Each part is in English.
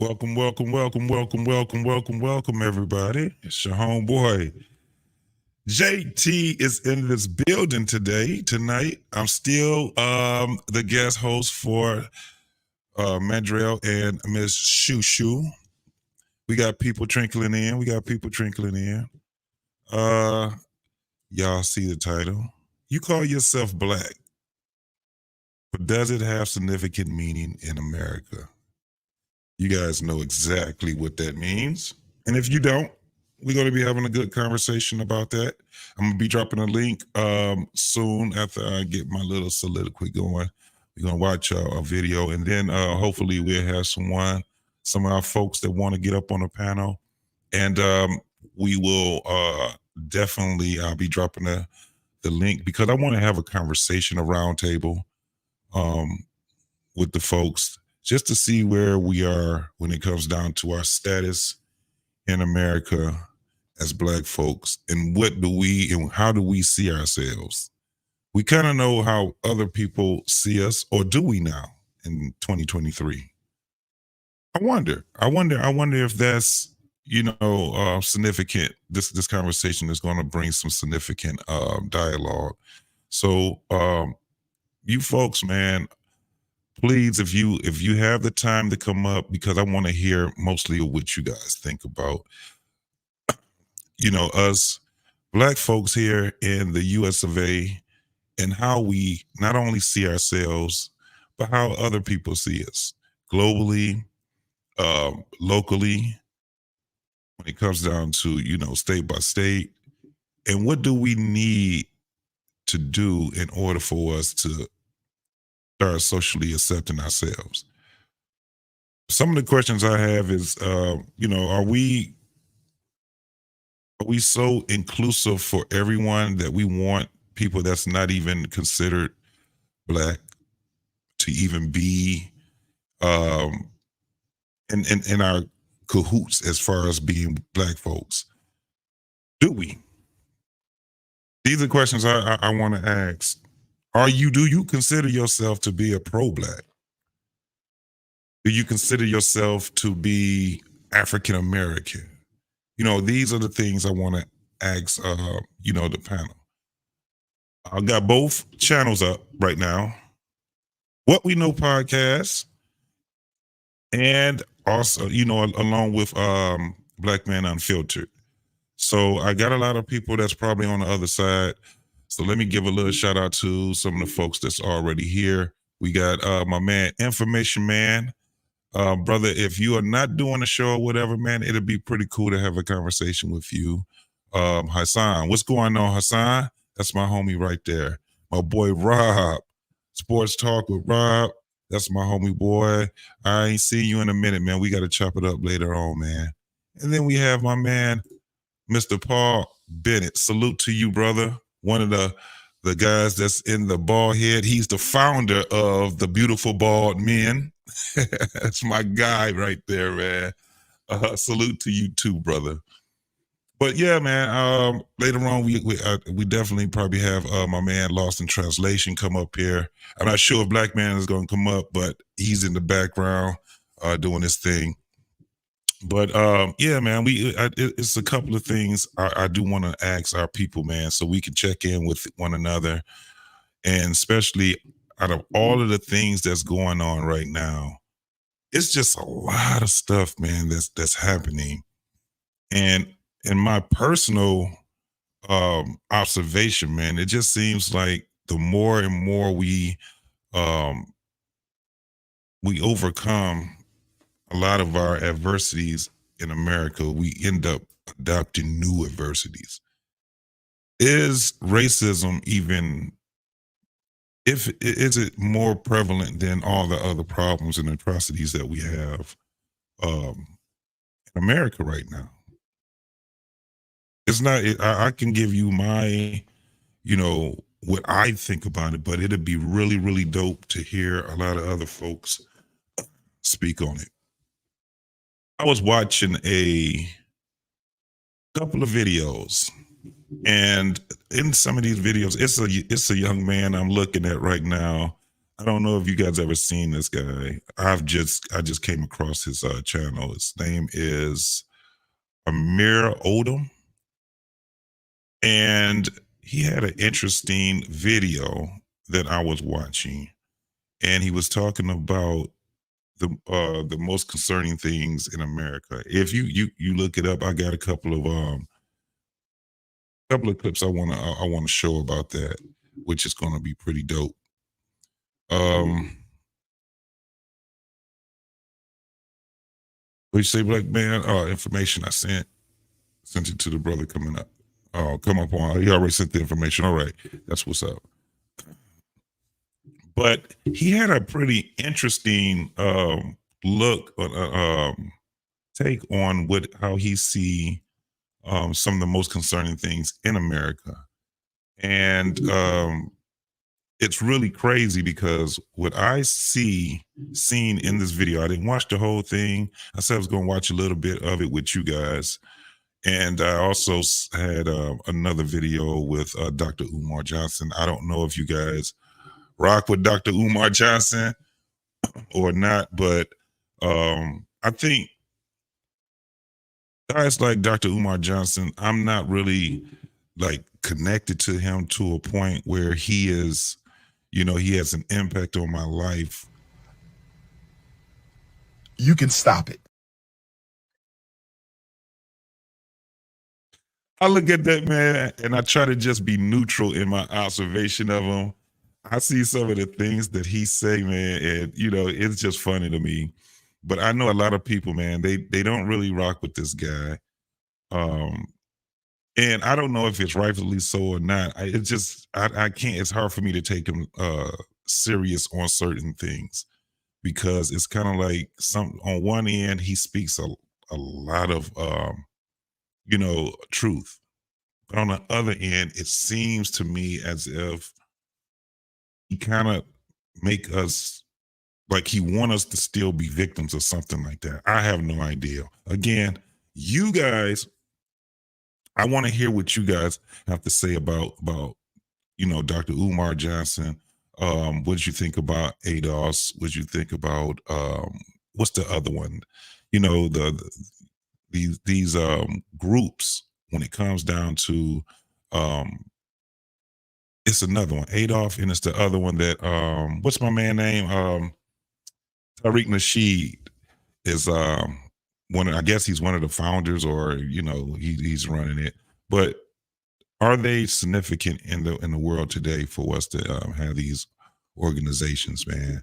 Welcome, everybody. It's your homeboy. JT is in this building tonight. I'm still the guest host for Mandrell and Miss Shoo. We got people trickling in. Uh, y'all see the title. You call yourself black, but does it have significant meaning in America? You guys know exactly what that means. And if you don't, we're going to be having a good conversation about that. I'm going to be dropping a link soon after I get my little soliloquy going. We're going to watch a video, and then hopefully we'll have some of our folks that want to get up on the panel. And we will definitely, I'll be dropping the link because I want to have a conversation, a roundtable with the folks just to see where we are when it comes down to our status in America as black folks, and how do we see ourselves? We kind of know how other people see us, or do we now in 2023? I wonder if that's significant. This conversation is going to bring some significant dialogue. So you folks, man, please, if you have the time to come up, because I want to hear mostly what you guys think about, us black folks here in the US of A, and how we not only see ourselves, but how other people see us globally, locally, when it comes down to, state by state. And what do we need to do in order for us to start socially accepting ourselves? Some of the questions I have is, are we so inclusive for everyone that we want people that's not even considered black to even be in our cahoots as far as being black folks? Do we? These are questions I want to ask. Do you consider yourself to be a pro-black? Do you consider yourself to be African American? These are the things I want to ask, the panel. I got both channels up right now. What We Know podcast, and also, along with Black Man Unfiltered. So I got a lot of people that's probably on the other side. So let me give a little shout out to some of the folks that's already here. We got my man, Information Man. Brother, if you are not doing a show or whatever, man, it'll be pretty cool to have a conversation with you. Hassan, what's going on, Hassan? That's my homie right there. My boy, Rob, Sports Talk with Rob. That's my homie boy. I ain't seen you in a minute, man. We got to chop it up later on, man. And then we have my man, Mr. Paul Bennett. Salute to you, brother. One of the guys that's in the bald head. He's the founder of the Beautiful Bald Men. That's my guy right there, man. Salute to you too, brother. But yeah, man. Later on, we definitely probably have my man Lost in Translation come up here. I'm not sure if Black Man is going to come up, but he's in the background doing his thing. But yeah, man, it's a couple of things I do want to ask our people, man, so we can check in with one another, and especially out of all of the things that's going on right now, it's just a lot of stuff, man, that's happening. And in my personal observation, man, it just seems like the more and more we overcome a lot of our adversities in America, we end up adopting new adversities. Is racism is it more prevalent than all the other problems and atrocities that we have in America right now? It's not. I can give you my, what I think about it, but it'd be really, really dope to hear a lot of other folks speak on it. I was watching a couple of videos, and in some of these videos, it's a young man I'm looking at right now. I don't know if you guys ever seen this guy. I just came across his channel. His name is Amir Odom, and he had an interesting video that I was watching, and he was talking about the most concerning things in America. If you look it up, I got a couple of clips I want to show about that, which is going to be pretty dope. What you say, black man? Information I sent it to the brother coming up. Oh, come up on. He already sent the information. All right, that's what's up. But he had a pretty interesting look take on how he see some of the most concerning things in America, and it's really crazy because what I seen in this video, I didn't watch the whole thing. I said I was going to watch a little bit of it with you guys, and I also had another video with Dr. Umar Johnson. I don't know if you guys rock with Dr. Umar Johnson or not, but I think guys like Dr. Umar Johnson, I'm not really like connected to him to a point where he is, he has an impact on my life. You can stop it. I look at that man and I try to just be neutral in my observation of him. I see some of the things that he say, man, and it's just funny to me. But I know a lot of people, man, they don't really rock with this guy. And I don't know if it's rightfully so or not. I can't, it's hard for me to take him serious on certain things because it's kind of like on one end, he speaks a lot of, truth. But on the other end, it seems to me as if he kind of make us like he want us to still be victims of something like that. I have no idea. Again, you guys, I want to hear what you guys have to say about Dr. Umar Johnson. What did you think about ADOS? What did you think about what's the other one? These groups when it comes down to it's another one, Adolf, and it's the other one that what's my man name? Tariq Nasheed is I guess he's one of the founders, or he's running it. But are they significant in the world today for us to have these organizations, man?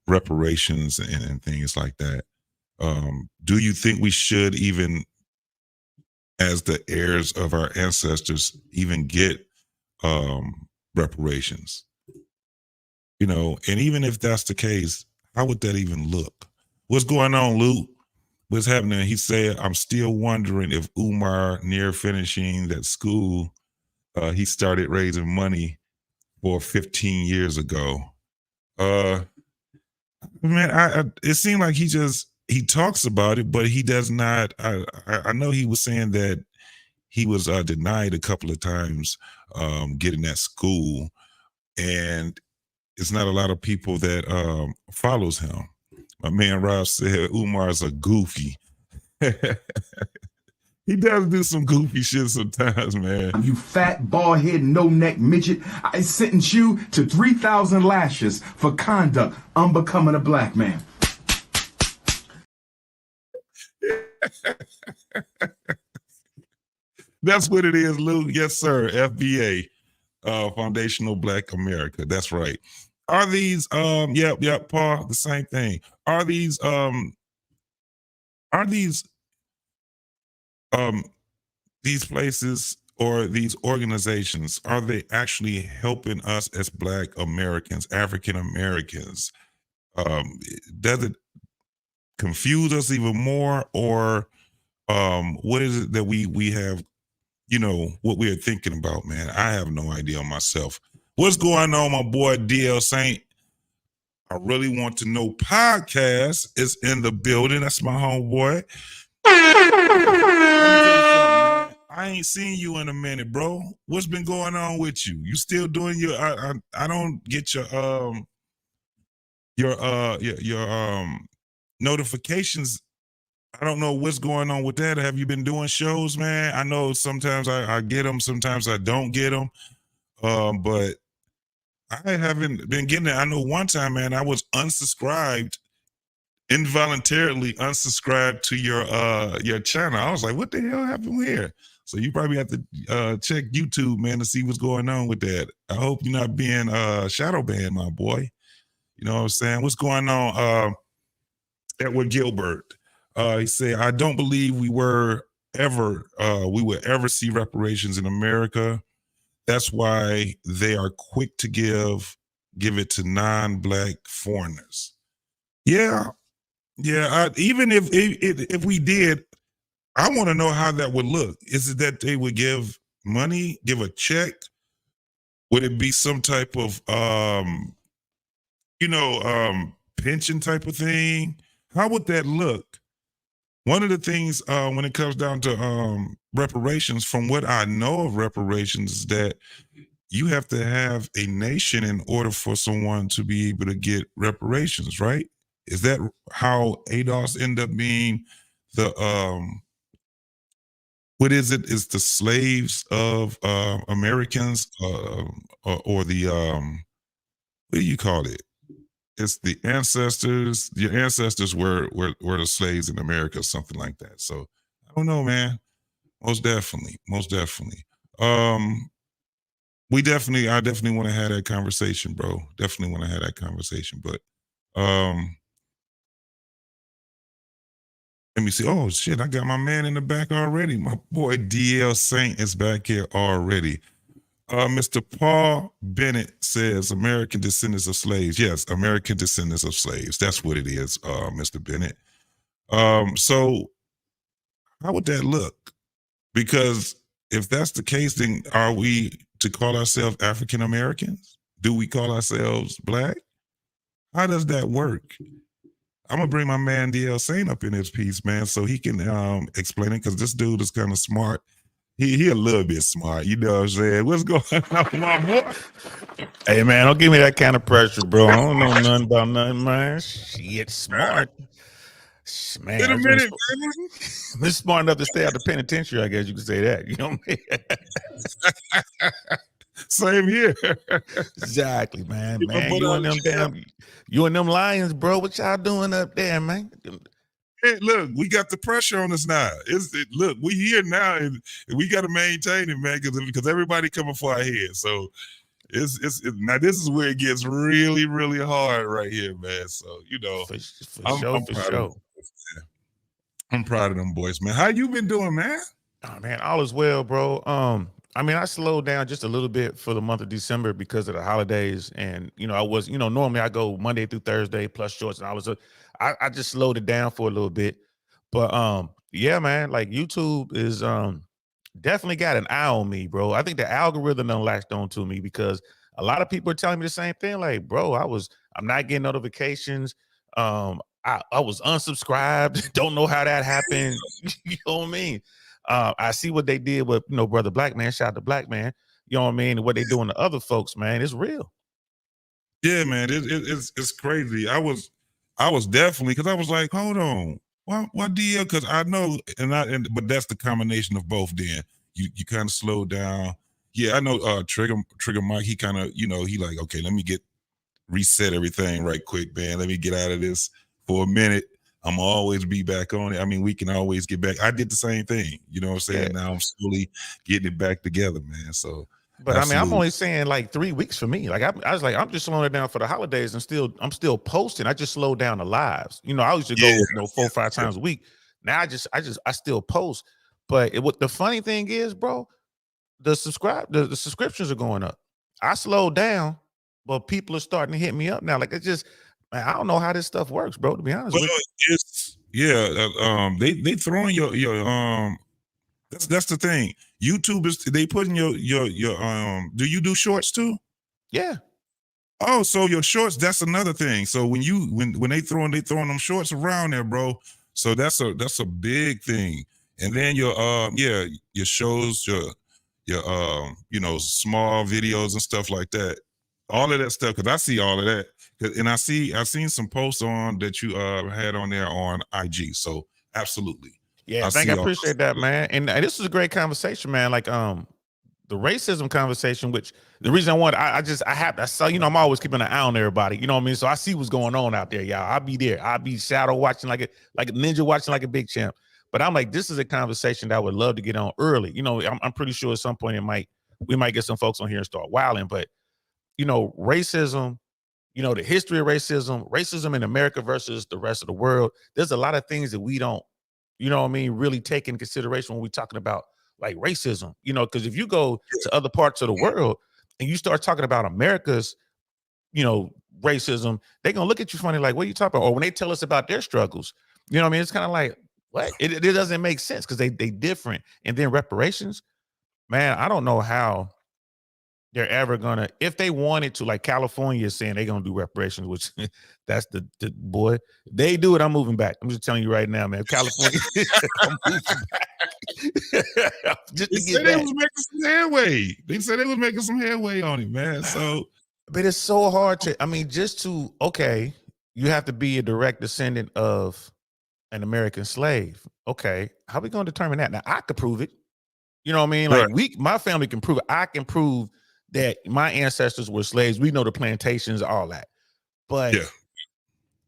Reparations and things like that. Do you think we should, even as the heirs of our ancestors, even get reparations? And even if that's the case, how would that even look? What's going on, Luke? What's happening? He said, I'm still wondering if Umar, near finishing that school, he started raising money for 15 years ago. Man, it seemed like he talks about it, but he does not. I know he was saying that he was denied a couple of times getting that school, and it's not a lot of people that follows him. My man Rob said Umar's a goofy. He does do some goofy shit sometimes, man. You fat, bald-headed, no-neck midget. I sentence you to 3,000 lashes for conduct unbecoming a black man. That's what it is, Lou. Yes, sir. FBA, Foundational Black America. That's right. Are these yep, Paul, the same thing. Are these places or these organizations, are they actually helping us as Black Americans, African Americans? Does it confuse us even more, or what is it that we have, what we're thinking about, man? I have no idea myself. What's going on, my boy DL Saint? I really want to know podcast is in the building. That's my homeboy. I I ain't seen you in a minute, bro. What's been going on with you? You still doing your? I don't get your notifications. I don't know what's going on with that. Have you been doing shows, man? I know sometimes I get them, sometimes I don't get them. But I haven't been getting it. I know one time, man, I was involuntarily unsubscribed to your channel. I was like, what the hell happened here? So you probably have to check YouTube, man, to see what's going on with that. I hope you're not being shadow banned, my boy. You know what I'm saying? What's going on? Edward Gilbert. He said, I don't believe we would ever see reparations in America. That's why they are quick to give it to non-black foreigners. Yeah, yeah. Even if we did, I want to know how that would look. Is it that they would give money, give a check? Would it be some type of pension type of thing? How would that look? One of the things when it comes down to reparations, from what I know of reparations, is that you have to have a nation in order for someone to be able to get reparations, right? Is that how ADOS end up being the what is it? Is the slaves of Americans or the what do you call it? It's the ancestors. Your ancestors were the slaves in America, something like that. So I don't know, man. Most definitely, most definitely. I definitely want to have that conversation, bro. Definitely want to have that conversation. But let me see. Oh shit, I got my man in the back already. My boy DL Saint is back here already. Mr. Paul Bennett says American descendants of slaves. Yes, American descendants of slaves. That's what it is, Mr. Bennett. So how would that look? Because if that's the case, then are we to call ourselves African Americans? Do we call ourselves black? How does that work? I'm gonna bring my man DL Saint up in this piece, man, so he can explain it, because this dude is kind of smart. He a little bit smart, you know what I'm saying? What's going on, my boy? Hey man, don't give me that kind of pressure, bro. I don't know nothing about nothing, man. Shit, smart. Man, In a I've minute, man. been smart enough to stay out the penitentiary, I guess you could say that. You know what I mean? Same here. Exactly, man. You know, Man, but, you and them lions, bro. What y'all doing up there, man? hey, look, we got the pressure on us now. Look, we here now, and we got to maintain it, man, because everybody coming for our head. So it's now this is where it gets really, really hard right here, man. So you know, For I'm sure. proud of them boys, man. I'm proud of them boys, man. How you been doing, man? Oh man, all is well, bro. I mean, I slowed down just a little bit for the month of December because of the holidays, and I was, normally I go Monday through Thursday plus shorts, and I just slowed it down for a little bit, but yeah, man, like YouTube is definitely got an eye on me, bro. I think the algorithm done latched on to me because a lot of people are telling me the same thing, like, bro, I'm not getting notifications. I was unsubscribed. Don't know how that happened. You know what I mean? I see what they did with, brother Black Man, shout out to Black Man. You know what I mean? And what they doing to other folks, man, it's real. Yeah, man, it's crazy. I was definitely, because I was like, hold on, why DL? Because I know, but that's the combination of both. Then you kind of slow down. Yeah, I know. Trigger Mike, he kind of, he like, okay, let me reset everything right quick, man. Let me get out of this for a minute. I'm always be back on it. I mean, we can always get back. I did the same thing. You know what I'm saying? Yeah. Now I'm slowly getting it back together, man. So, but absolutely. I mean, I'm only saying like 3 weeks for me. Like I was like, I'm just slowing it down for the holidays, and I'm still posting. I just slowed down the lives. I used to go, 4 or 5 times a week. Now I still post. But what the funny thing is, bro, the subscriptions are going up. I slowed down, but people are starting to hit me up now. Like it's just, man, I don't know how this stuff works, bro. To be honest with you. They throwing your that's the thing. YouTube is, they putting your do you do shorts too? Yeah. Oh, so your shorts, that's another thing. So when they throwing them shorts around there, bro. So that's a big thing. And then your shows, your small videos and stuff like that. All of that stuff, because I see all of that. And I've seen some posts on that you had on there on IG. So absolutely. Yeah, I I see all appreciate that, man. And this was a great conversation, man. Like the racism conversation, which the reason I want, I saw, I'm always keeping an eye on everybody, you know what I mean? So I see what's going on out there, y'all. I'll be there. I'll be shadow watching like a ninja watching like a big champ. But I'm like, this is a conversation that I would love to get on early. I'm pretty sure at some point we might get some folks on here and start wilding. But racism, the history of racism in America versus the rest of the world. There's a lot of things that we don't, really take into consideration when we're talking about like racism, because if you go to other parts of the world and you start talking about America's, racism, they're going to look at you funny, like, what are you talking about? Or when they tell us about their struggles, it's kind of like, what? It doesn't make sense because they different. And then reparations, man, I don't know how they're ever gonna, if they wanted to, like California is saying they're gonna do reparations, which that's the boy. They do it, I'm moving back. I'm just telling you right now, man. California, I'm moving back. Just they to said get they back. was making some headway. They said they was making some headway on it, man. So, but it's so hard to, okay, you have to be a direct descendant of an American slave. Okay, how we gonna determine that? Now I could prove it. You know what I mean? Like my family can prove it. I can prove that my ancestors were slaves. We know the plantations, all that. But,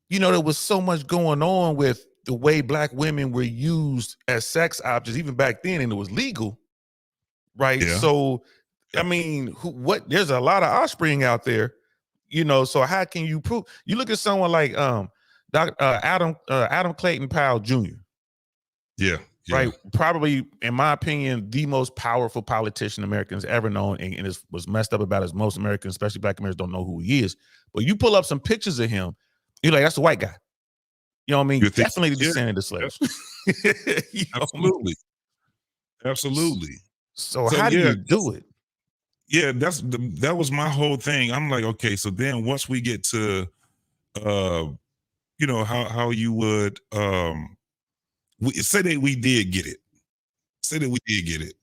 there was so much going on with the way Black women were used as sex objects, even back then, and it was legal, right? Yeah. So, I mean, there's a lot of offspring out there, so how can you prove? You look at someone like Adam Clayton Powell Jr., right? Probably, in my opinion, the most powerful politician Americans ever known, and was messed up about as most Americans, especially Black Americans, don't know who he is. But you pull up some pictures of him, you're like, that's a white guy. You know what I mean? Definitely the descendant of slaves. Absolutely. Absolutely. So how do you do it? Yeah, that was my whole thing. I'm like, okay, so then once we get to how you would say that we did get it. Say that we did get it.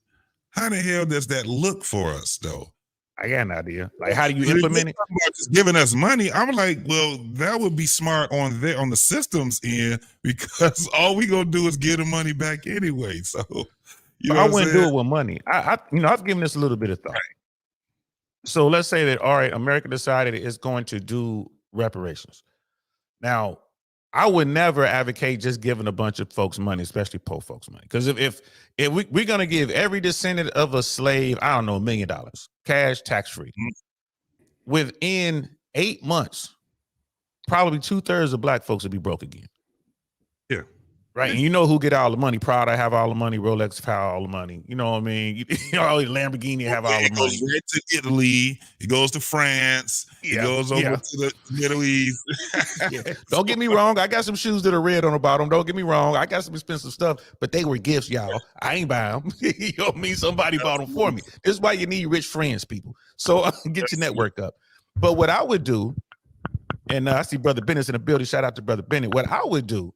How the hell does that look for us, though? I got an idea. Like, how do you implement it? Just giving us money. I'm like, well, that would be smart on the systems end, because all we gonna do is get the money back anyway. So, I wouldn't do it with money. I've given this a little bit of thought. Right. So let's say that, all right, America decided it's going to do reparations. Now, I would never advocate just giving a bunch of folks money, especially poor folks money. Because if we're going to give every descendant of a slave, I don't know, $1 million, cash, tax-free, within 8 months, probably 2/3 of Black folks will be broke again. Yeah. Right. And you know who get all the money? Prada have all the money. Rolex have all the money. You know what I mean? Lamborghini have all the money. It goes right to Italy. It goes to France. It goes over to the Middle East. Don't get me wrong. I got some shoes that are red on the bottom. Don't get me wrong. I got some expensive stuff, but they were gifts, y'all. I ain't buy them. You know what I mean? Somebody bought them for me. This is why you need rich friends, people. So get your network up. But what I would do, and I see Brother Bennett's in the building. Shout out to Brother Bennett. What I would do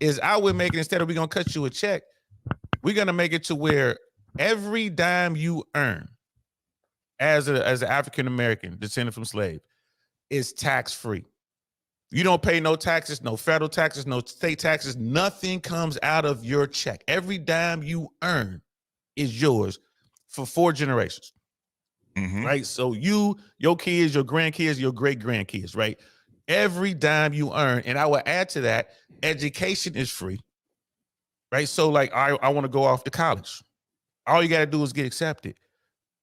is I would make it, instead of we're going to cut you a check, we're going to make it to where every dime you earn as an African-American descended from slave is tax-free. You don't pay no taxes, no federal taxes, no state taxes. Nothing comes out of your check. Every dime you earn is yours for 4 generations, right? So your kids, your grandkids, your great-grandkids, right? Every dime you earn, and I will add to that, education is free, right? So like, I want to go off to college. All you got to do is get accepted,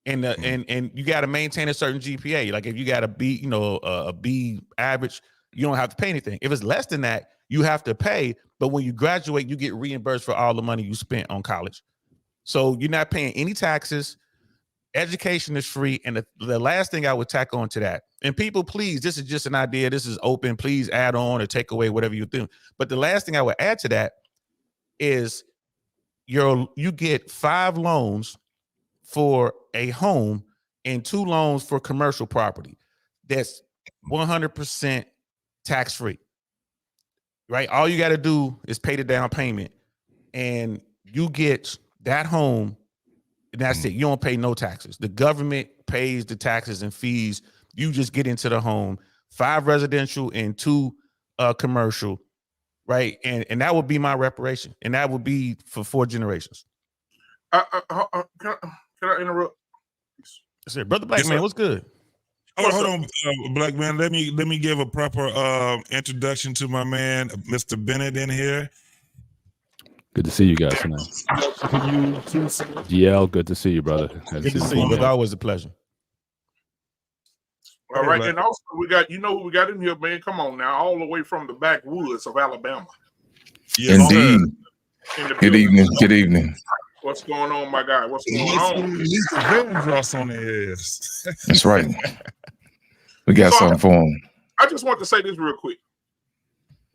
and and you got to maintain a certain GPA. Like if you got a B, a B average, you don't have to pay anything. If it's less than that, you have to pay. But when you graduate, you get reimbursed for all the money you spent on college. So you're not paying any taxes. Education is free. And the last thing I would tack on to that, and people, please, this is just an idea. This is open. Please add on or take away whatever you do. But the last thing I would add to that is you get 5 loans for a home and 2 loans for commercial property. That's 100% tax-free, right? All you got to do is pay the down payment, and you get that home, and that's it. You don't pay no taxes. The government pays the taxes and fees. You just get into the home, 5 residential and 2 commercial, right? And that would be my reparation, and that would be for 4 generations. Can I interrupt? That's it, brother Black Yes, man. sir. What's good? Hold on, Black man. Let me give a proper introduction to my man, Mr. Bennett, in here. Good to see you guys tonight. GL, good to see you, brother. Good to see you, brother. Always a pleasure. All right, and also we got, you know who we got in here, man? Come on now, all the way from the backwoods of Alabama. Yes, Indeed. In the Good building. evening. Good evening. What's going on, my guy? What's going on? He's the Vandross on the ass. That's right. We got So, something for him. I just want to say this real quick.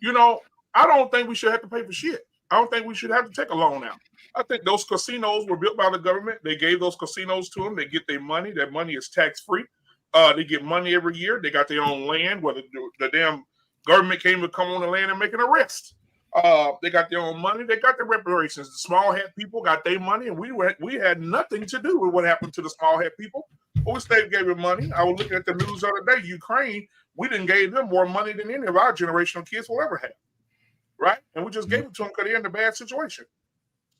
You know, I don't think we should have to pay for shit. I don't think we should have to take a loan out. I think those casinos were built by the government. They gave those casinos to them. They get their money. That money is tax-free. They get money every year. They got their own land, where the damn government came to come on the land and make an arrest. They got their own money. They got their reparations. The small hat people got their money, and we had nothing to do with what happened to the small hat people. But we still gave them money. I was looking at the news the other day. Ukraine, we didn't give them more money than any of our generational kids will ever have, right? And we just gave it to them because they're in a bad situation.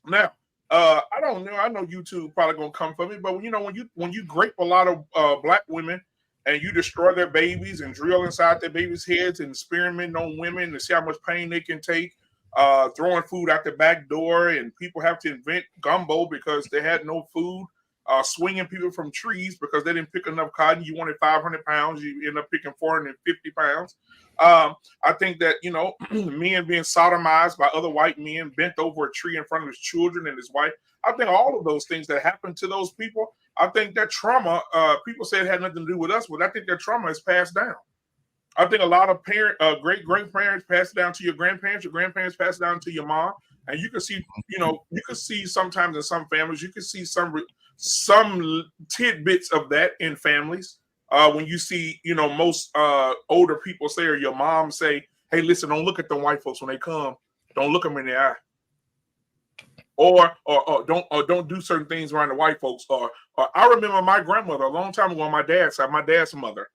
Now, I don't know. I know YouTube probably gonna come for me, but you know, when you grape a lot of black women and you destroy their babies and drill inside their babies' heads and experiment on women to see how much pain they can take, throwing food out the back door, and people have to invent gumbo because they had no food, swinging people from trees because they didn't pick enough cotton. You wanted 500 pounds, you end up picking 450 pounds. I think that, you know, men being sodomized by other white men, bent over a tree in front of his children and his wife. I think all of those things that happened to those people, I think that trauma, people say it had nothing to do with us, but I think that trauma is passed down. I think a lot of great-grandparents pass it down to your grandparents pass it down to your mom. And you can see, you know, you can see sometimes in some families, you can see some tidbits of that in families. When you see, you know, most older people say, or your mom say, hey, listen, don't look at them white folks when they come. Don't look them in the eye. Or don't do certain things around the white folks. Or I remember my grandmother a long time ago on my dad's side, my dad's mother.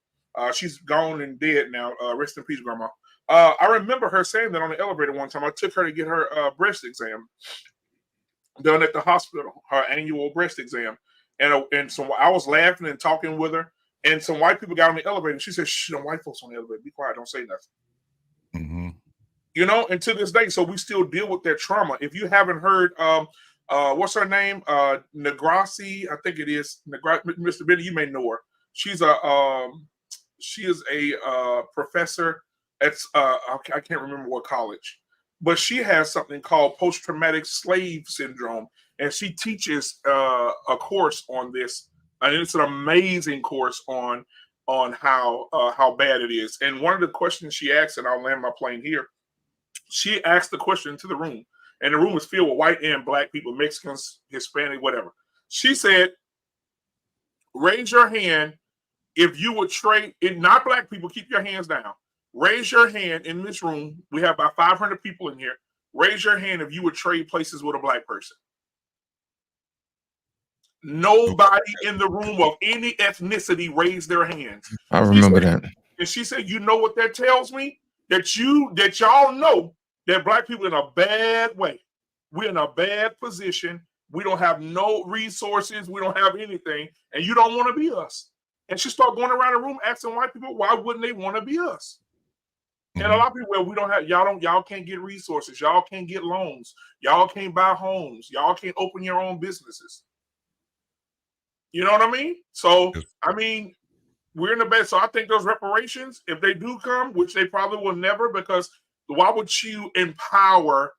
She's gone and dead now. Rest in peace, Grandma. I remember her saying that on the elevator one time. I took her to get her breast exam done at the hospital, her annual breast exam. And so I was laughing and talking with her. And some white people got on the elevator, and she said, shh, them white folks on the elevator. Be quiet. Don't say nothing. Mm-hmm. You know, and to this day, so we still deal with that trauma. If you haven't heard, what's her name? Negrassi, I think it is. Mr. Benny, you may know her. She is a professor at, I can't remember what college. But she has something called post-traumatic slave syndrome. And she teaches a course on this. And it's an amazing course on how bad it is. And one of the questions she asked, and I'll land my plane here, she asked the question to the room, and the room was filled with white and black people, Mexicans, Hispanic, whatever. She said, raise your hand if you would trade, and not black people, keep your hands down. Raise your hand in this room. We have about 500 people in here. Raise your hand if you would trade places with a black person. Nobody in the room of any ethnicity raised their hands. I remember that. And she said, you know what that tells me? That y'all know that black people are in a bad way. We're in a bad position. We don't have no resources. We don't have anything. And you don't want to be us. And she started going around the room asking white people, why wouldn't they want to be us? Mm-hmm. And a lot of people, well, we don't have, y'all can't get resources. Y'all can't get loans. Y'all can't buy homes. Y'all can't open your own businesses. You know what I mean? So, I mean, we're in the bed. So I think those reparations, if they do come, which they probably will never, because why would you empower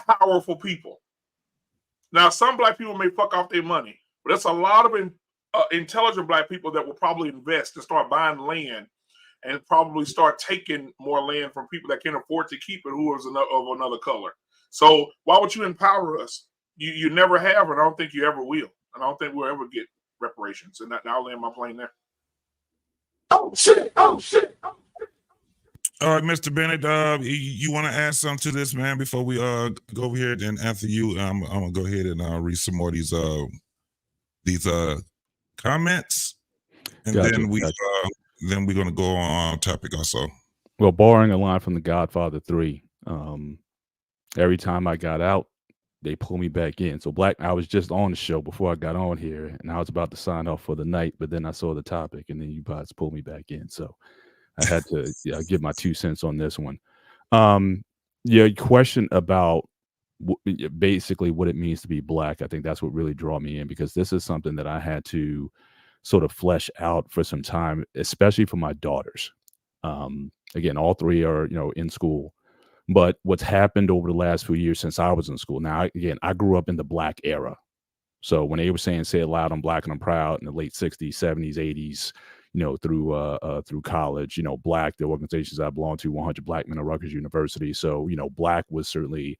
powerful people? Now, some black people may fuck off their money, but there's a lot of intelligent black people that will probably invest and start buying land and probably start taking more land from people that can afford to keep it who is of another color. So why would you empower us? You never have, and I don't think you ever will. And I don't think we'll ever get reparations. And I'll land my plane there. Oh, shit. Oh, shit. All right, Mr. Bennett, you want to add something to this, man, before we go over here and answer you? I'm gonna go ahead and read some more of these comments, and Gotcha. then Gotcha. we're gonna go on topic also. Well, borrowing a line from The Godfather 3, every time I got out, they pull me back in. So I was just on the show before I got on here, and I was about to sign off for the night, but then I saw the topic, and then you guys pulled me back in. So I had to give my 2 cents on this one. Your question about basically what it means to be Black, I think that's what really drew me in, because this is something that I had to sort of flesh out for some time, especially for my daughters. Again, all 3 are, in school. But what's happened over the last few years since I was in school, now, again, I grew up in the Black era. So when they were saying, "Say it loud, I'm Black and I'm proud," in the late 60s, 70s, 80s, through college, Black, the organizations I belong to, 100 Black Men at Rutgers University. So, Black was certainly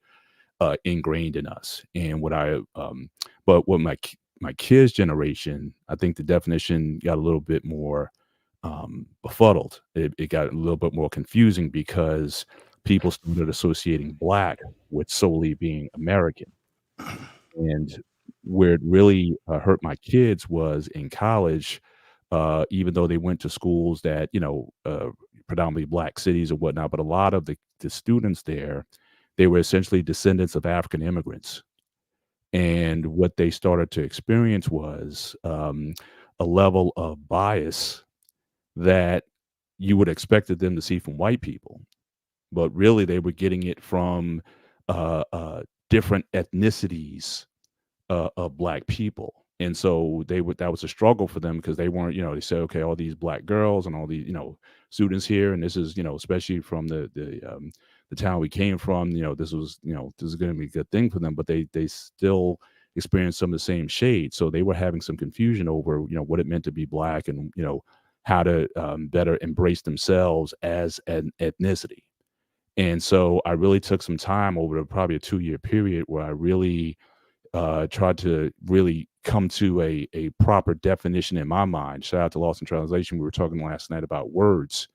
ingrained in us. And but what my kids' generation, I think the definition got a little bit more befuddled. It got a little bit more confusing because people started associating Black with solely being American. And where it really hurt my kids was in college, even though they went to schools that, predominantly Black cities or whatnot, but a lot of the students there, they were essentially descendants of African immigrants. And what they started to experience was a level of bias that you would expected them to see from white people, but really they were getting it from different ethnicities of Black people. And so that was a struggle for them, because they weren't, they said, okay, all these Black girls and all these, students here, and this is, especially from the town we came from, this was, this is going to be a good thing for them, but they still experienced some of the same shade. So they were having some confusion over, what it meant to be Black, and, how to better embrace themselves as an ethnicity. And so I really took some time over probably a 2-year period where I really tried to really come to a proper definition in my mind. Shout out to Lost in Translation. We were talking last night about words.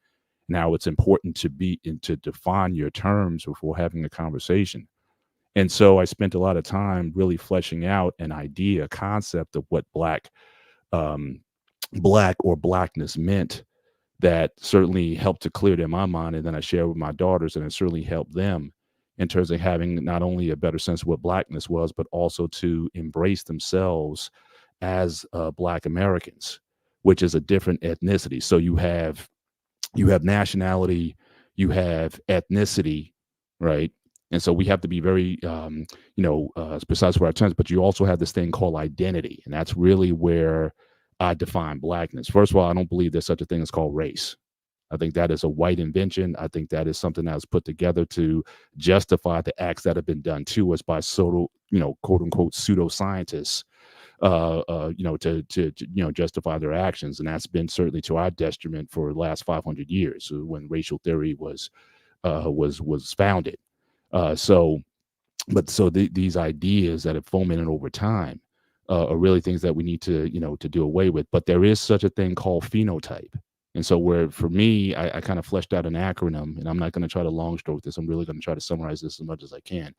Now it's important to define your terms before having a conversation. And so I spent a lot of time really fleshing out an idea, a concept of what Black or Blackness meant, that certainly helped to clear it in my mind. And then I shared with my daughters, and it certainly helped them in terms of having not only a better sense of what Blackness was, but also to embrace themselves as Black Americans, which is a different ethnicity. So you have nationality, you have ethnicity, right? And so we have to be very, precise with our terms, but you also have this thing called identity. And that's really where I define Blackness. First of all, I don't believe there's such a thing as called race. I think that is a white invention. I think that is something that was put together to justify the acts that have been done to us by quote unquote pseudoscientists, to justify their actions. And that's been certainly to our detriment for the last 500 years, when racial theory was founded. These ideas that have fomented over time are really things that we need to do away with. But there is such a thing called phenotype. And so where, for me, I kind of fleshed out an acronym, and I'm not going to try to long stroke this. I'm really going to try to summarize this as much as I can.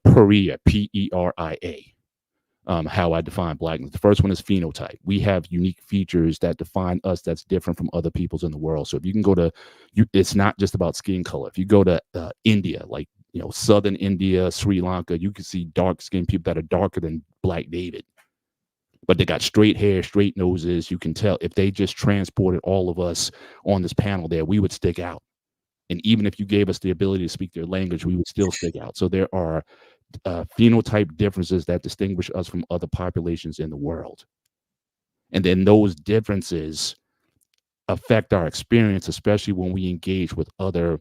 PERIA, P-E-R-I-A, how I define Blackness. The first one is phenotype. We have unique features that define us that's different from other peoples in the world. So if you can go to, it's not just about skin color. If you go to India, like, Southern India, Sri Lanka, you can see dark-skinned people that are darker than Black David. But they got straight hair, straight noses. You can tell if they just transported all of us on this panel there, we would stick out. And even if you gave us the ability to speak their language, we would still stick out. So there are phenotype differences that distinguish us from other populations in the world. And then those differences affect our experience, especially when we engage with other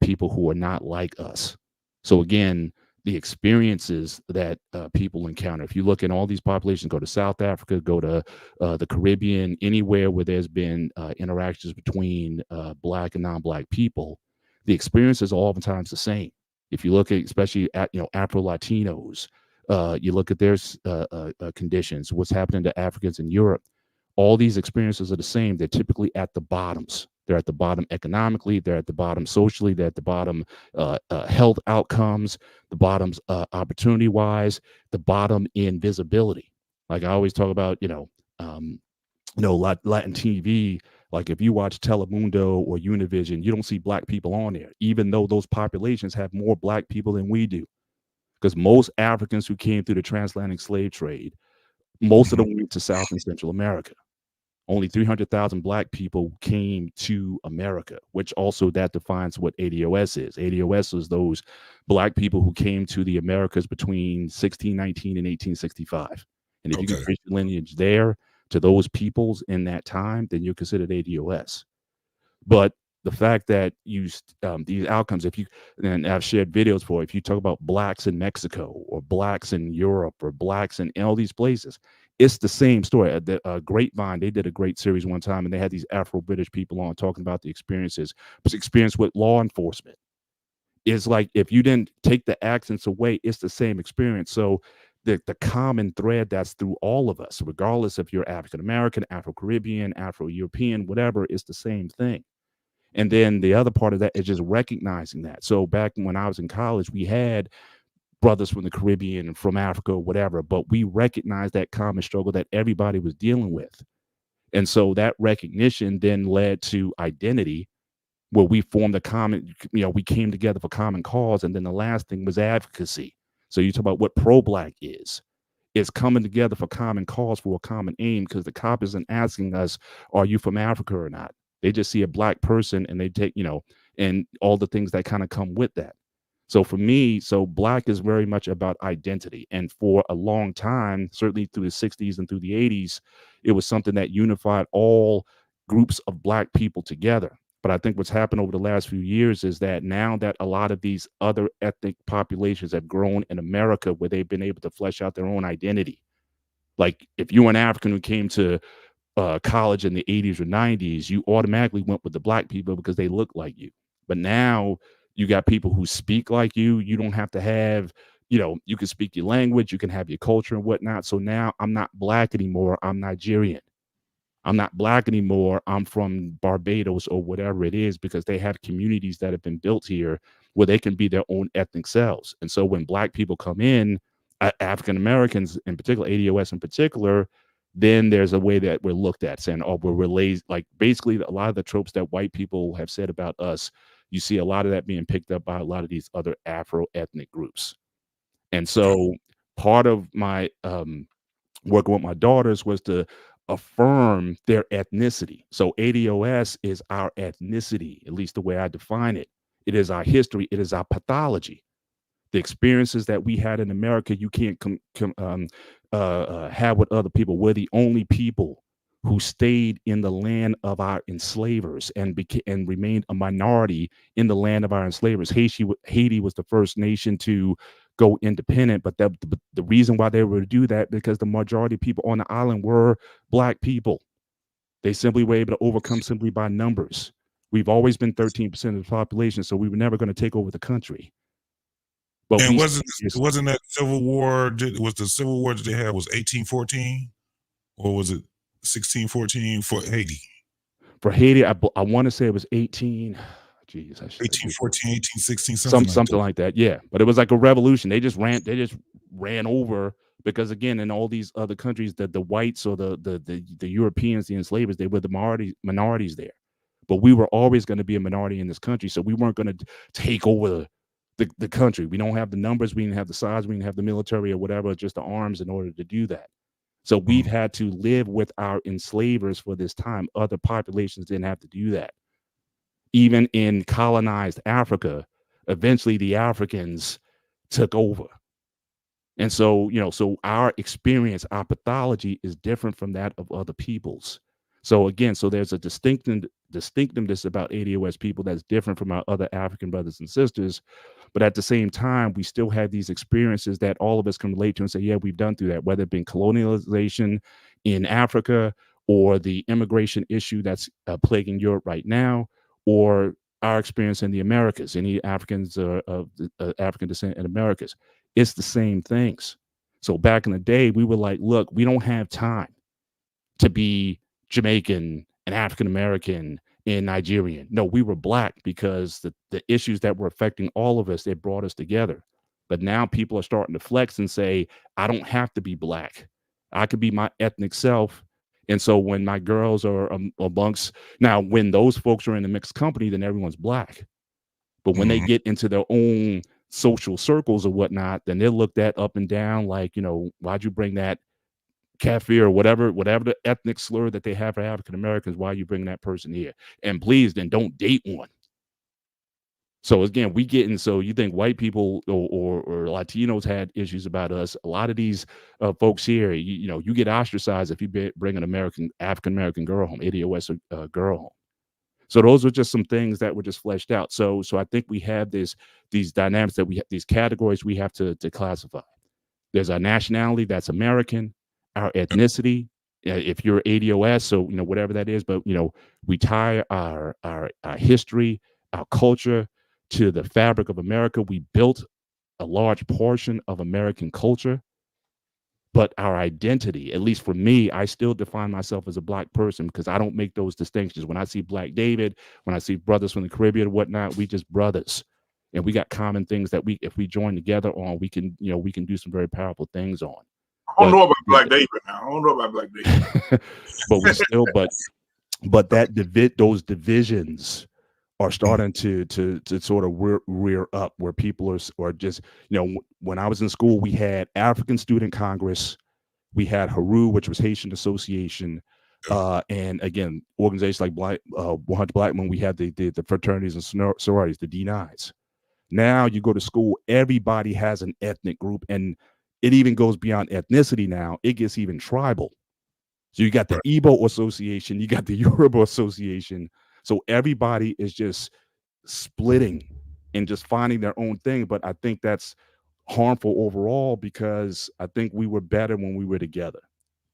people who are not like us. So again, the experiences that people encounter. If you look in all these populations, go to South Africa, go to the Caribbean, anywhere where there's been interactions between Black and non-Black people, the experience is oftentimes the same. If you look at, especially at Afro-Latinos, you look at their conditions, what's happening to Africans in Europe, all these experiences are the same. They're typically at the bottoms. They're at the bottom economically. They're at the bottom socially. They're at the bottom health outcomes, the bottoms opportunity-wise, the bottom in visibility. Like I always talk about, Latin TV. Like if you watch Telemundo or Univision, you don't see black people on there, even though those populations have more black people than we do. Because most Africans who came through the transatlantic slave trade, most of them went to South and Central America. Only 300,000 black people came to America, which also that defines what ADOS is. ADOS is those black people who came to the Americas between 1619 and 1865. And if you can trace your lineage there to those peoples in that time, then you're considered ADOS. But the fact that these outcomes, and I've shared videos for, if you talk about blacks in Mexico or blacks in Europe or blacks in all these places, it's the same story. The Grapevine, they did a great series one time, and they had these Afro-British people on talking about the experience with law enforcement. It's like if you didn't take the accents away, it's the same experience. So the common thread that's through all of us, regardless if you're African-American, Afro-Caribbean, Afro-European, whatever, it's the same thing. And then the other part of that is just recognizing that. So back when I was in college, we had brothers from the Caribbean and from Africa, whatever, but we recognized that common struggle that everybody was dealing with. And so that recognition then led to identity, where we formed a common, we came together for common cause. And then the last thing was advocacy. So you talk about what pro-black is. It's coming together for common cause, for a common aim, because the cop isn't asking us, are you from Africa or not? They just see a black person and they take, and all the things that kind of come with that. So for me, black is very much about identity. And for a long time, certainly through the 60s and through the 80s, it was something that unified all groups of black people together. But I think what's happened over the last few years is that now that a lot of these other ethnic populations have grown in America, where they've been able to flesh out their own identity. Like if you were an African who came to college in the 80s or 90s, you automatically went with the black people because they look like you. But now you got people who speak like you. You don't have to have, you can speak your language, you can have your culture and whatnot. So now I'm not black anymore. I'm Nigerian. I'm not black anymore. I'm from Barbados or whatever it is, because they have communities that have been built here where they can be their own ethnic selves. And so when black people come in, African Americans in particular, ADOS in particular, then there's a way that we're looked at, saying, oh, we're lazy. Like basically a lot of the tropes that white people have said about us, you see a lot of that being picked up by a lot of these other Afro ethnic groups. And so part of my working with my daughters was to affirm their ethnicity. So ADOS is our ethnicity, at least the way I define it. It is our history. It is our pathology. The experiences that we had in America, you can't have with other people. We're the only people who stayed in the land of our enslavers and remained a minority in the land of our enslavers. Haiti was the first nation to go independent, but the reason why they were to do that, because the majority of people on the island were black people. They simply were able to overcome simply by numbers. We've always been 13% of the population, so we were never going to take over the country. But and wasn't that Civil War? Was the Civil War that they had was 1814, or was it 1614 for Haiti? For Haiti, I want to say it was 18. Geez, 1814, 1816, something like that. Yeah, but it was like a revolution. They just ran over, because again, in all these other countries, the whites or the Europeans, the enslavers, they were the minorities there. But we were always going to be a minority in this country, so we weren't going to take over the country. We don't have the numbers, we didn't have the size, we didn't have the military or whatever, just the arms in order to do that. So we've had to live with our enslavers for this time. Other populations didn't have to do that. Even in colonized Africa, eventually the Africans took over. And so, so our experience, our pathology is different from that of other peoples. So again, there's a distinctiveness about ADOS people that's different from our other African brothers and sisters. But at the same time, we still have these experiences that all of us can relate to and say, yeah, we've done through that, whether it be colonialization in Africa or the immigration issue that's plaguing Europe right now, or our experience in the Americas, any Africans of African descent in Americas. It's the same things. So back in the day, we were like, look, we don't have time to be Jamaican and African American and Nigerian. No, we were black because the issues that were affecting all of us, it brought us together. But now people are starting to flex and say, I don't have to be black. I could be my ethnic self. And so when my girls are amongst, now when those folks are in a mixed company, then everyone's black. But when they get into their own social circles or whatnot, then they're looked at up and down like, you know, why'd you bring that kafir or whatever the ethnic slur that they have for African Americans, why you bring that person here? And please, then don't date one. So again, we getting, so you think white people or Latinos had issues about us. A lot of these folks here, you know, you get ostracized if you bring an African American girl home, ADOS girl home. So those are just some things that were just fleshed out. So I think we have these dynamics that we have, these categories we have to classify. There's our nationality, that's American, our ethnicity, if you're ADOS, so, you know, whatever that is, but, you know, we tie our history, our culture to the fabric of America. We built a large portion of American culture, but our identity, at least for me, I still define myself as a black person because I don't make those distinctions. When I see Black David, when I see brothers from the Caribbean and whatnot, we just brothers. And we got common things that if we join together on, we can do some very powerful things on. I don't know about Black David now. I don't know about Black David. But we still, but those divisions are starting to sort of rear up, where people are just, you know, when I was in school, we had African Student Congress, we had Haru, which was Haitian Association, and again, organizations like 100 Black Men. We had the fraternities and sororities, the D9s. Now you go to school, everybody has an ethnic group, and it even goes beyond ethnicity now. It gets even tribal. So you got the Igbo Association, you got the Yoruba Association. So everybody is just splitting and just finding their own thing. But I think that's harmful overall, because I think we were better when we were together.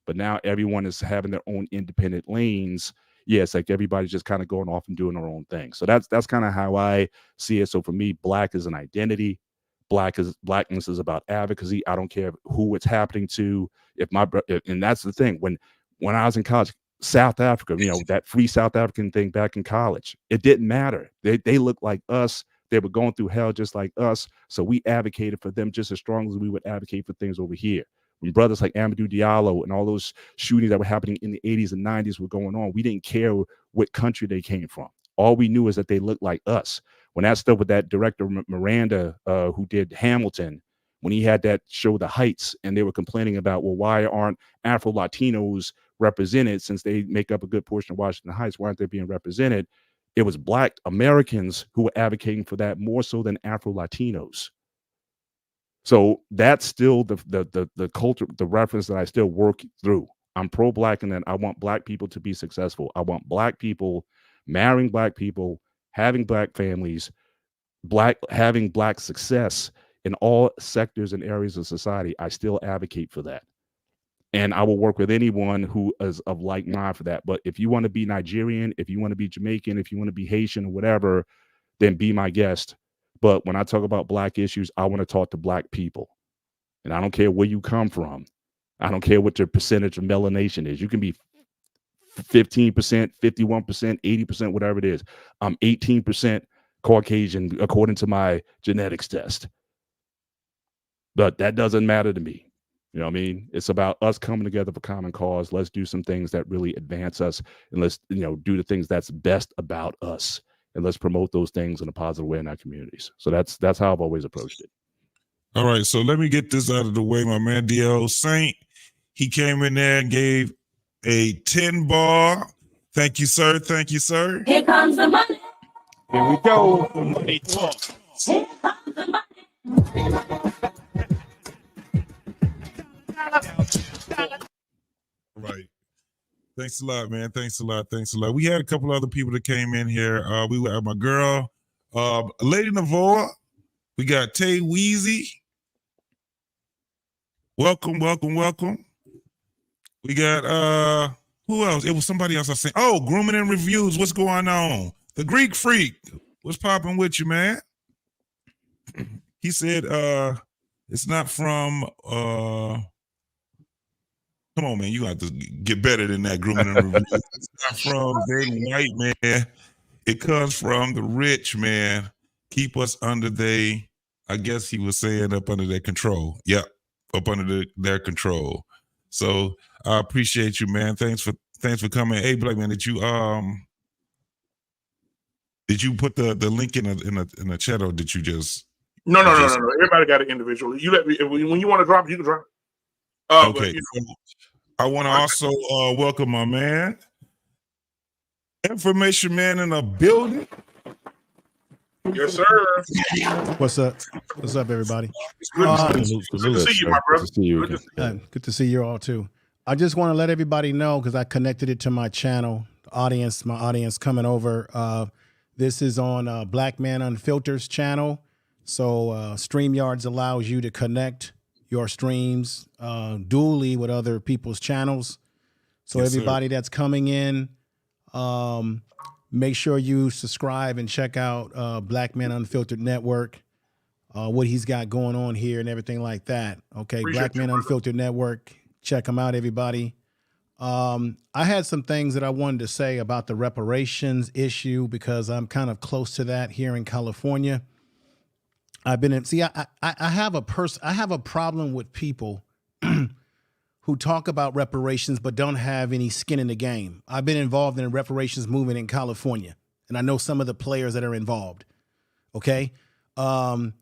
But now everyone is having their own independent lanes. Yeah, it's like everybody's just kind of going off and doing their own thing. So that's kind of how I see it. So for me, black is an identity. Blackness is about advocacy. I don't care who it's happening to. And that's the thing. When I was in college, South Africa, you know, that free South African thing back in college, it didn't matter. They looked like us. They were going through hell just like us. So we advocated for them just as strongly as we would advocate for things over here. When brothers like Amadou Diallo and all those shootings that were happening in the 80s and 90s were going on, we didn't care what country they came from. All we knew is that they looked like us. When that stuff with that director Miranda, who did Hamilton, when he had that show The Heights, and they were complaining about, well, why aren't Afro-Latinos represented, since they make up a good portion of Washington Heights? Why aren't they being represented? It was Black Americans who were advocating for that more so than Afro-Latinos. So that's still the culture, the reference that I still work through. I'm pro-Black, and that I want Black people to be successful. I want Black people marrying Black people, having Black families, having Black success in all sectors and areas of society. I still advocate for that. And I will work with anyone who is of like mind for that. But if you want to be Nigerian, if you want to be Jamaican, if you want to be Haitian or whatever, then be my guest. But when I talk about Black issues, I want to talk to Black people. And I don't care where you come from. I don't care what your percentage of melanation is. You can be 15%, 51%, 80%, whatever it is. I'm 18% Caucasian according to my genetics test. But that doesn't matter to me. You know what I mean? It's about us coming together for common cause. Let's do some things that really advance us, and let's, you know, do the things that's best about us, and let's promote those things in a positive way in our communities. So that's how I've always approached it. All right, so let me get this out of the way. My man DL Saint, he came in there and gave a 10 bar. Thank you, sir. Thank you, sir. Here comes the money. Here we go. Money talk. Here comes the money. Right. Thanks a lot, man. Thanks a lot. Thanks a lot. We had a couple other people that came in here. We were my girl, Lady Navoa. We got Tay Weezy. Welcome, welcome, welcome. We got who else? It was somebody else I seen. Oh, Grooming and Reviews. What's going on? The Greek Freak. What's popping with you, man? He said it's not from come on, man. You have to get better than that. Grooming and Reviews. It's not from Dating White, man. It comes from the rich, man. Keep us under I guess he was saying up under their control. Yep, up under their control. So I appreciate you, man. Thanks for coming. Hey, Black man, did you put the link in a chat, or did you just? No. Everybody got it individually. You let me when you want to drop it, you can drop it. Okay. But, I want to also welcome my man, Information Man in the building. Yes, sir. What's up? What's up, everybody? It's good to see you, my brother. Good to see you again. Good to see you all too. I just want to let everybody know, because I connected it to my channel, my audience coming over. This is on Black Man Unfiltered's channel. So StreamYards allows you to connect your streams dually with other people's channels. So Yes, everybody that's coming in, make sure you subscribe and check out Black Man Unfiltered Network, what he's got going on here and everything like that. Okay, Appreciate Black Man you, brother. Unfiltered Network. Check them out, everybody. I had some things that I wanted to say about the reparations issue, because I'm kind of close to that here in California. I have a problem with people who talk about reparations but don't have any skin in the game. I've been involved in the reparations movement in California, and I know some of the players that are involved. Okay. I'm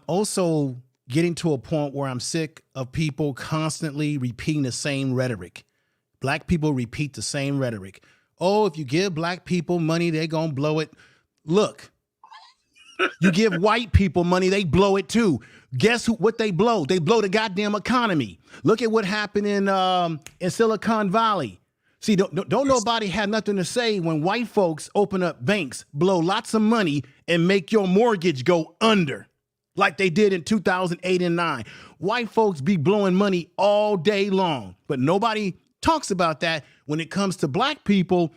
also getting to a point where I'm sick of people constantly repeating the same rhetoric. Black people repeat the same rhetoric. Oh, if you give black people money, they're going to blow it. Look, you give white people money, they blow it too. Guess what they blow? They blow the goddamn economy. Look at what happened in Silicon Valley. See, don't nobody have nothing to say when white folks open up banks, blow lots of money, and make your mortgage go under, like they did in 2008 and 9. White folks be blowing money all day long, but nobody talks about that when it comes to black people.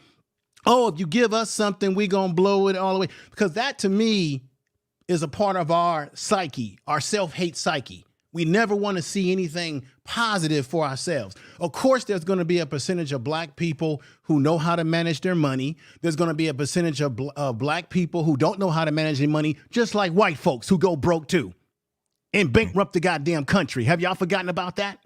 Oh, if you give us something, we gonna blow it all the way. Because that, to me, is a part of our psyche, our self-hate psyche. We never want to see anything positive for ourselves. Of course, there's going to be a percentage of black people who know how to manage their money. There's going to be a percentage of black people who don't know how to manage their money, just like white folks who go broke too and bankrupt the goddamn country. Have y'all forgotten about that?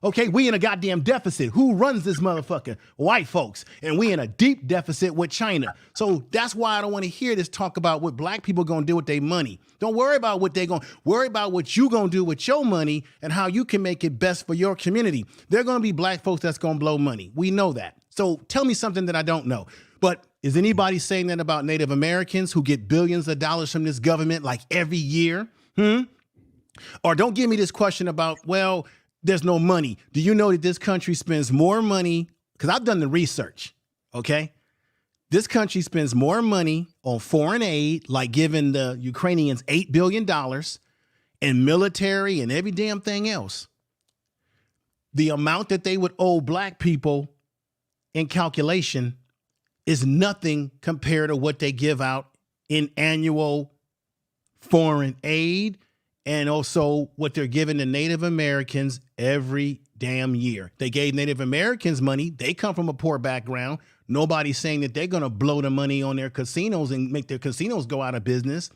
Okay, we in a goddamn deficit. Who runs this motherfucker? White folks. And we in a deep deficit with China. So that's why I don't want to hear this talk about what black people going to do with their money. Don't worry about what they're going to worry about, what you going to do with your money and how you can make it best for your community. They're going to be black folks that's going to blow money. We know that. So tell me something that I don't know. But is anybody saying that about Native Americans who get billions of dollars from this government like every year? Or don't give me this question about, well, there's no money. Do you know that this country spends more money? Because I've done the research, okay? This country spends more money on foreign aid, like giving the Ukrainians $8 billion, and military and every damn thing else. The amount that they would owe black people in calculation is nothing compared to what they give out in annual foreign aid, and also what they're giving to Native Americans every damn year. They gave Native Americans money. They come from a poor background. Nobody's saying that they're going to blow the money on their casinos and make their casinos go out of business.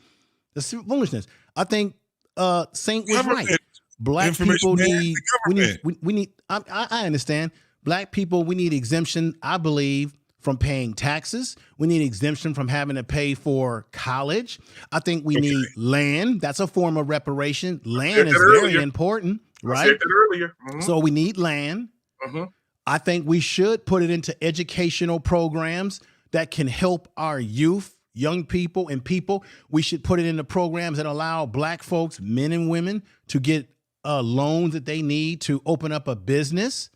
That's foolishness. I think Saint was right. Black people need, I understand. Black people, we need exemption, I believe, from paying taxes. We need exemption from having to pay for college. I think we need land. That's a form of reparation. Land is very important, right? I said that earlier. So we need land. I think we should put it into educational programs that can help our youth, young people, and people. We should put it into programs that allow black folks, men and women, to get loans that they need to open up a business.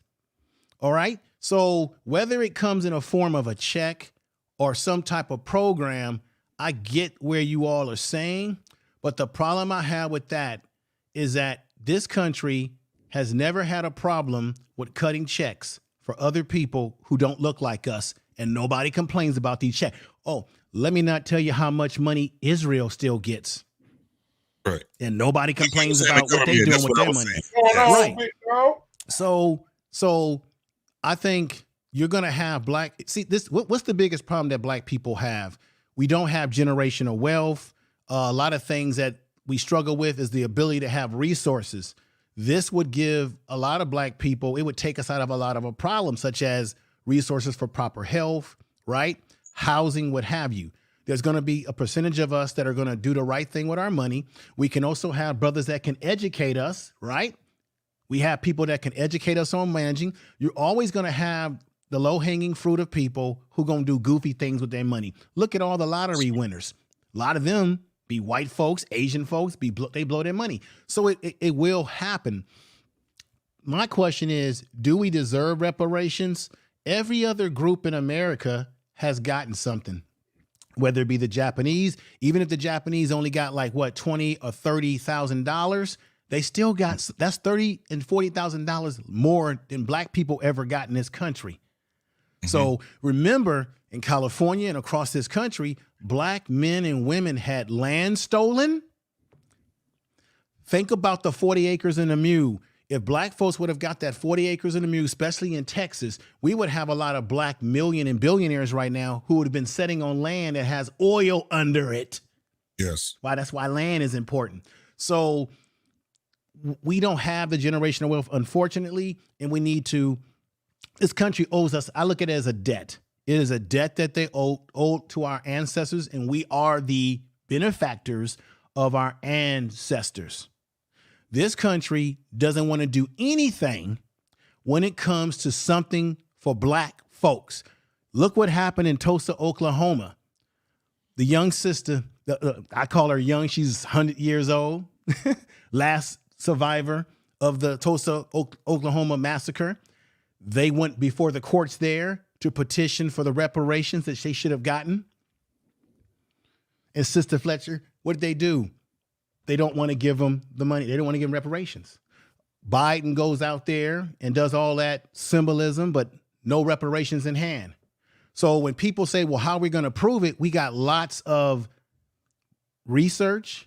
All right. So whether it comes in a form of a check or some type of program, I get where you all are saying. But the problem I have with that is that this country has never had a problem with cutting checks for other people who don't look like us. And nobody complains about these checks. Oh, let me not tell you how much money Israel still gets. Right. And nobody complains about what they're doing with their money. Right. So I think you're going to have what's the biggest problem that black people have? We don't have generational wealth. A lot of things that we struggle with is the ability to have resources. This would give a lot of black people, it would take us out of a lot of a problem, such as resources for proper health, right? Housing, what have you. There's going to be a percentage of us that are going to do the right thing with our money. We can also have brothers that can educate us, right? We have people that can educate us on managing. You're always going to have the low-hanging fruit of people who going to do goofy things with their money. Look at all the lottery winners. A lot of them be white folks, Asian folks, they blow their money. So it will happen. My question is, do we deserve reparations? Every other group in America has gotten something, whether it be the Japanese. Even if the Japanese only got like what, $20,000 or $30,000, they still got, that's $30,000 and $40,000 more than black people ever got in this country. So remember, in California and across this country, black men and women had land stolen. Think about the 40 acres and a mule. If black folks would have got that 40 acres and a mule, especially in Texas, we would have a lot of black million and billionaires right now who would have been sitting on land that has oil under it. Yes. That's why land is important. So we don't have the generational wealth, unfortunately, and we need to. This country owes us, I look at it as a debt. It is a debt that they owe to our ancestors, and we are the benefactors of our ancestors. This country doesn't want to do anything when it comes to something for black folks. Look what happened in Tulsa, Oklahoma. The young sister, I call her young, she's 100 years old, last survivor of the Tulsa, Oklahoma massacre. They went before the courts there to petition for the reparations that they should have gotten. And Sister Fletcher, what did they do? They don't want to give them the money. They don't want to give them reparations. Biden goes out there and does all that symbolism, but no reparations in hand. So when people say, well, how are we going to prove it? We got lots of research,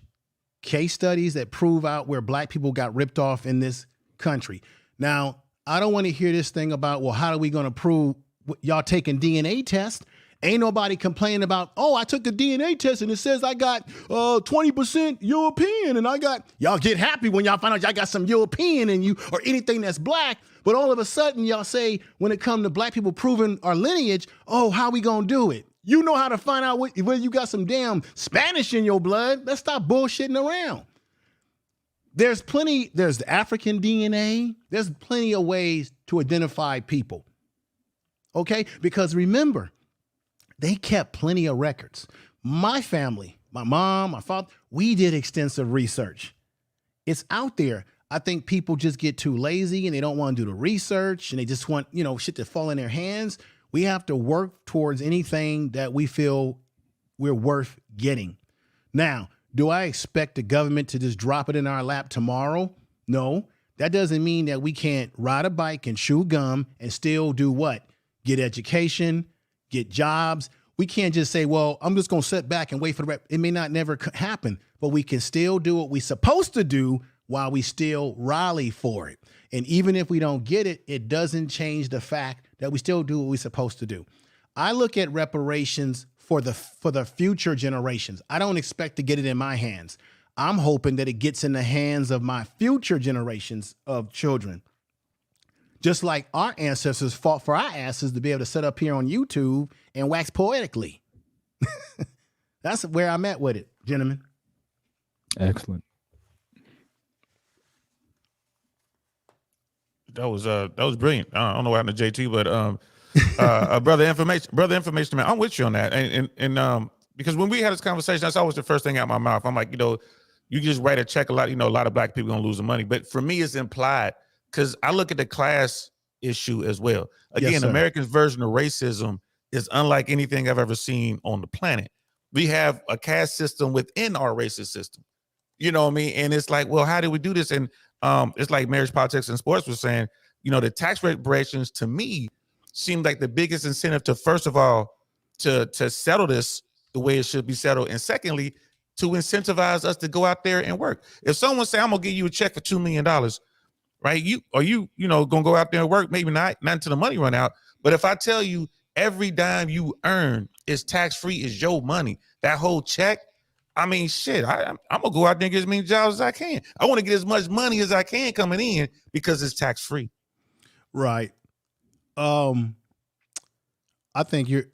case studies that prove out where black people got ripped off in this country. Now, I don't want to hear this thing about, well, how are we going to prove y'all taking DNA tests? Ain't nobody complaining about, oh, I took a DNA test and it says I got 20% European, and y'all get happy when y'all find out y'all got some European in you or anything that's black. But all of a sudden y'all say, when it comes to black people proving our lineage, oh, how we going to do it? You know how to find out whether you got some damn Spanish in your blood. Let's stop bullshitting around. There's the African DNA. There's plenty of ways to identify people. Okay? Because remember, they kept plenty of records. My family, my mom, my father, we did extensive research. It's out there. I think people just get too lazy and they don't want to do the research and they just want, shit to fall in their hands. We have to work towards anything that we feel we're worth getting. Now, do I expect the government to just drop it in our lap tomorrow? No, that doesn't mean that we can't ride a bike and chew gum and still do what? Get education, get jobs. We can't just say, well, I'm just going to sit back and wait for it may not never happen, but we can still do what we're supposed to do while we still rally for it. And even if we don't get it, it doesn't change the fact that we still do what we're supposed to do. I look at reparations for the future generations. I don't expect to get it in my hands. I'm hoping that it gets in the hands of my future generations of children. Just like our ancestors fought for our asses to be able to sit up here on YouTube and wax poetically. That's where I'm at with it, gentlemen. Excellent. That was brilliant. I don't know what happened to JT, but brother information man, I'm with you on that. And because when we had this conversation, that's always the first thing out my mouth. I'm like, you just write a check a lot of black people gonna lose the money. But for me, it's implied because I look at the class issue as well. Again, Yes, Americans' version of racism is unlike anything I've ever seen on the planet. We have a caste system within our racist system. You know what I mean? And it's like, well, how do we do this? And it's like marriage, politics, and sports was saying, the tax reparations to me seemed like the biggest incentive to, first of all, to settle this the way it should be settled. And secondly, to incentivize us to go out there and work. If someone say, I'm gonna give you a check for $2 million, right? You gonna go out there and work? Maybe not until the money run out, But if I tell you every dime you earn is tax-free, is your money, that whole check, I mean, shit, I'm gonna go out there and get as many jobs as I can. I want to get as much money as I can coming in because it's tax-free. Right. I think you're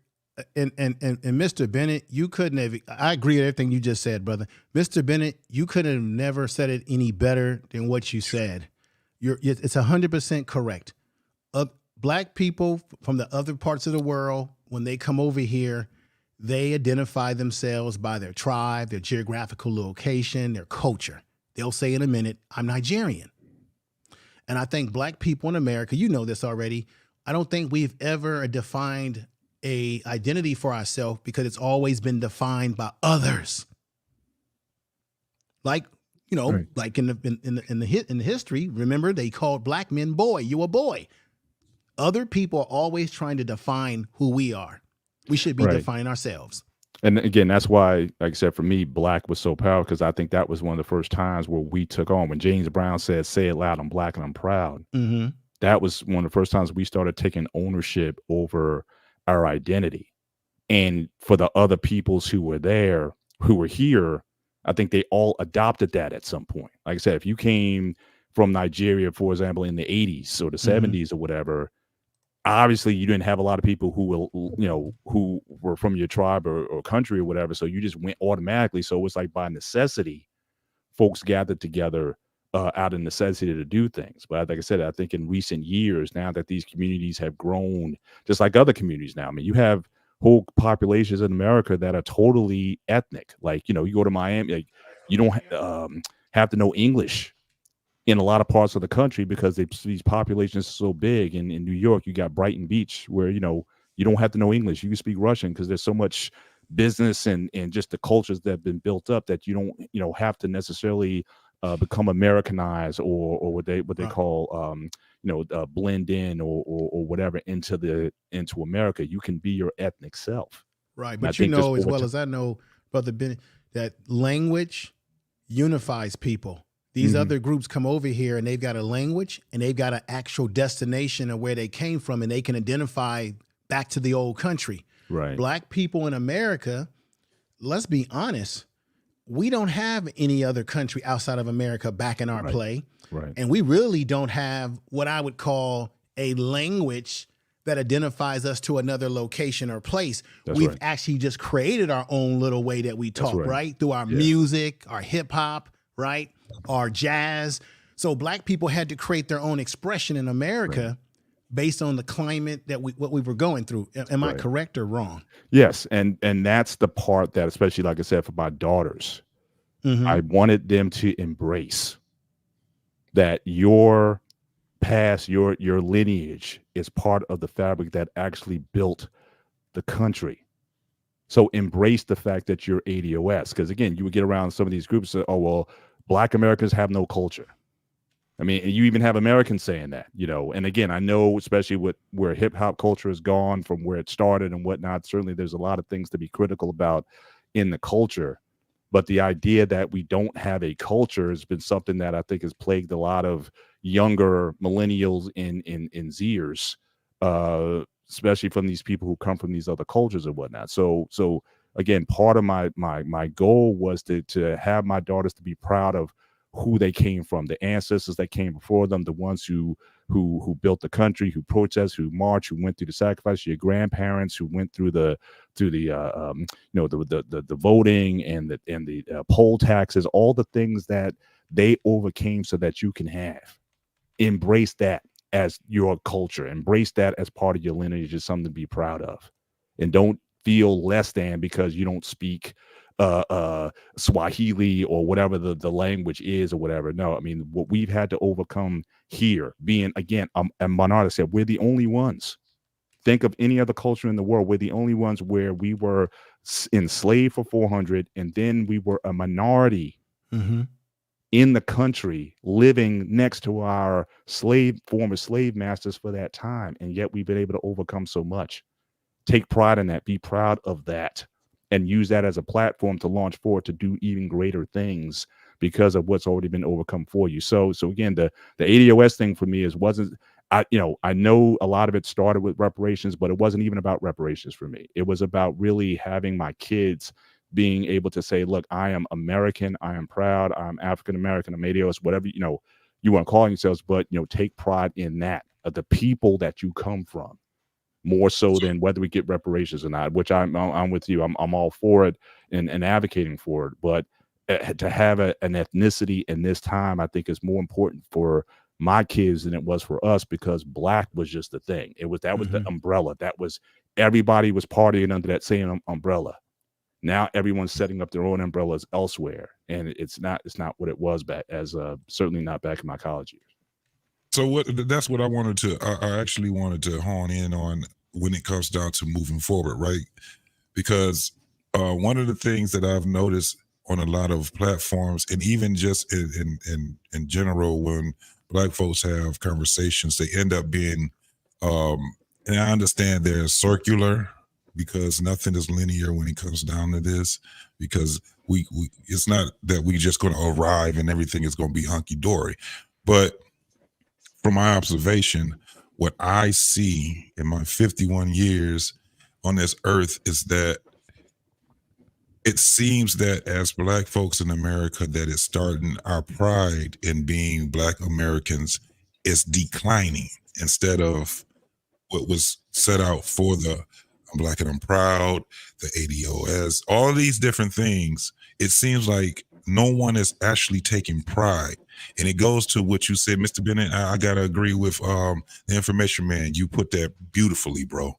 and Mr. Bennett, you couldn't have. I agree with everything you just said, brother. Mr. Bennett, you couldn't have never said it any better than what you said. It's 100% correct. Black people from the other parts of the world, when they come over here, they identify themselves by their tribe, their geographical location, their culture. They'll say in a minute, "I'm Nigerian." And I think black people in America, you know this already, I don't think we've ever defined a identity for ourselves because it's always been defined by others. Like, you know, Right. like in the history, remember they called black men boy, you a boy. Other people are always trying to define who we are. We should be Right. defining ourselves. And again, that's why, like I said, for me, black was so powerful because I think that was one of the first times where we took on. When James Brown said, "Say it loud, I'm black and I'm proud." Mm-hmm. That was one of the first times we started taking ownership over our identity. And for the other peoples who were there, who were here, I think they all adopted that at some point. Like I said, if you came from Nigeria, for example, in the 80s or the 70s or whatever, obviously you didn't have a lot of people who were from your tribe or country or whatever. So you just went automatically. So it was like by necessity, folks gathered together out of necessity to do things. But like I said, I think in recent years, now that these communities have grown, just like other communities now, I mean, you have whole populations in America that are totally ethnic. Like, you go to Miami, like you don't have to know English in a lot of parts of the country because these populations are so big. In New York, you got Brighton Beach where, you don't have to know English. You can speak Russian because there's so much business and just the cultures that have been built up that you don't have to necessarily become Americanized or what they call blend in or whatever into America. You can be your ethnic self. Right. And But as well as I know, Brother Bennett, that language unifies people. These other groups come over here and they've got a language and they've got an actual destination of where they came from and they can identify back to the old country. Right. Black people in America, let's be honest, we don't have any other country outside of America back in our play. Right. And we really don't have what I would call a language that identifies us to another location or place. We've actually just created our own little way that we talk, right? Through our music, our hip hop, right? Our jazz. So black people had to create their own expression in America based on the climate that what we were going through. Am I correct or wrong? Yes. And that's the part that, especially like I said, for my daughters, I wanted them to embrace that your past, your lineage is part of the fabric that actually built the country. So embrace the fact that you're ADOS. Because again, you would get around some of these groups that, oh, well, Black Americans have no culture. I mean, you even have Americans saying that, and again, I know, especially where hip hop culture has gone from where it started and whatnot, certainly there's a lot of things to be critical about in the culture. But the idea that we don't have a culture has been something that I think has plagued a lot of younger millennials in Zers, especially from these people who come from these other cultures and whatnot. So again, part of my goal was to have my daughters to be proud of who they came from, the ancestors that came before them, the ones who built the country, who protested, who marched, who went through the sacrifice, your grandparents who went through the voting and the poll taxes, all the things that they overcame so that you can have. Embrace that as your culture. Embrace that as part of your lineage is something to be proud of. And don't feel less than because you don't speak Swahili or whatever the language is or whatever. No, I mean, what we've had to overcome here, being, again, and Bernard said, we're the only ones. Think of any other culture in the world. We're the only ones where we were enslaved for 400, and then we were a minority in the country living next to our former slave masters for that time. And yet we've been able to overcome so much. Take pride in that. Be proud of that. And use that as a platform to launch forward to do even greater things because of what's already been overcome for you. So again, the ADOS thing for me wasn't I know a lot of it started with reparations, but it wasn't even about reparations for me. It was about really having my kids being able to say, look, I am American, I am proud, I'm African American, I'm ADOS, whatever, you want to call yourselves, but, take pride in that, the people that you come from, more so than whether we get reparations or not, which I'm with you. I'm all for it and advocating for it. But to have an ethnicity in this time, I think is more important for my kids than it was for us, because black was just the thing. That was the umbrella. That was, everybody was partying under that same umbrella. Now everyone's setting up their own umbrellas elsewhere, and it's not what it was back, as certainly not back in my college years. So that's what I actually wanted to hone in on when it comes down to moving forward, right? Because one of the things that I've noticed on a lot of platforms, and even just in general, when Black folks have conversations, they end up being, and I understand they're circular, because nothing is linear when it comes down to this, because we it's not that we just going to arrive and everything is going to be hunky-dory. But from my observation, what I see in my 51 years on this earth is that it seems that as Black folks in America, that it's starting, our pride in being Black Americans is declining, instead of what was set out for the I'm Black and I'm proud, the ADOS, all these different things. It seems like no one is actually taking pride. And it goes to what you said, Mr. Bennett. I gotta agree with the information man. You put that beautifully, bro.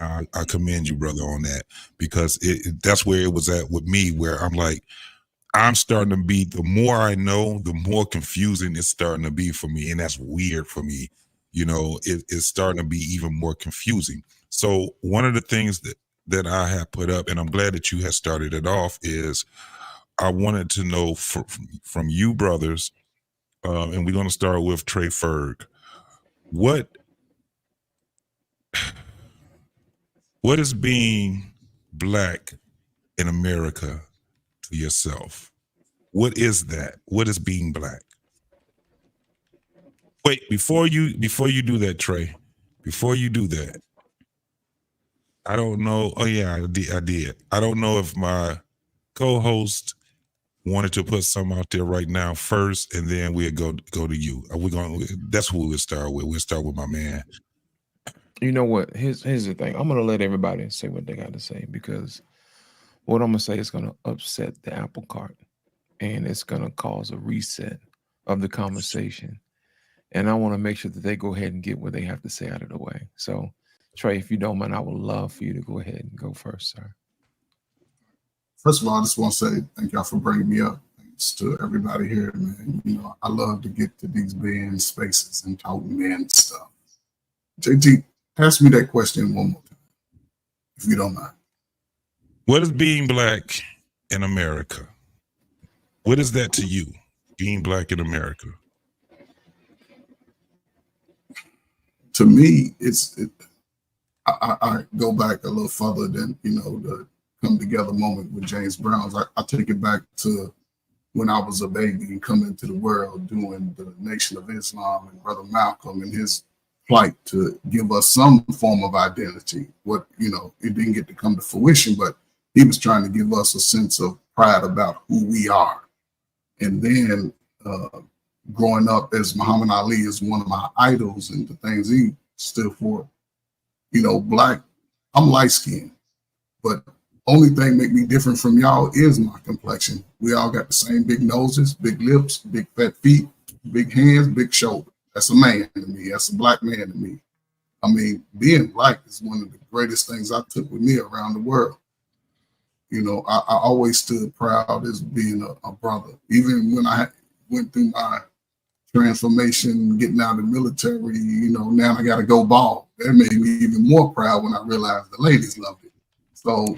I commend you, brother, on that, because that's where it was at with me, where I'm like, I'm starting to be, the more I know, the more confusing it's starting to be for me. And that's weird for me. It's starting to be even more confusing. So one of the things that I have put up, and I'm glad that you had started it off, is I wanted to know from you brothers, and we're going to start with Trey Ferg. What is being Black in America to yourself? What is that? What is being Black? Wait, before you do that, Trey, before you do that, I don't know. Oh yeah, I did. I don't know if my co-host wanted to put something out there right now first, and then we'll go to you. That's who we'll start with. We'll start with my man. You know what? Here's the thing. I'm gonna let everybody say what they got to say, because what I'm gonna say is gonna upset the apple cart, and it's gonna cause a reset of the conversation. And I want to make sure that they go ahead and get what they have to say out of the way. So, Trey, if you don't mind, I would love for you to go ahead and go first, sir. First of all, I just want to say thank y'all for bringing me up. Thanks to everybody here, man. I love to get to these band spaces and talk man stuff. JT, ask me that question one more time, if you don't mind. What is being Black in America? What is that to you, being Black in America? To me, I go back a little further than, the come together moment with James Brown's. I take it back to when I was a baby and coming into the world doing the Nation of Islam, and Brother Malcolm and his plight to give us some form of identity. It didn't get to come to fruition, but he was trying to give us a sense of pride about who we are. And then growing up as Muhammad Ali is one of my idols and the things he stood for, Black, I'm light skinned, but only thing make me different from y'all is my complexion. We all got the same big noses, big lips, big fat feet, big hands, big shoulders. That's a man to me. That's a Black man to me. I mean, being Black is one of the greatest things I took with me around the world. I always stood proud as being a brother. Even when I went through my transformation, getting out of the military, now I got to go bald. That made me even more proud when I realized the ladies loved it. So,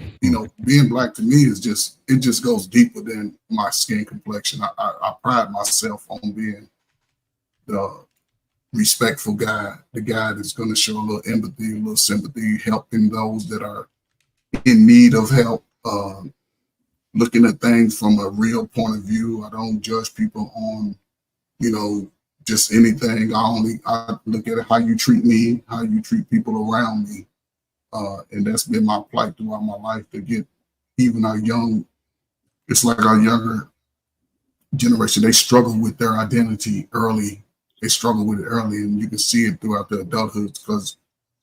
being Black to me is it just goes deeper than my skin complexion. I pride myself on being the respectful guy, the guy that's going to show a little empathy, a little sympathy, helping those that are in need of help, looking at things from a real point of view. I don't judge people on, just anything. I look at it how you treat me, how you treat people around me. And that's been my plight throughout my life to get even our young, it's like our younger generation, they struggle with their identity early. They struggle with it early, and you can see it throughout the adulthood because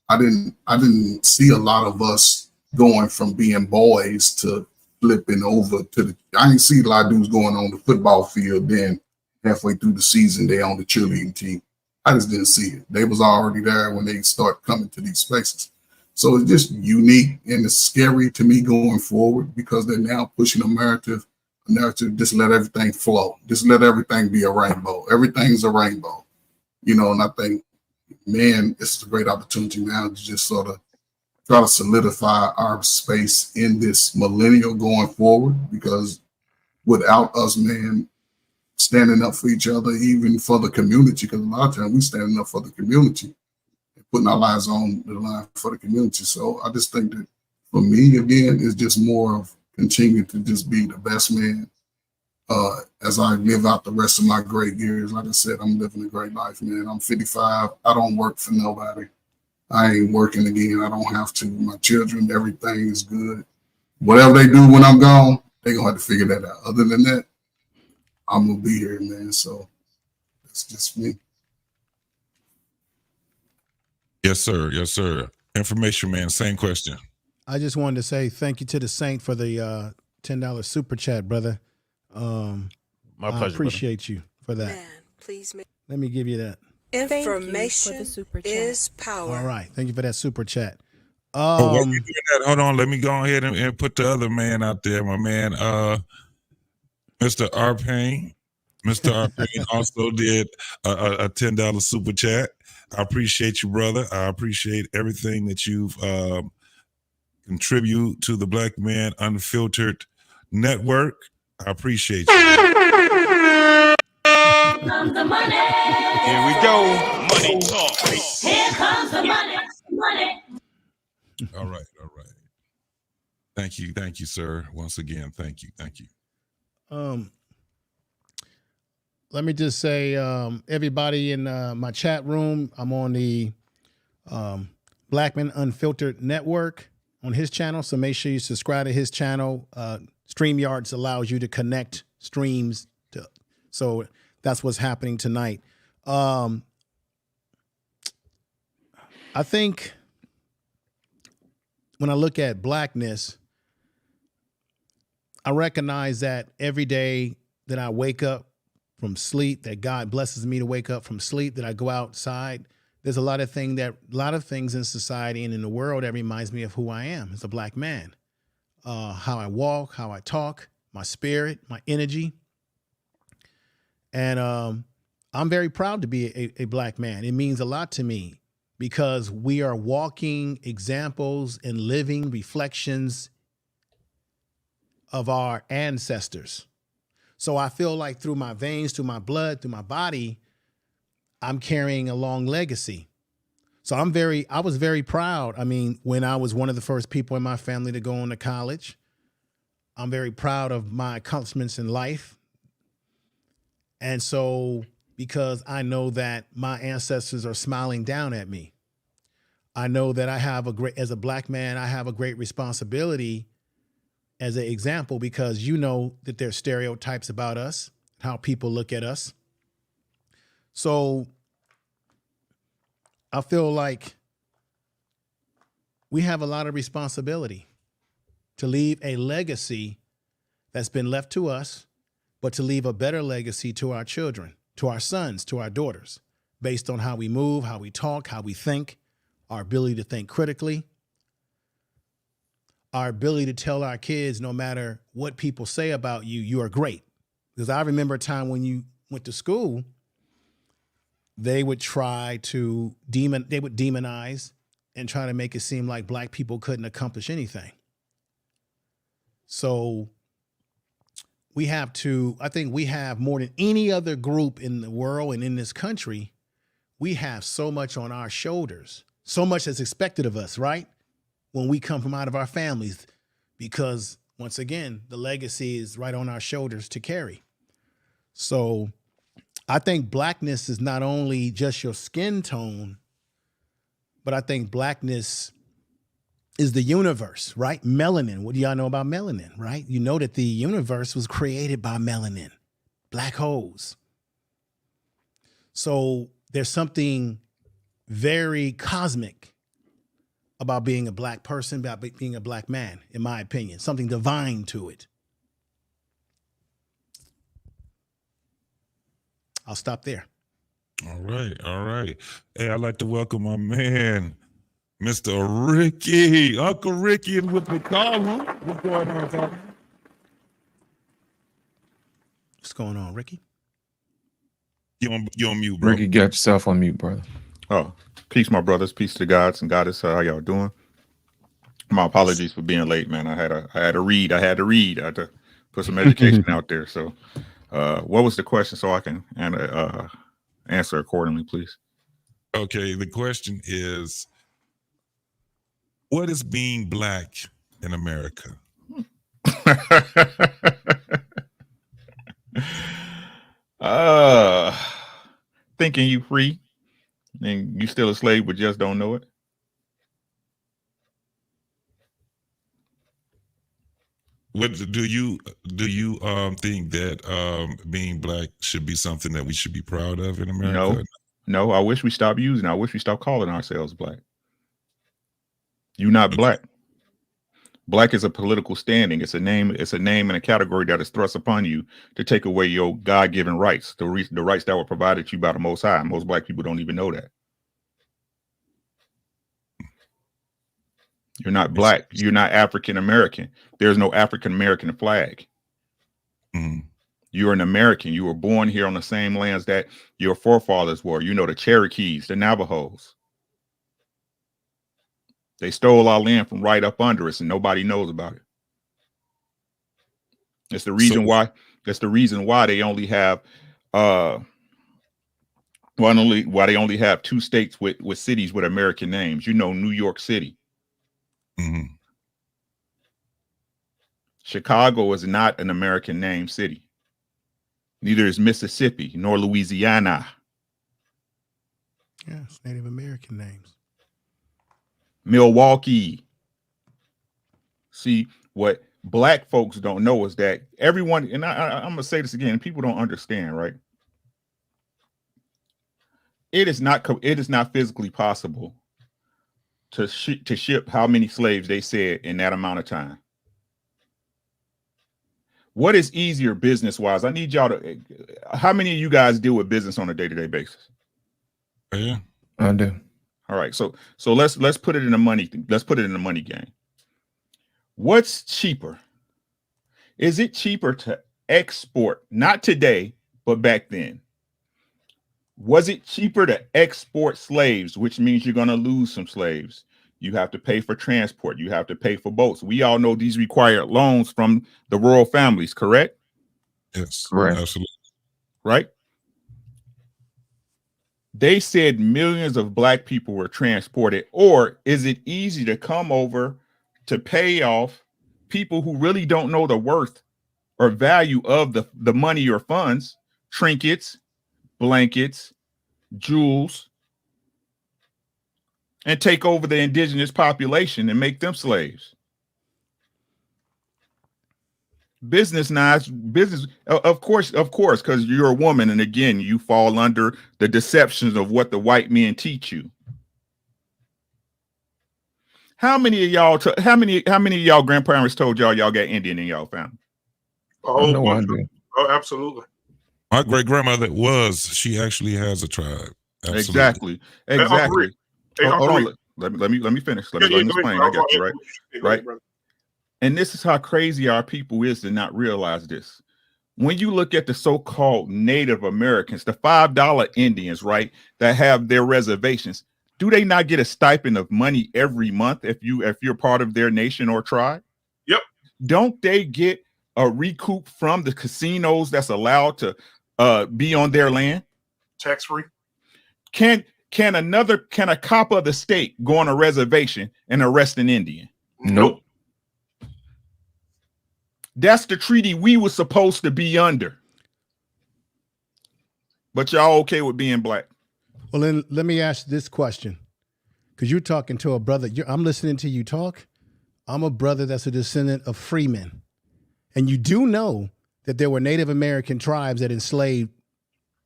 I didn't see a lot of us going from being boys to flipping over to the. I didn't see a lot of dudes going on the football field. Then halfway through the season, they on the cheerleading team. I just didn't see it. They was already there when they start coming to these spaces. So it's just unique and it's scary to me going forward because they're now pushing a narrative. Just let everything flow. Just let everything be a rainbow. Everything's a rainbow, And I think, man, it's a great opportunity now to just sort of try to solidify our space in this millennial going forward. Because without us, man, standing up for each other, even for the community, because a lot of times we standing up for the community and putting our lives on the line for the community. So I just think that for me, again, it's just more of continue to just be the best man as I live out the rest of my great years. Like I said, I'm living a great life, man. I'm 55. I don't work for nobody. I ain't working again. I don't have to. My children, everything is good. Whatever they do when I'm gone, they're going to have to figure that out. Other than that, I'm going to be here, man. So that's just me. Yes, sir. Yes, sir. Information man, same question. I just wanted to say thank you to the Saint for the $10 super chat, brother. My pleasure. I appreciate you for that. Man, please make Let me give you that. information is power. All right. Thank you for that super chat. While you're doing that, hold on. Let me go ahead and put the other man out there, my man, Mr. Arpain. Mr. Arpain also did a $10 super chat. I appreciate you, brother. I appreciate everything that you've contribute to the Black Man Unfiltered Network. I appreciate you. Comes the money. Here we go. Money talk. Here comes the money. Money. All right. All right. Thank you. Thank you, sir. Once again, thank you. Thank you. Let me just say, everybody in my chat room, I'm on the Blackman Unfiltered Network on his channel. So make sure you subscribe to his channel. StreamYards allows you to connect streams to, so that's what's happening tonight. I think when I look at blackness, I recognize that every day that I wake up from sleep, that God blesses me to wake up from sleep, that I go outside, there's a lot of things in society and in the world that reminds me of who I am as a black man. How I walk, how I talk, my spirit, my energy. And I'm very proud to be a black man. It means a lot to me because we are walking examples and living reflections of our ancestors. So I feel like through my veins, through my blood, through my body, I'm carrying a long legacy. So I was very proud. I mean, when I was one of the first people in my family to go on to college, I'm very proud of my accomplishments in life. And so, because I know that my ancestors are smiling down at me, I know that as a black man, I have a great responsibility as an example, because you know that there's stereotypes about us, how people look at us. So I feel like we have a lot of responsibility to leave a legacy that's been left to us, but to leave a better legacy to our children, to our sons, to our daughters, based on how we move, how we talk, how we think, our ability to think critically, our ability to tell our kids, no matter what people say about you, you are great. Because I remember a time when you went to school, they would try to demonize and try to make it seem like black people couldn't accomplish anything. So I think we have more than any other group in the world and in this country, we have so much on our shoulders, so much that's expected of us, right? When we come from out of our families, because once again, the legacy is right on our shoulders to carry. So I think blackness is not only just your skin tone, but I think blackness is the universe, right? Melanin. What do y'all know about melanin, right? You know that the universe was created by melanin, black holes. So there's something very cosmic about being a black person, about being a black man, in my opinion, something divine to it. I'll stop there. All right, all right. Hey, I'd like to welcome my man, Mr. Ricky, Uncle Ricky, and with the column. What's going on, Tom? What's going on, Ricky? You on mute, bro. Ricky, get yourself on mute, brother. Oh, peace, my brothers. Peace to the gods and goddess. How y'all doing? My apologies for being late, man. I had to read. I had to put some education out there. So, what was the question so I can answer accordingly, please? Okay, the question is, what is being black in America? Thinking you free and you still a slave but just don't know it. What do you think that being black should be something that we should be proud of in America? No, I wish we stopped using it. I wish we stopped calling ourselves black. You're not black. Black is a political standing. It's a name and a category that is thrust upon you to take away your God-given rights, the rights that were provided to you by the Most High. Most black people don't even know that. You're not black. You're not African American. There's no African American flag. Mm-hmm. You're an American. You were born here on the same lands that your forefathers were. You know, the Cherokees, the Navajos. They stole our land from right up under us, and nobody knows about it. It's the reason why. That's the reason why they only have why they only have 2 states with cities with American names. You know, New York City. Mm-hmm. Chicago is not an American name city. Neither is Mississippi nor Louisiana. Yeah, it's Native American names. Milwaukee. See, what black folks don't know is that everyone, and I'm gonna say this again, people don't understand, right? It is not physically possible to ship how many slaves they said in that amount of time. What is easier business wise? I need y'all to. How many of you guys deal with business on a day-to-day basis? Yeah, I do. All right, so let's put it in the money. Let's put it in the money game. What's cheaper? Is it cheaper to export? Not today, but back then. Was it cheaper to export slaves, which means you're going to lose some slaves? You have to pay for transport. You have to pay for boats. We all know these require loans from the royal families, correct? yes, Correct. absolutely. Right? They said millions of black people were transported. Or is it easy to come over to pay off people who really don't know the worth or value of the money or funds, trinkets, blankets, jewels, and take over the indigenous population and make them slaves? Business, of course, because you're a woman, and again, you fall under the deceptions of what the white men teach you. How many of y'all? How many of y'all grandparents told y'all got Indian in y'all family? A whole No, bunch I do. Oh, absolutely. My great grandmother she actually has a tribe. Absolutely. Exactly. Hey, Hold Uncle on. Let me finish. Let me go ahead. explain. I got you right. And this is how crazy our people is to not realize this. When you look at the so-called Native Americans, the $5 Indians, right, that have their reservations, do they not get a stipend of money every month if you're part of their nation or tribe? Yep. Don't they get a recoup from the casinos that's allowed to be on their land? Tax-free. Can a cop of the state go on a reservation and arrest an Indian? Nope. That's the treaty we were supposed to be under. But y'all okay with being black? Well, then let me ask this question, because you're talking to a brother. I'm listening to you talk. I'm a brother that's a descendant of freemen, and you do know that there were Native American tribes that enslaved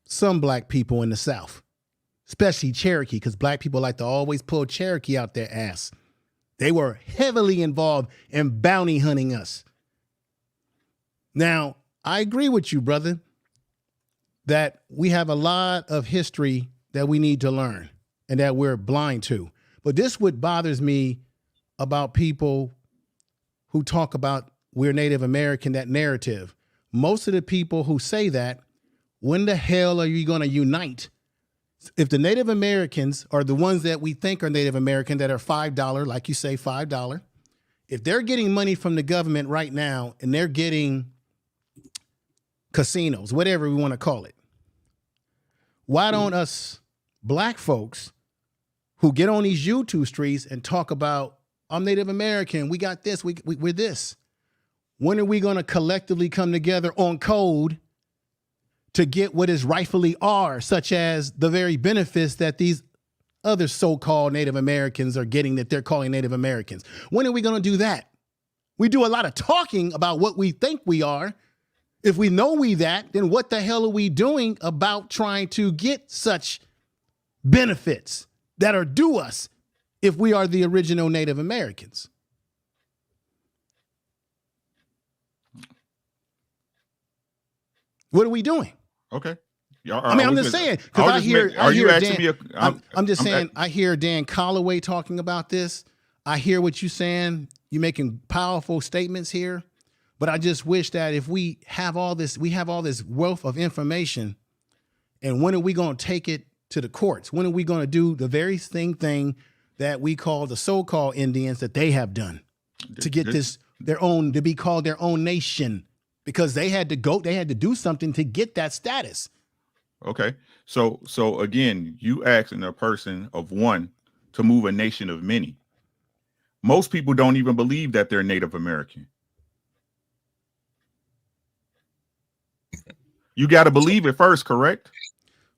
some black people in the South, especially Cherokee, because black people like to always pull Cherokee out their ass. They were heavily involved in bounty hunting us. Now, I agree with you, brother, that we have a lot of history that we need to learn and that we're blind to. But this what bothers me about people who talk about we're Native American, that narrative. Most of the people who say that, when the hell are you going to unite? If the Native Americans are the ones that we think are Native American that are $5, like you say, $5, if they're getting money from the government right now and they're getting casinos, whatever we want to call it, why don't us black folks who get on these YouTube streets and talk about, I'm Native American, we got this, we're this. When are we going to collectively come together on code to get what is rightfully ours, such as the very benefits that these other so-called Native Americans are getting that they're calling Native Americans? When are we going to do that? We do a lot of talking about what we think we are. If we know we that, then what the hell are we doing about trying to get such benefits that are due us if we are the original Native Americans? What are we doing? Okay. I mean, I'm just saying, because I hear Dan, I'm just saying, I hear Dan Colloway talking about this. I hear what you're saying. You're making powerful statements here. But I just wish that if we have all this wealth of information, and when are we going to take it to the courts? When are we going to do the very thing that we call the so-called Indians that they have done to get to be called their own nation? Because they had to do something to get that status. Okay. So again, you asking a person of one to move a nation of many. Most people don't even believe that they're Native American. You got to believe it first, correct?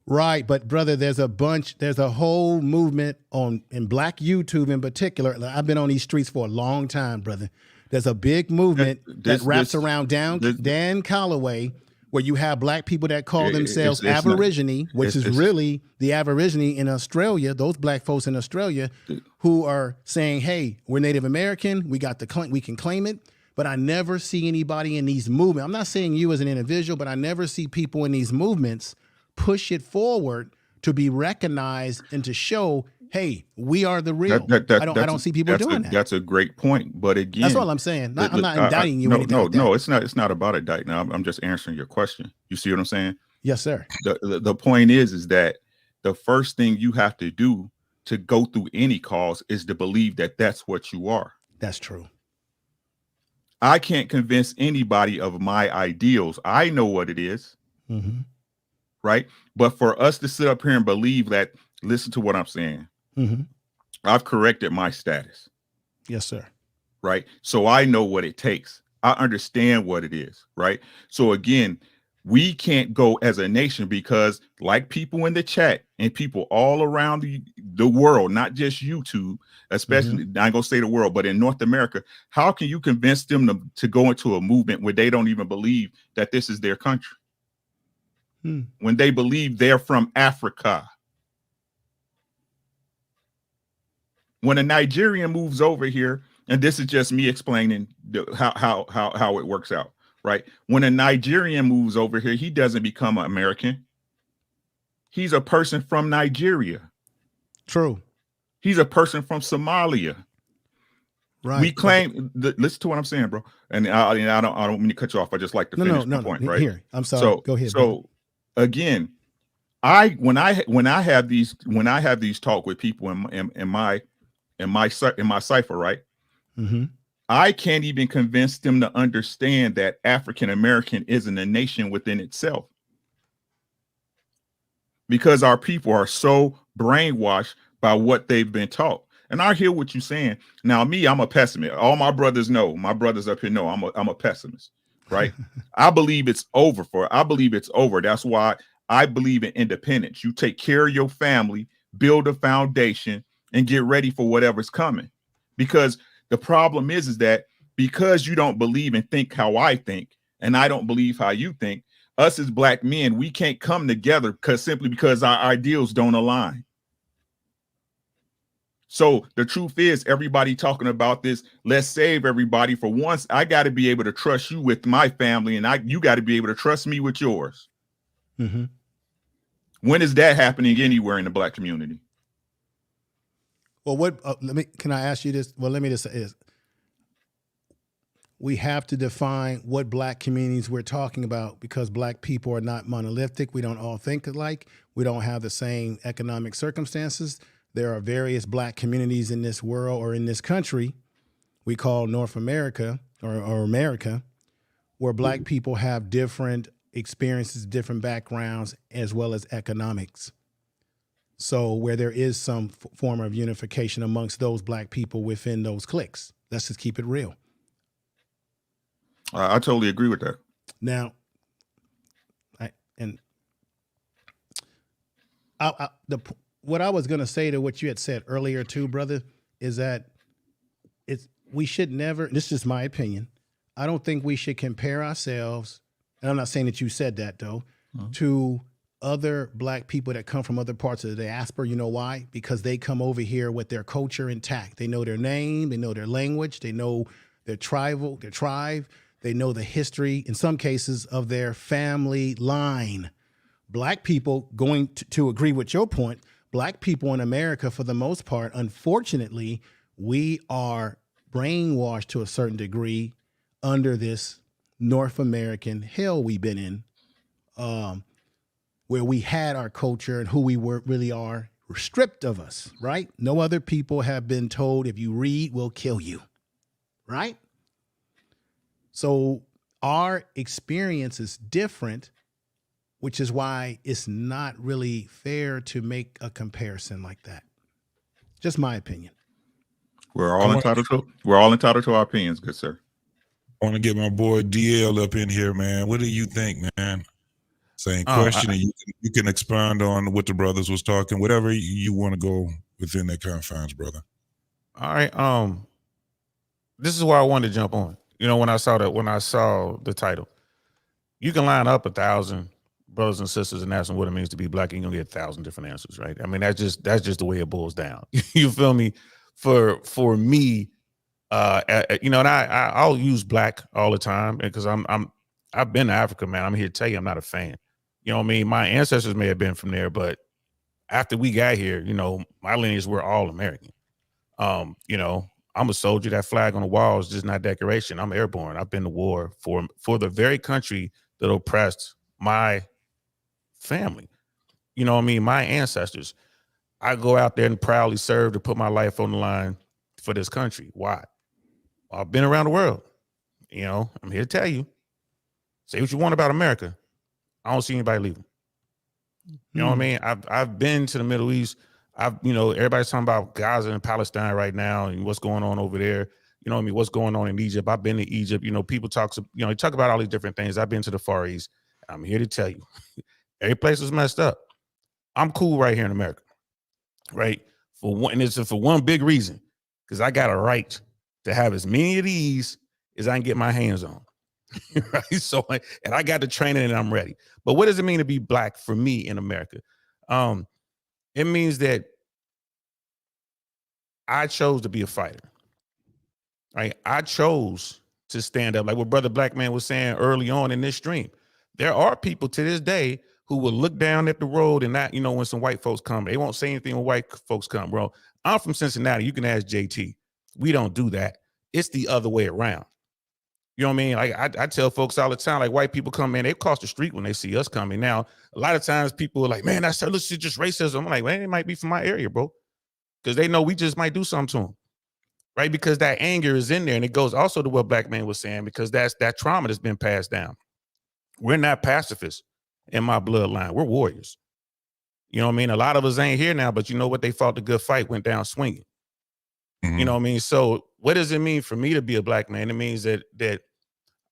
Right. But brother, there's a whole movement in black YouTube in particular. I've been on these streets for a long time, brother. There's a big movement that wraps around Dan Colloway, where you have black people that call themselves Aborigine, which is really the Aborigine in Australia, those black folks in Australia who are saying, hey, we're Native American, we can claim it. But I never see anybody in these movements. I'm not saying you as an individual, but I never see people in these movements push it forward to be recognized and to show, hey, we are the real. I don't see people doing that. That's a great point. But again, that's all I'm saying. I'm not indicting you. No, it's not about indicting. I'm just answering your question. You see what I'm saying? Yes, sir. The point is that the first thing you have to do to go through any cause is to believe that that's what you are. That's true. I can't convince anybody of my ideals. I know what it is. Mm-hmm. Right. But for us to sit up here and believe that, listen to what I'm saying. Mm-hmm. I've corrected my status. Yes, sir. Right. So I know what it takes. I understand what it is. Right. So again, we can't go as a nation because, like people in the chat and people all around the world, not just YouTube, especially, I ain't gonna say the world, but in North America, how can you convince them to go into a movement where they don't even believe that this is their country? When they believe they're from Africa. When a Nigerian moves over here, and this is just me explaining how it works out. Right. When a Nigerian moves over here, he doesn't become an American. He's a person from Nigeria. True. He's a person from Somalia. Right. We claim. Listen to what I'm saying, bro. And I don't mean to cut you off. I just like to finish my point. Right. Here, I'm sorry. So go ahead. So again, when I have these talk with people in my cipher, right. Mm-hmm. I can't even convince them to understand that African American isn't a nation within itself, because our people are so brainwashed by what they've been taught. And I hear what you're saying. Now, me, I'm a pessimist. All my brothers know. My brothers up here know I'm a pessimist, right? I believe it's over. That's why I believe in independence. You take care of your family, build a foundation, and get ready for whatever's coming. Because the problem is that because you don't believe and think how I think, and I don't believe how you think, us as black men, we can't come together simply because our ideals don't align. So the truth is, everybody talking about this, let's save everybody. For once, I got to be able to trust you with my family, and you got to be able to trust me with yours. Mm-hmm. When is that happening anywhere in the black community? Well, can I ask you this? Well, let me just say this. We have to define what black communities we're talking about, because black people are not monolithic. We don't all think alike. We don't have the same economic circumstances. There are various black communities in this world, or in this country we call North America or America, where black people have different experiences, different backgrounds, as well as economics. So where there is some form of unification amongst those black people within those cliques. Let's just keep it real. I totally agree with that. Now, what I was going to say to what you had said earlier too, brother, is that we should never, this is just my opinion, I don't think we should compare ourselves, and I'm not saying that you said that though, to other black people that come from other parts of the diaspora. You know why? Because they come over here with their culture intact. They know their name, they know their language, they know their tribe, they know the history, in some cases, of their family line. Black people, going to agree with your point, black people in America, for the most part, unfortunately, we are brainwashed to a certain degree under this North American hell we've been in, where we had our culture and who we really are stripped of us, right? No other people have been told, if you read, we'll kill you, right? So our experience is different, which is why it's not really fair to make a comparison like that. Just my opinion. We're all entitled to our opinions, good sir. I want to get my boy DL up in here, man. What do you think, man? Same question, and you can expand on what the brothers was talking, whatever you want to go within that confines, brother. All right. This is why I wanted to jump on. You know, when I saw the title, you can line up 1,000 brothers and sisters and ask them what it means to be black, and you're gonna get 1,000 different answers, right? I mean, that's just the way it boils down. You feel me? For me, you know, and I'll use black all the time because I've been to Africa, man. I'm here to tell you, I'm not a fan. You know what I mean? My ancestors may have been from there, but after we got here, you know, my lineage, we're all American. You know, I'm a soldier. That flag on the wall is just not decoration. I'm airborne. I've been to war for the very country that oppressed my family. You know what I mean? My ancestors. I go out there and proudly serve to put my life on the line for this country. Why? I've been around the world. You know, I'm here to tell you. Say what you want about America. I don't see anybody leaving. You know what I mean? I've been to the Middle East. You know, everybody's talking about Gaza and Palestine right now and what's going on over there. You know what I mean? What's going on in Egypt? I've been to Egypt. You know, people talk about all these different things. I've been to the Far East. I'm here to tell you, every place was messed up. I'm cool right here in America, right? And it's for one big reason, because I got a right to have as many of these as I can get my hands on. Right. So, and I got the training and I'm ready. But what does it mean to be black for me in America? It means that I chose to be a fighter. Right. I chose to stand up, like what Brother Black Man was saying early on in this stream. There are people to this day who will look down at the road and not, you know, when some white folks come, they won't say anything when white folks come, bro. I'm from Cincinnati. You can ask JT. We don't do that. It's the other way around. You know what I mean? Like I tell folks all the time, like white people come in, they cross the street when they see us coming. Now, a lot of times people are like, man, that's just racism. I'm like, man, it might be from my area, bro. Because they know we just might do something to them. Right? Because that anger is in there. And it goes also to what Black Man was saying, because that's that trauma that's been passed down. We're not pacifists in my bloodline. We're warriors. You know what I mean? A lot of us ain't here now, but you know what? They fought the good fight, went down swinging. Mm-hmm. You know what I mean? So what does it mean for me to be a black man? It means that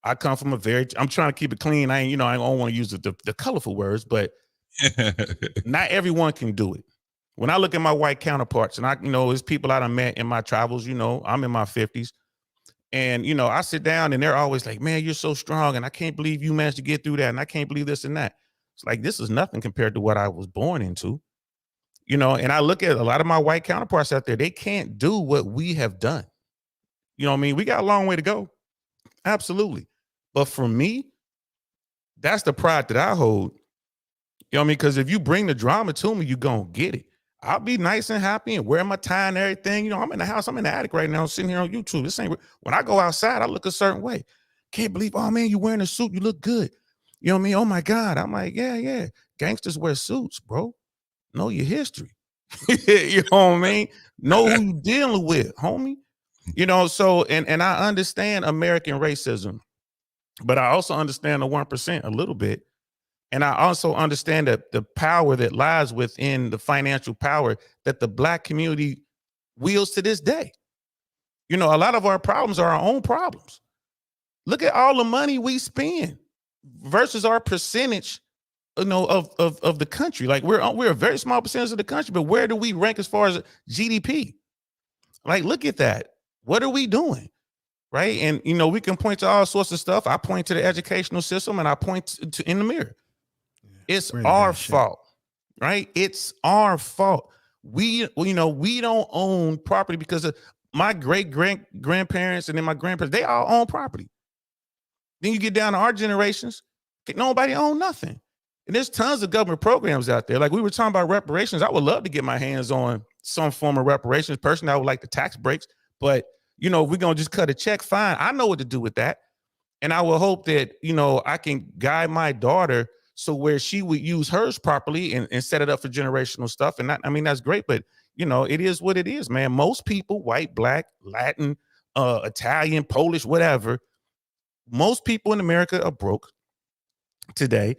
I come from I'm trying to keep it clean. I don't want to use the colorful words, but Not everyone can do it. When I look at my white counterparts, and it's people I done met in my travels, I'm in my 50s. And, I sit down and they're always like, man, you're so strong. And I can't believe you managed to get through that. And I can't believe this and that. It's like, this is nothing compared to what I was born into, and I look at a lot of my white counterparts out there. They can't do what we have done. You know what I mean? We got a long way to go. Absolutely. But for me, that's the pride that I hold. You know what I mean? Because if you bring the drama to me, you're going to get it. I'll be nice and happy and wear my tie and everything. I'm in the house. I'm in the attic right now, sitting here on YouTube. This ain't when I go outside, I look a certain way. Can't believe, oh man, you're wearing a suit. You look good. You know what I mean? Oh my God. I'm like, yeah. Gangsters wear suits, bro. Know your history. You know what I mean? Know who you dealing with, homie. So and I understand American racism, but I also understand the 1% a little bit. And I also understand that the power that lies within the financial power that the Black community wields to this day. A lot of our problems are our own problems. Look at all the money we spend versus our percentage, of the country. Like we're a very small percentage of the country, but where do we rank as far as GDP? Like, look at that. What are we doing? Right. And, we can point to all sorts of stuff. I point to the educational system and I point to in the mirror. It's our fault, right? It's our fault. We don't own property because of my grandparents and then my grandparents, they all own property. Then you get down to our generations, nobody own nothing. And there's tons of government programs out there. Like we were talking about reparations. I would love to get my hands on some form of reparations. Personally, I would like the tax breaks, but if we're going to just cut a check, fine. I know what to do with that. And I will hope that, I can guide my daughter so where she would use hers properly and set it up for generational stuff. And that's great. But, it is what it is, man. Most people, white, Black, Latin, Italian, Polish, whatever, most people in America are broke today.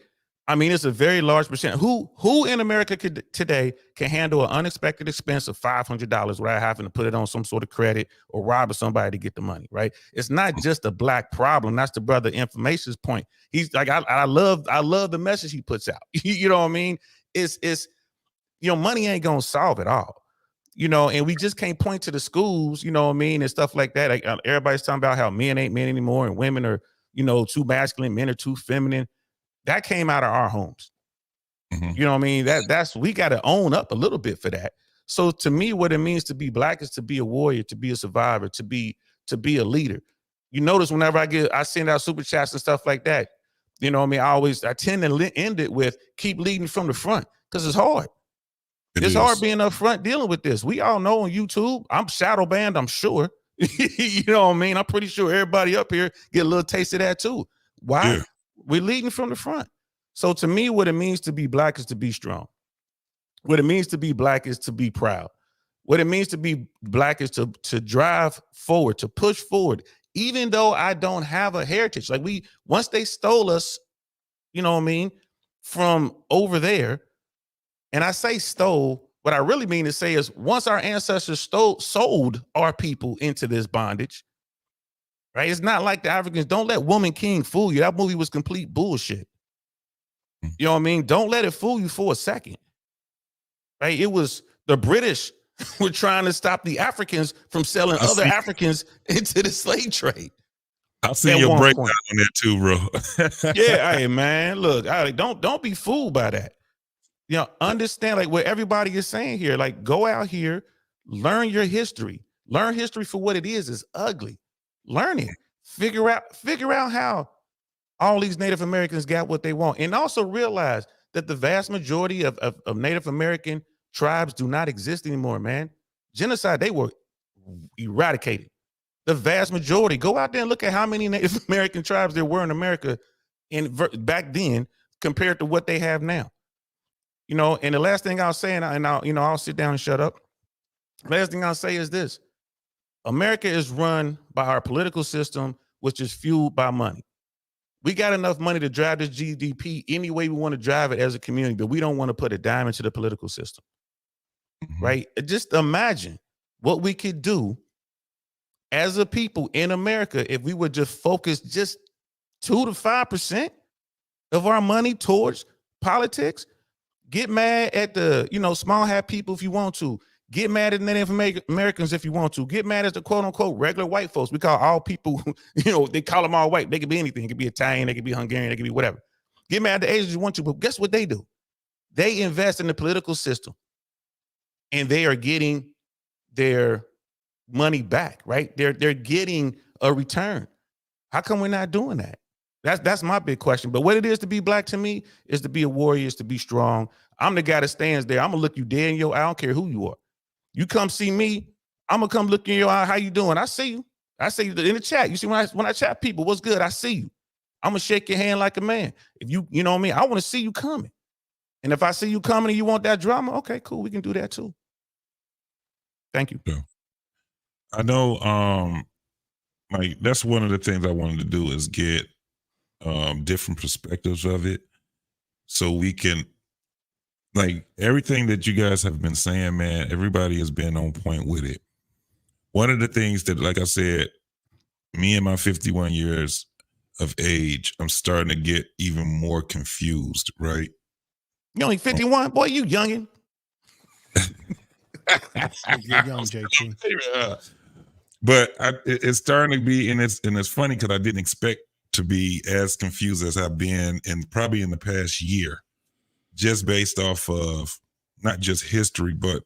It's a very large percent. Who in America today can handle an unexpected expense of $500 without having to put it on some sort of credit or rob somebody to get the money, right? It's not just a Black problem. That's the brother Information's point. He's like, I love the message he puts out. You know what I mean? It's money ain't gonna solve it all. And we just can't point to the schools, and stuff like that. Like, everybody's talking about how men ain't men anymore and women are, too masculine, men are too feminine. That came out of our homes. Mm-hmm. You know what I mean? That's we got to own up a little bit for that. So to me, what it means to be Black is to be a warrior, to be a survivor, to be a leader. You notice whenever I send out super chats and stuff like that, I tend to end it with keep leading from the front because it's hard. It's hard being up front dealing with this. We all know on YouTube, I'm shadow banned, I'm sure. You know what I mean? I'm pretty sure everybody up here get a little taste of that too. Why? Yeah. We're leading from the front. So to me, what it means to be Black is to be strong. What it means to be Black is to be proud. What it means to be Black is to drive forward, to push forward, even though I don't have a heritage. Like once they stole us, from over there, and I say stole, what I really mean to say is once our ancestors sold our people into this bondage, right? It's not like the Africans. Don't let Woman King fool you. That movie was complete bullshit. You know what I mean? Don't let it fool you for a second. Right? It was the British were trying to stop the Africans from selling other Africans into the slave trade. I've seen your breakdown on that too, bro. Yeah, hey man, look, don't be fooled by that. Understand like what everybody is saying here. Like, go out here, learn your history. Learn history for what it is. It's ugly. Learn it. Figure out how all these Native Americans got what they want. And also realize that the vast majority of Native American tribes do not exist anymore, man. Genocide, they were eradicated. The vast majority. Go out there and look at how many Native American tribes there were in America back then compared to what they have now. And the last thing I'll say, and I'll sit down and shut up. Last thing I'll say is this. America is run by our political system, which is fueled by money. We got enough money to drive this GDP any way we want to drive it as a community, but we don't want to put a dime into the political system, right? Just imagine what we could do as a people in America if we would just focus just 2 to 5% of our money towards politics. Get mad at the, small hat people if you want to. Get mad at Native Americans if you want to. Get mad at the quote unquote regular white folks. We call all people, they call them all white. They could be anything. It could be Italian, they could be Hungarian, they could be whatever. Get mad at the Asians if you want to, but guess what they do? They invest in the political system and they are getting their money back, right? They're getting a return. How come we're not doing that? That's my big question. But what it is to be black to me is to be a warrior, is to be strong. I'm the guy that stands there. I'm gonna look you dead in your eye. I don't care who you are. You come see me, I'm gonna come look in your eye. How you doing? I see you. I see you in the chat. You see when I chat people, what's good? I see you. I'm gonna shake your hand like a man. If you know what I mean, I want to see you coming. And if I see you coming and you want that drama, okay, cool. We can do that too. Thank you. Yeah. I know like that's one of the things I wanted to do is get different perspectives of it so we can, like, everything that you guys have been saying, man, everybody has been on point with it. One of the things that, like I said, me and my 51 years of age, I'm starting to get even more confused, right? You only 51? Boy, you youngin'. You're young, JT. But it's starting to be, and it's funny because I didn't expect to be as confused as I've been probably in the past year, just based off of not just history, but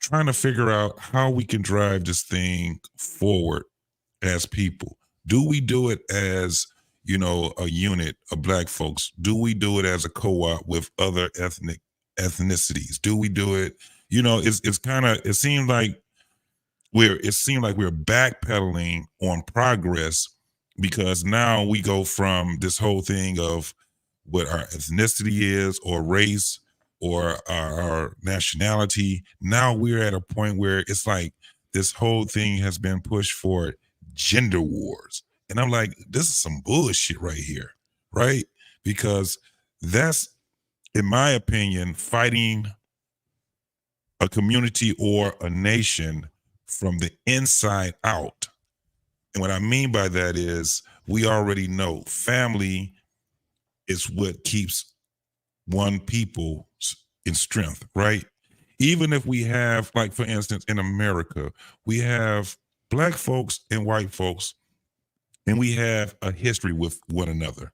trying to figure out how we can drive this thing forward as people. Do we do it as, a unit of black folks? Do we do it as a co-op with other ethnicities? Do we do it, it seemed like we're backpedaling on progress, because now we go from this whole thing of what our ethnicity is or race or our nationality. Now we're at a point where it's like this whole thing has been pushed for gender wars. And I'm like, this is some bullshit right here, right? Because that's, in my opinion, fighting a community or a nation from the inside out. And what I mean by that is, we already know family is what keeps one people in strength, right? Even if we have, like, for instance, in America, we have black folks and white folks, and we have a history with one another.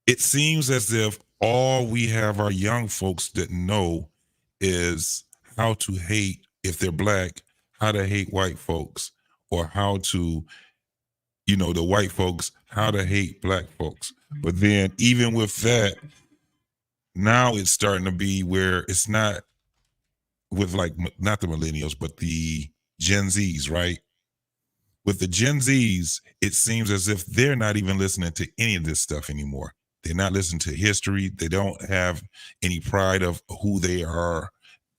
It seems as if all we have our young folks that know is how to hate, if they're black, how to hate white folks, or how to, the white folks, how to hate black folks. But then even with that, now it's starting to be where it's not with, like, not the millennials, but the Gen Zs, right? With the Gen Zs, it seems as if they're not even listening to any of this stuff anymore. They're not listening to history. They don't have any pride of who they are,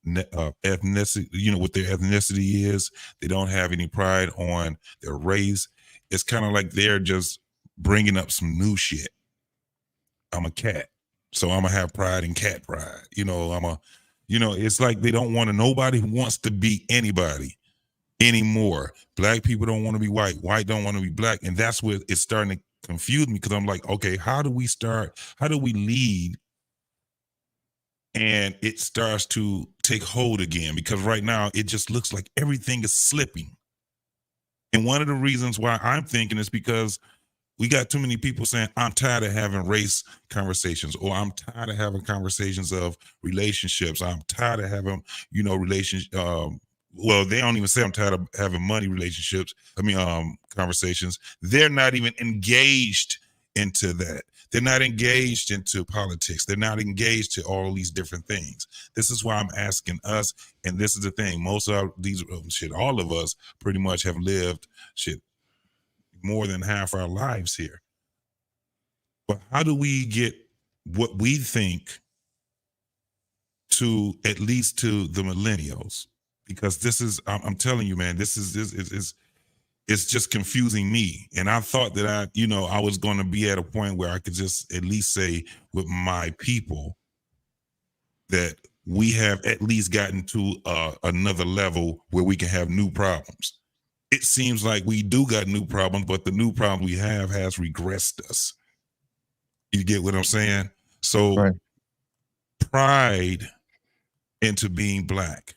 ethnicity, what their ethnicity is. They don't have any pride on their race. It's kind of like they're just bringing up some new shit. I'm a cat, so I'm gonna have pride in cat pride. It's like they don't want to, nobody wants to be anybody anymore. Black people don't want to be white. White don't want to be black. And that's where it's starting to confuse me, because I'm like, okay, how do we lead and it starts to take hold again? Because right now it just looks like everything is slipping. And one of the reasons why I'm thinking is because we got too many people saying, I'm tired of having race conversations, or I'm tired of having conversations of relationships. I'm tired of having, relationships. Well, they don't even say I'm tired of having money relationships. Conversations. They're not even engaged into that. They're not engaged into politics. They're not engaged to all these different things. This is why I'm asking us, and this is the thing, most of all of us pretty much have lived more than half our lives here. But how do we get what we think to, at least to the millennials? Because this is, I'm telling you, man, this is it's just confusing me. And I thought that I was going to be at a point where I could just at least say with my people that we have at least gotten to another level where we can have new problems. It seems like we do got new problems, but the new problem we have has regressed us. You get what I'm saying? So right. pride into being black.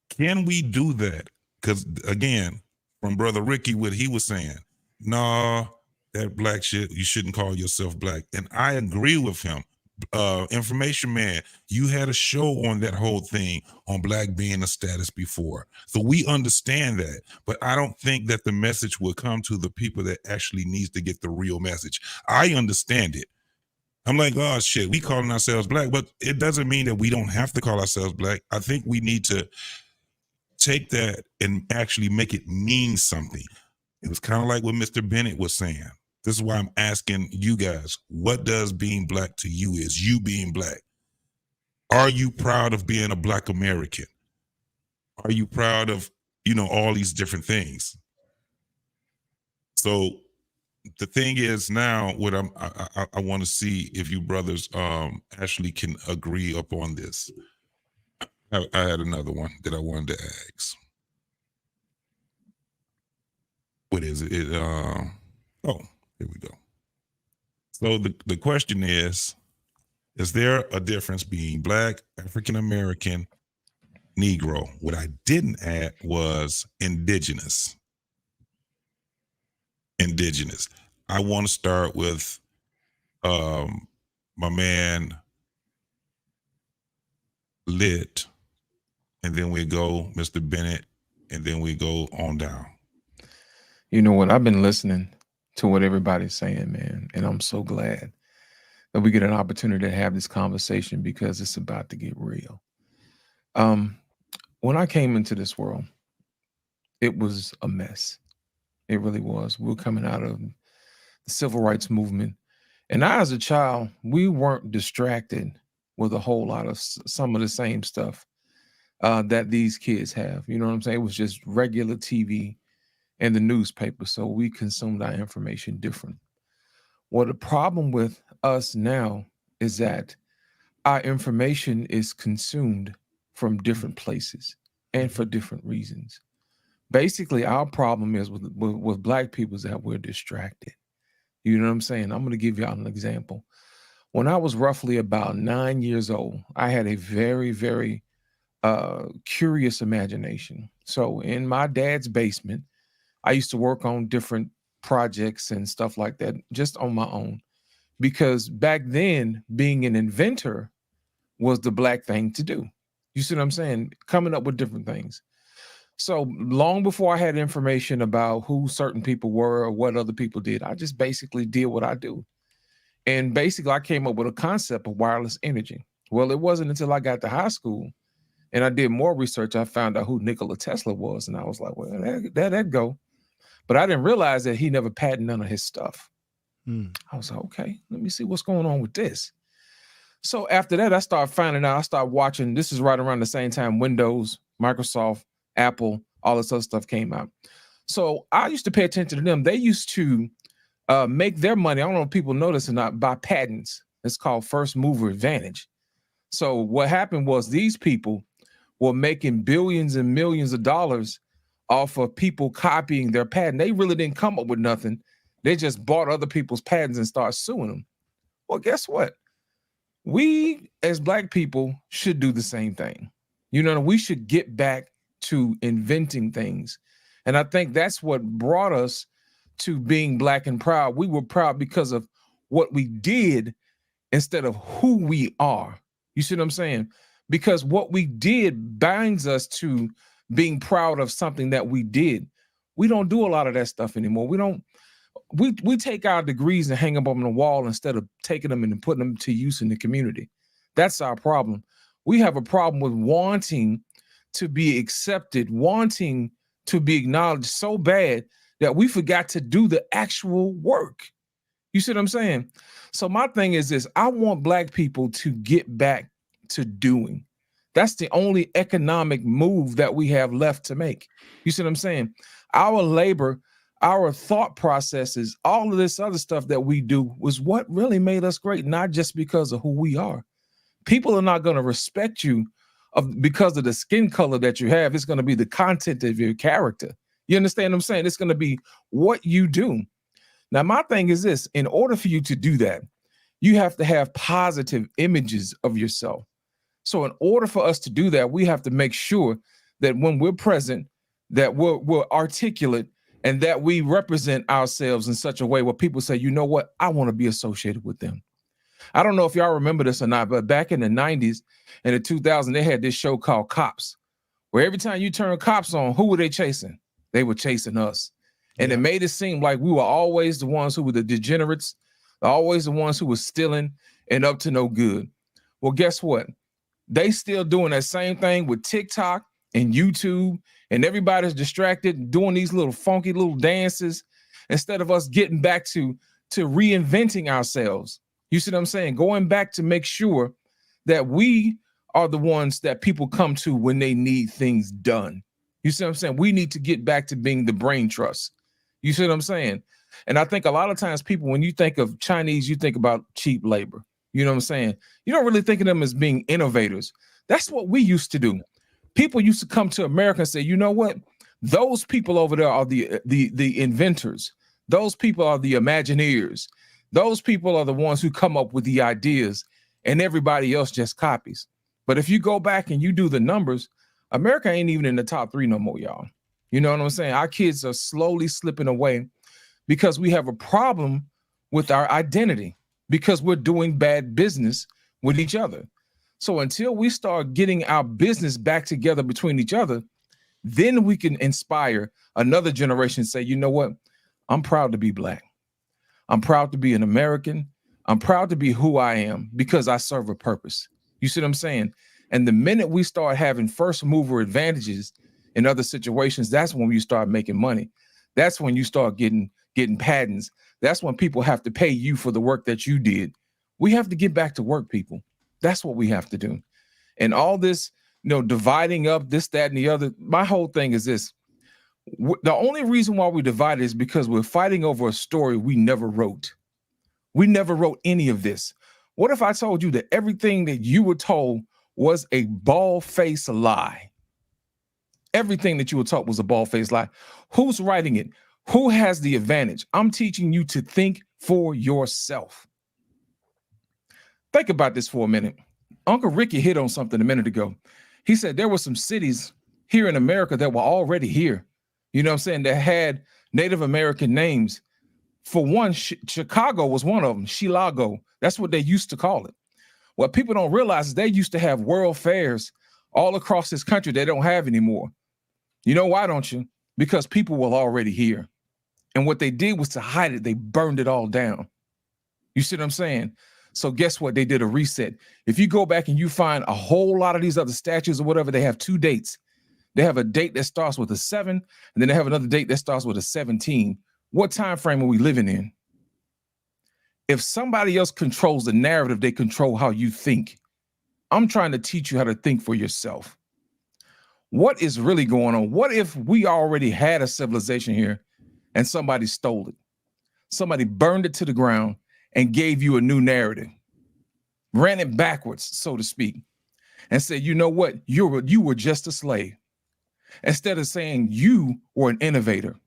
Can we do that? Because again, from Brother Ricky, what he was saying, nah, that black shit, you shouldn't call yourself black. And I agree with him. Information Man, you had a show on that whole thing on black being a status before. So we understand that, but I don't think that the message will come to the people that actually needs to get the real message. I understand it. I'm like, oh shit, we calling ourselves black, but it doesn't mean that we don't have to call ourselves black. I think we need to take that and actually make it mean something. It was kind of like what Mr. Bennett was saying. This is why I'm asking you guys, what does being black to you is? You being black. Are you proud of being a black American? Are you proud of, all these different things? So the thing is now, what I want to see if you brothers actually can agree upon this. I had another one that I wanted to ask. What is it? Here we go. So the question is there a difference being black, African American, Negro? What I didn't add was indigenous. Indigenous. I want to start with my man Lit, and then we go Mr. Bennett, and then we go on down. You know what? I've been listening to what everybody's saying, man, and I'm so glad that we get an opportunity to have this conversation because it's about to get real. When I came into this world, it was a mess. It really was. We were coming out of the civil rights movement, and I, as a child, we weren't distracted with a whole lot of some of the same stuff that these kids have. You know what I'm saying? It was just regular TV and the newspaper, so we consumed our information different. Well, the problem with us now is that our information is consumed from different places and for different reasons. Basically, our problem is with black people is that we're distracted. You know what I'm saying? I'm going to give y'all an example. When I was roughly about 9 years old, I had a very, very curious imagination. So in my dad's basement, I used to work on different projects and stuff like that just on my own, because back then being an inventor was the black thing to do. You see what I'm saying? Coming up with different things. So long before I had information about who certain people were or what other people did, I just basically did what I do. And basically I came up with a concept of wireless energy. Well, it wasn't until I got to high school and I did more research, I found out who Nikola Tesla was. And I was like, well, that'd go. But I didn't realize that he never patented none of his stuff. I was like, okay, let me see what's going on with this. So after that, I started finding out, I started watching, this is right around the same time Windows, Microsoft, Apple, all this other stuff came out. So I used to pay attention to them. They used to make their money, I don't know if people know this or not, by patents. It's called first mover advantage. So what happened was these people were making billions and millions of dollars off of people copying their patent. They really didn't come up with nothing. They just bought other people's patents and started suing them. Well, guess what? We as black people should do the same thing. You know, we should get back to inventing things. And I think that's what brought us to being black and proud. We were proud because of what we did instead of who we are. You see what I'm saying? Because what we did binds us to being proud of something that we did. We don't do a lot of that stuff anymore. We take our degrees and hang them up on the wall instead of taking them and putting them to use in the community. That's our problem. We have a problem with wanting to be accepted, wanting to be acknowledged so bad that we forgot to do the actual work. You see what I'm saying? So my thing is this, I want black people to get back to doing. That's the only economic move that we have left to make. You see what I'm saying? Our labor, our thought processes, all of this other stuff that we do was what really made us great, not just because of who we are. People are not going to respect you because of the skin color that you have. It's going to be the content of your character. You understand what I'm saying? It's going to be what you do. Now, my thing is this, in order for you to do that, you have to have positive images of yourself. So in order for us to do that, we have to make sure that when we're present, that we're articulate and that we represent ourselves in such a way where people say, you know what, I want to be associated with them. I don't know if y'all remember this or not, but back in the 90s and the 2000s, they had this show called Cops, where every time you turn Cops on, who were they chasing? They were chasing us. And it made it seem like we were always the ones who were the degenerates, always the ones who were stealing and up to no good. Well, guess what? They still doing that same thing with TikTok and YouTube, and everybody's distracted doing these little funky little dances instead of us getting back to reinventing ourselves. You see what I'm saying? Going back to make sure that we are the ones that people come to when they need things done. You see what I'm saying? We need to get back to being the brain trust. You see what I'm saying? And I think a lot of times people, when you think of Chinese, you think about cheap labor. You know what I'm saying? You don't really think of them as being innovators. That's what we used to do. People used to come to America and say, you know what? Those people over there are the inventors. Those people are the Imagineers. Those people are the ones who come up with the ideas, and everybody else just copies. But if you go back and you do the numbers, America ain't even in the top 3 no more, y'all. You know what I'm saying? Our kids are slowly slipping away because we have a problem with our identity, because we're doing bad business with each other. So until we start getting our business back together between each other, then we can inspire another generation to say, you know what? I'm proud to be Black. I'm proud to be an American. I'm proud to be who I am because I serve a purpose. You see what I'm saying? And the minute we start having first mover advantages in other situations, that's when you start making money. That's when you start getting patents. That's when people have to pay you for the work that you did. We have to get back to work, people. That's what we have to do. And all this, dividing up this, that, and the other, my whole thing is this. The only reason why we divided is because we're fighting over a story we never wrote. We never wrote any of this. What if I told you that everything that you were told was a bald-faced lie? Everything that you were taught was a bald-faced lie. Who's writing it? Who has the advantage? I'm teaching you to think for yourself. Think about this for a minute. Uncle Ricky hit on something a minute ago. He said there were some cities here in America that were already here. You know what I'm saying? That had Native American names. For one, Chicago was one of them. Chilago. That's what they used to call it. What people don't realize is they used to have world fairs all across this country they don't have anymore. You know why, don't you? Because people were already here. And what they did was to hide it. They burned it all down. You see what I'm saying? So guess what? They did a reset. If you go back and you find a whole lot of these other statues or whatever, they have 2 dates. They have a date that starts with a 7, and then they have another date that starts with a 17. What time frame are we living in? If somebody else controls the narrative, they control how you think. I'm trying to teach you how to think for yourself. What is really going on? What if we already had a civilization here and somebody stole it? Somebody burned it to the ground and gave you a new narrative, ran it backwards, so to speak, and said, you know what? You were just a slave. Instead of saying you were an innovator.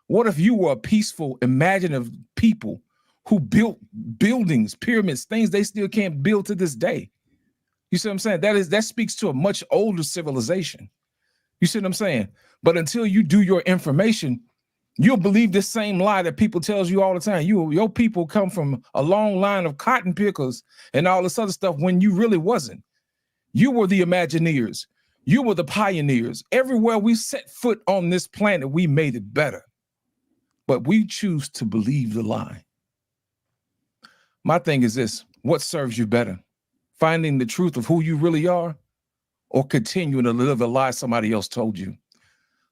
What if you were a peaceful, imaginative people who built buildings, pyramids, things they still can't build to this day? You see what I'm saying? That speaks to a much older civilization. You see what I'm saying? But until you do your information, you'll believe this same lie that people tells you all the time. Your people come from a long line of cotton pickers and all this other stuff when you really wasn't. You were the Imagineers. You were the pioneers. Everywhere we set foot on this planet, we made it better. But we choose to believe the lie. My thing is this: what serves you better? Finding the truth of who you really are, or continuing to live a lie somebody else told you?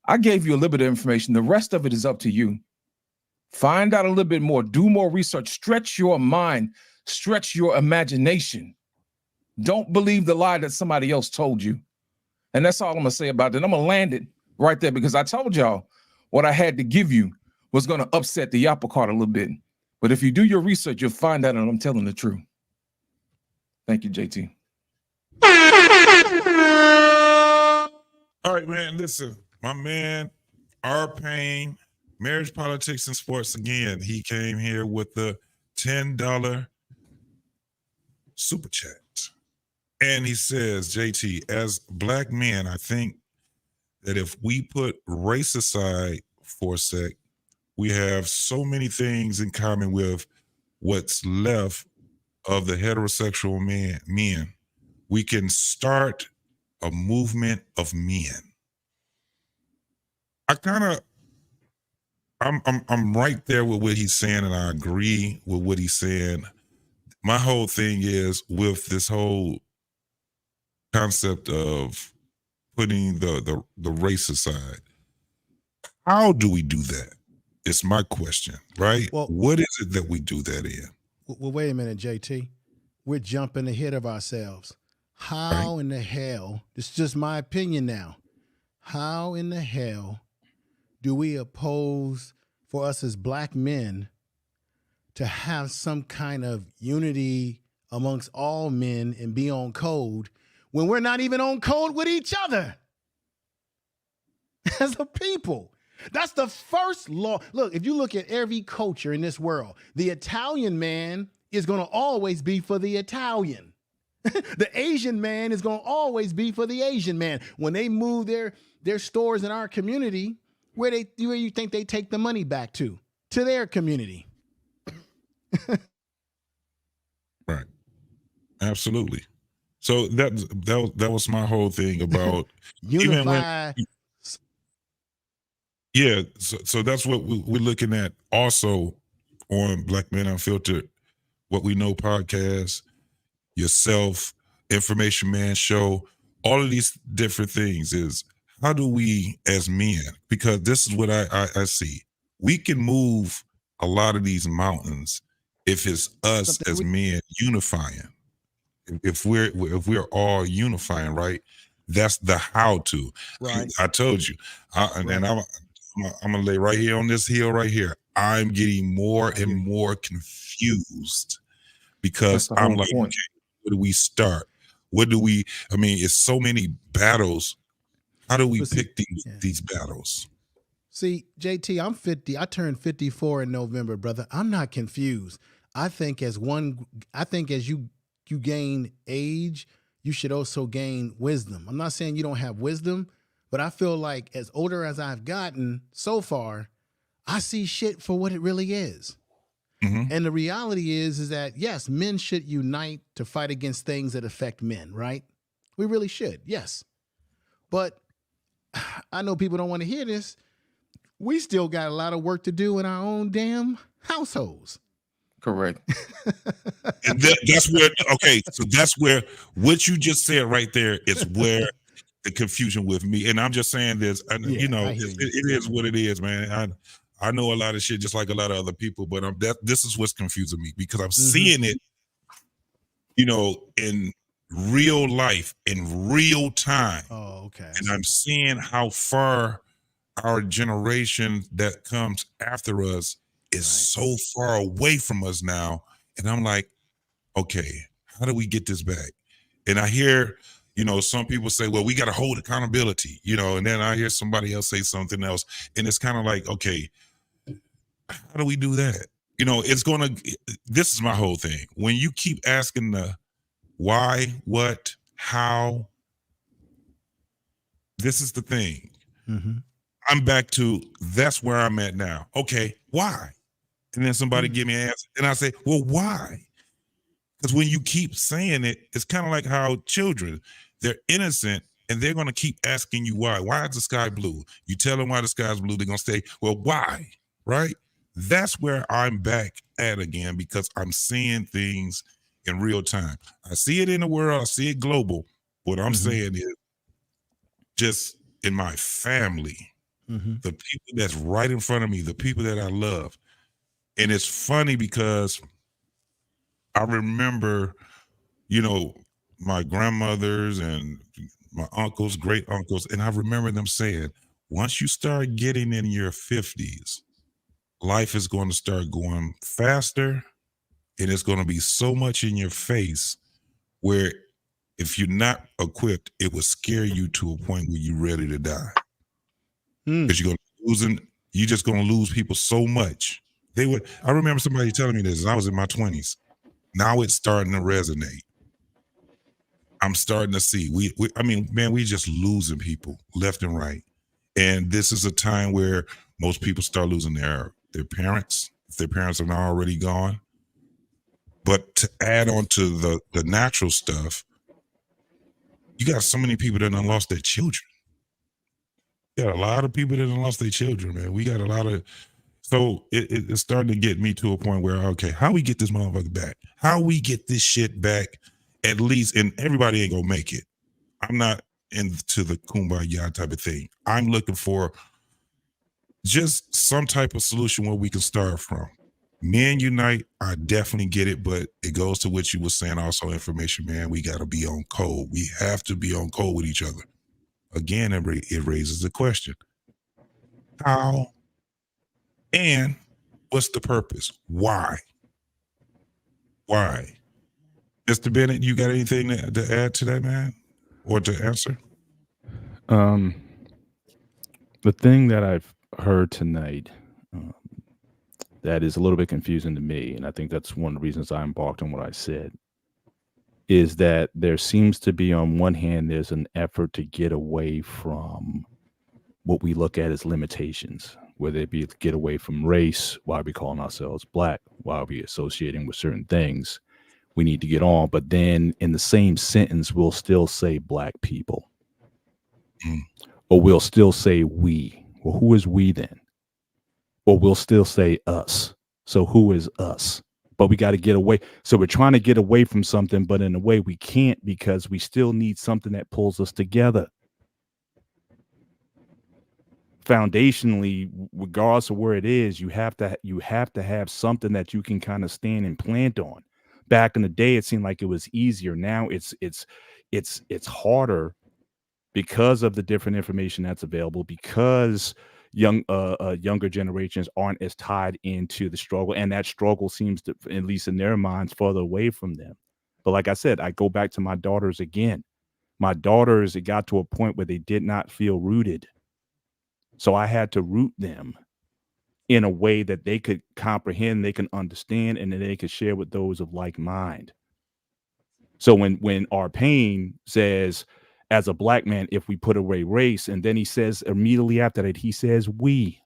I gave you a little bit of information. The rest of it is up to you. Find out a little bit more. Do more research. Stretch your mind. Stretch your imagination. Don't believe the lie that somebody else told you. And that's all I'm going to say about it. I'm going to land it right there because I told y'all what I had to give you was going to upset the apple cart a little bit. But if you do your research, you'll find out that I'm telling the truth. Thank you, JT. All right, man. Listen, my man, R. Payne, Marriage, Politics, and Sports again. He came here with the $10 super chat. And he says, JT, as black men, I think that if we put race aside for a sec, we have so many things in common with what's left of the heterosexual men. We can start a movement of men. I'm right there with what he's saying, and I agree with what he's saying. My whole thing is with this whole concept of putting the race aside. How do we do that? It's my question, right? Well, what is it that we do that in? Well, wait a minute, JT. We're jumping ahead of ourselves. How in the hell, this is just my opinion now, how in the hell do we oppose for us as black men to have some kind of unity amongst all men and be on code when we're not even on code with each other as a people? That's the first law. Look, if you look at every culture in this world, the Italian man is going to always be for the Italian. The Asian man is going to always be for the Asian man. When they move their stores in our community, where you think they take the money back to their community. Right. Absolutely. So that was my whole thing about unify. Yeah, so that's what we're looking at also on Black Men Unfiltered, What We Know podcast, yourself, Information Man show, all of these different things is how do we as men, because this is what I see, we can move a lot of these mountains if it's us as men unifying. If we're all unifying, right? That's the how to. Right. I told you, and I'm gonna lay right here on this hill right here. I'm getting more and more confused because I'm like, okay, where do we start? What do we? I mean, it's so many battles. How do we pick these battles? See, JT, I'm 50. I turned 54 in November, brother. I'm not confused. I think as you gain age, you should also gain wisdom. I'm not saying you don't have wisdom, but I feel like as older as I've gotten so far, I see shit for what it really is. Mm-hmm. And the reality is that, yes, men should unite to fight against things that affect men, right? We really should, yes. But I know people don't want to hear this. We still got a lot of work to do in our own damn households. Correct. And that's where, okay, so that's where what you just said right there is where the confusion with me. And I'm just saying this, and you know, it is what it is, man. I know a lot of shit just like a lot of other people, but this is what's confusing me because I'm seeing it, you know, in real life, in real time. Oh, okay. And I'm seeing how far our generation that comes after us is so far away from us now. And I'm like, okay, how do we get this back? And I hear, you know, some people say, well, we got to hold accountability, you know, and then I hear somebody else say something else. And it's kind of like, okay, how do we do that? You know, this is my whole thing. When you keep asking the why, what, how, this is the thing. Mm-hmm. I'm back to, that's where I'm at now. Okay, why? And then somebody give me an answer. And I say, well, why? Because when you keep saying it, it's kind of like how children, they're innocent and they're going to keep asking you why. Why is the sky blue? You tell them why the sky is blue, they're going to say, well, why? Right? That's where I'm back at again because I'm seeing things in real time. I see it in the world. I see it global. What I'm saying is just in my family, the people that's right in front of me, the people that I love. And it's funny because I remember, you know, my grandmothers and my uncles, great uncles, and I remember them saying, once you start getting in your 50s, life is going to start going faster and it's going to be so much in your face where if you're not equipped, it will scare you to a point where you're ready to die. Because you're just going to lose people so much. I remember somebody telling me this. I was in my 20s. Now it's starting to resonate. I'm starting to see I mean, man, we just losing people left and right. And this is a time where most people start losing their parents, if their parents are not already gone. But to add on to the natural stuff, you got so many people that done lost their children. You got a lot of people that done lost their children, man. We got a lot of, so it's starting to get me to a point where, okay, how we get this motherfucker back? How we get this shit back at least, and everybody ain't gonna make it. I'm not into the kumbaya type of thing. I'm looking for just some type of solution where we can start from. Men unite, I definitely get it, but it goes to what you were saying also, information, man. We got to be on code. We have to be on code with each other. Again, it raises the question. How and what's the purpose? Why? Why? Mr. Bennett, you got anything to add to that, man? Or to answer? The thing that I've heard tonight that is a little bit confusing to me, and I think that's one of the reasons I embarked on what I said, is that there seems to be, on one hand, there's an effort to get away from what we look at as limitations, whether it be to get away from race, why are we calling ourselves black, why are we associating with certain things. We need to get on, but then in the same sentence, we'll still say black people. Or we'll still say we. Well, who is we then? Or we'll still say us. So who is us? But we got to get away. So we're trying to get away from something, but in a way we can't, because we still need something that pulls us together. Foundationally, regardless of where it is, you have to have something that you can kind of stand and plant on. Back in the day, it seemed like it was easier. Now it's harder because of the different information that's available, because younger generations aren't as tied into the struggle, and that struggle seems to, at least in their minds, further away from them. But like I said, I go back to my daughters again. My daughters, it got to a point where they did not feel rooted. So I had to root them in a way that they could comprehend, they can understand, and then they could share with those of like mind. So when our pain says, as a black man, if we put away race, and then he says immediately after that, he says we.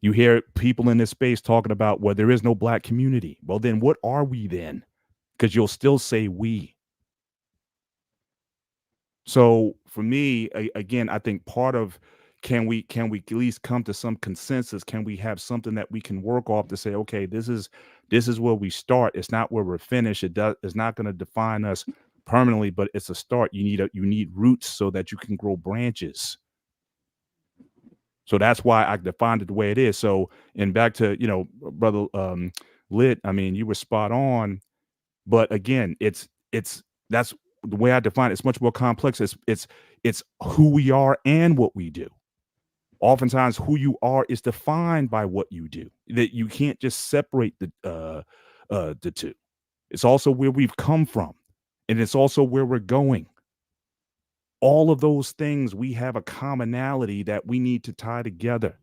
You hear people in this space talking about, well, there is no black community. Well, then what are we then? Because you'll still say we. So for me, again, I think part of, can we at least come to some consensus? Can we have something that we can work off to say, okay, this is where we start. It's not where we're finished. It's not going to define us permanently, but it's a start. You need roots so that you can grow branches. So that's why I defined it the way it is. So, and back to, brother Lit, I mean, you were spot on, but again, that's the way I define it. It's much more complex. It's who we are and what we do. Oftentimes, who you are is defined by what you do. That you can't just separate the two. It's also where we've come from, and it's also where we're going. All of those things, we have a commonality that we need to tie together.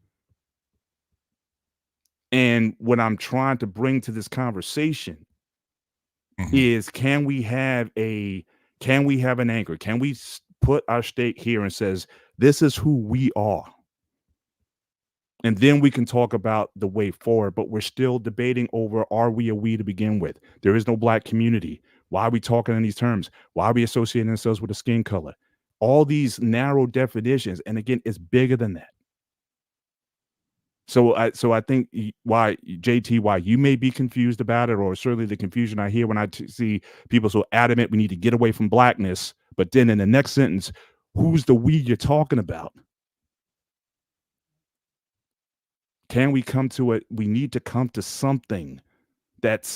And what I'm trying to bring to this conversation is, can we have an anchor? Can we put our stake here and says, this is who we are? And then we can talk about the way forward, but we're still debating over, are we a we to begin with? There is no black community. Why are we talking in these terms? Why are we associating ourselves with a skin color? All these narrow definitions. And again, it's bigger than that. So I think why you may be confused about it, or certainly the confusion I hear when I see people so adamant we need to get away from blackness, but then in the next sentence, who's the we you're talking about? Can we come to it? We need to come to something that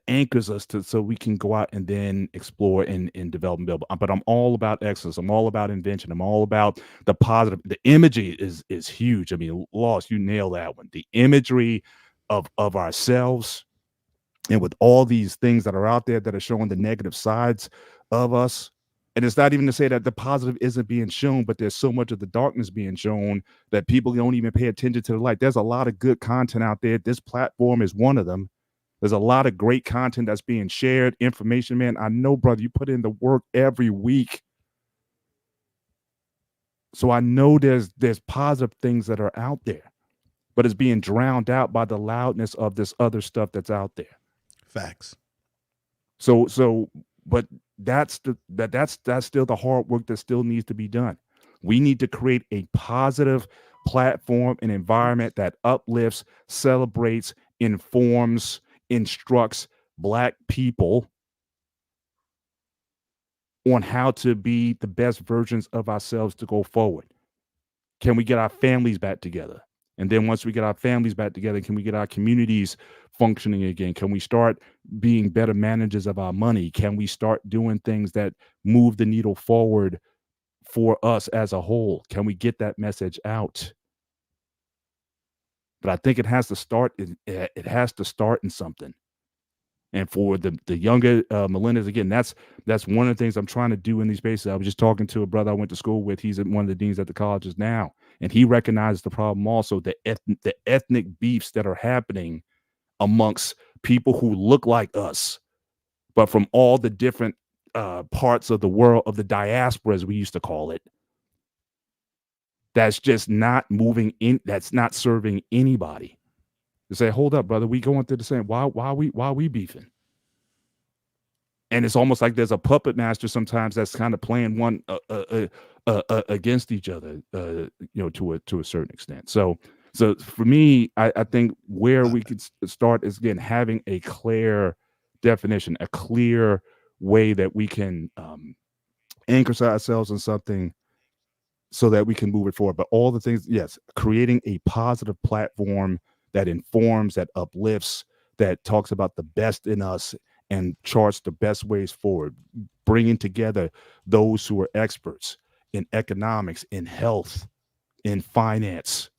anchors us so we can go out and then explore and develop and build. But I'm all about excellence. I'm all about invention. I'm all about the positive. The imagery is huge. I mean, Lost, you nail that one. The imagery of ourselves, and with all these things that are out there that are showing the negative sides of us. And it's not even to say that the positive isn't being shown, but there's so much of the darkness being shown that people don't even pay attention to the light. There's a lot of good content out there. This platform is one of them There's a lot of great content that's being shared, information, man. I know, brother, you put in the work every week. So I know there's positive things that are out there, but it's being drowned out by the loudness of this other stuff that's out there. Facts. So, but that's still the hard work that still needs to be done. We need to create a positive platform and environment that uplifts, celebrates, informs, instructs Black people on how to be the best versions of ourselves to go forward. Can we get our families back together? And then once we get our families back together, can we get our communities functioning again? Can we start being better managers of our money? Can we start doing things that move the needle forward for us as a whole? Can we get that message out? But I think it has to start. It has to start in something. And for the younger millennials, again, that's one of the things I'm trying to do in these spaces. I was just talking to a brother I went to school with. He's one of the deans at the colleges now, and he recognizes the problem also, the ethnic beefs that are happening amongst people who look like us, but from all the different parts of the world, of the diaspora, as we used to call it. That's just not moving in. That's not serving anybody. To say, hold up, brother, we going through the same. Why we beefing? And it's almost like there's a puppet master sometimes that's kind of playing one against each other, to a certain extent. So for me, I think where we could start is, again, having a clear definition, a clear way that we can anchor ourselves in something so that we can move it forward. But all the things, yes, creating a positive platform that informs, that uplifts, that talks about the best in us and charts the best ways forward, bringing together those who are experts in economics, in health, in finance,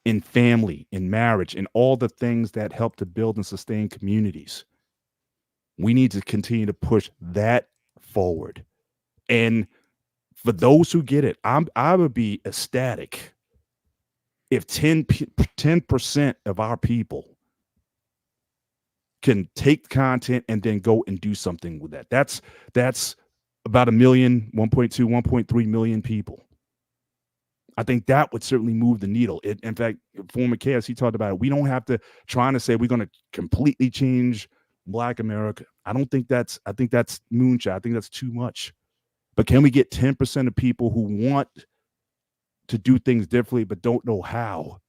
in family, in marriage, in all the things that help to build and sustain communities. We need to continue to push that forward. And for those who get it, I would be ecstatic if 10% of our people can take content and then go and do something with that. That's about 1 million, 1.2, 1.3 million people. I think that would certainly move the needle. In fact, former chaos, he talked about it. We don't have to try to say we're going to completely change Black America. I think that's moonshot. I think that's too much. But can we get 10% of people who want to do things differently but don't know how,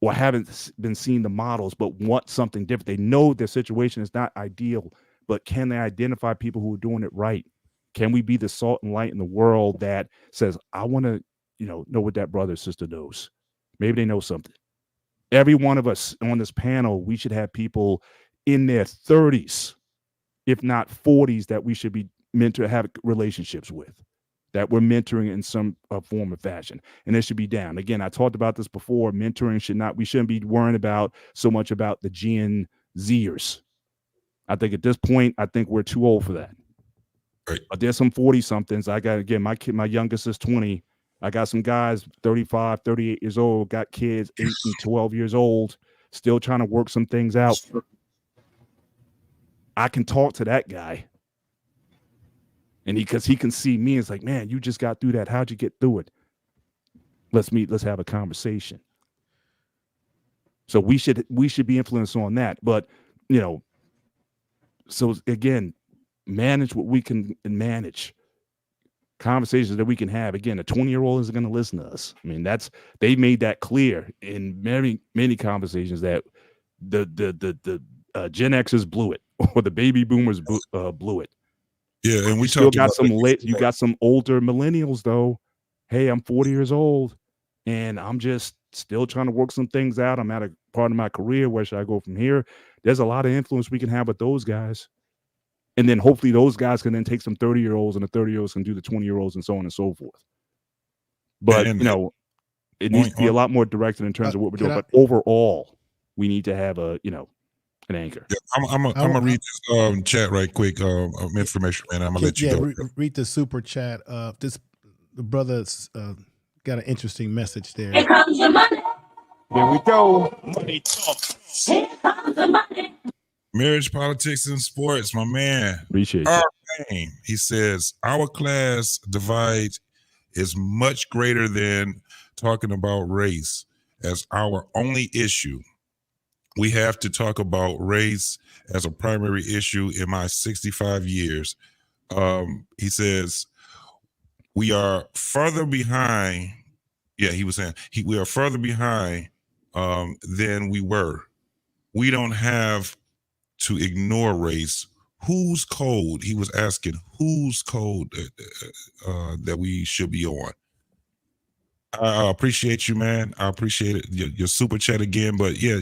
or haven't been seeing the models but want something different? They know their situation is not ideal, but can they identify people who are doing it right? Can we be the salt and light in the world that says, I want to, know what that brother or sister knows? Maybe they know something. Every one of us on this panel, we should have people in their 30s, if not 40s, that we should be meant to have relationships with, that we're mentoring in some form or fashion. And it should be down. Again, I talked about this before. Mentoring we shouldn't be worrying about so much about the Gen Zers. I think at this point, we're too old for that. Right. There's some 40 somethings. I got, again, my youngest is 20. I got some guys 35, 38 years old, got kids 8 and 12 years old, still trying to work some things out. I can talk to that guy. And because he can see me, it's like, man, you just got through that. How'd you get through it? Let's meet. Let's have a conversation. So we should be influenced on that. But, so again, manage what we can manage. Conversations that we can have. Again, a 20-year-old isn't going to listen to us. I mean, they made that clear in many conversations that the Gen Xers blew it, or the baby boomers blew it. Yeah, and we still got some you got some older millennials though. Hey, I'm 40 years old and I'm just still trying to work some things out. I'm at a part of my career. Where should I go from here? There's a lot of influence we can have with those guys. And then hopefully those guys can then take some 30-year-olds, and the 30-year-olds can do the 20-year-olds, and so on and so forth. But it needs to be a lot more directed in terms of what we're doing. But overall, we need to have an anchor. Yeah, I'm gonna read this chat right quick. Information, man. I'm gonna let you go. Read the super chat. The brother's got an interesting message there. Here comes the money. Here we go. Money talk. Here comes the money. Marriage, politics, and sports, my man. Appreciate Our you. Payne, he says, our class divide is much greater than talking about race as our only issue. We have to talk about race as a primary issue in my 65 years. He says, we are further behind. Yeah, he was saying we are further behind than we were. We don't have to ignore race. Whose code? He was asking whose code that we should be on. I appreciate you, man. I appreciate it. Your super chat again, but yeah,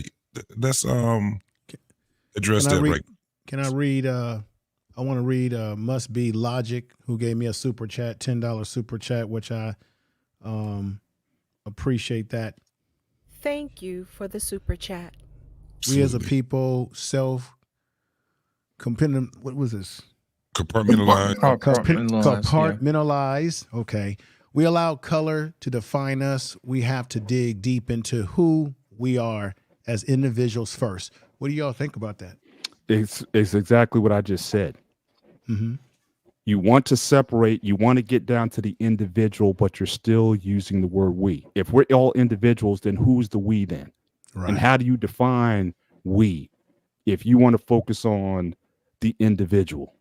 let's address that right. Can I read? I want to read. Must Be Logic, who gave me a super chat, $10 super chat, which I appreciate that. Thank you for the super chat. We as a people what was this? Compartmentalize. Compartmentalize. Okay. We allow color to define us. We have to dig deep into who we are as individuals first. What do y'all think about that? It's exactly what I just said. Mm-hmm. You want to separate, you want to get down to the individual, but you're still using the word we. If we're all individuals, then who's the we then? Right. And how do you define we if you want to focus on the individual?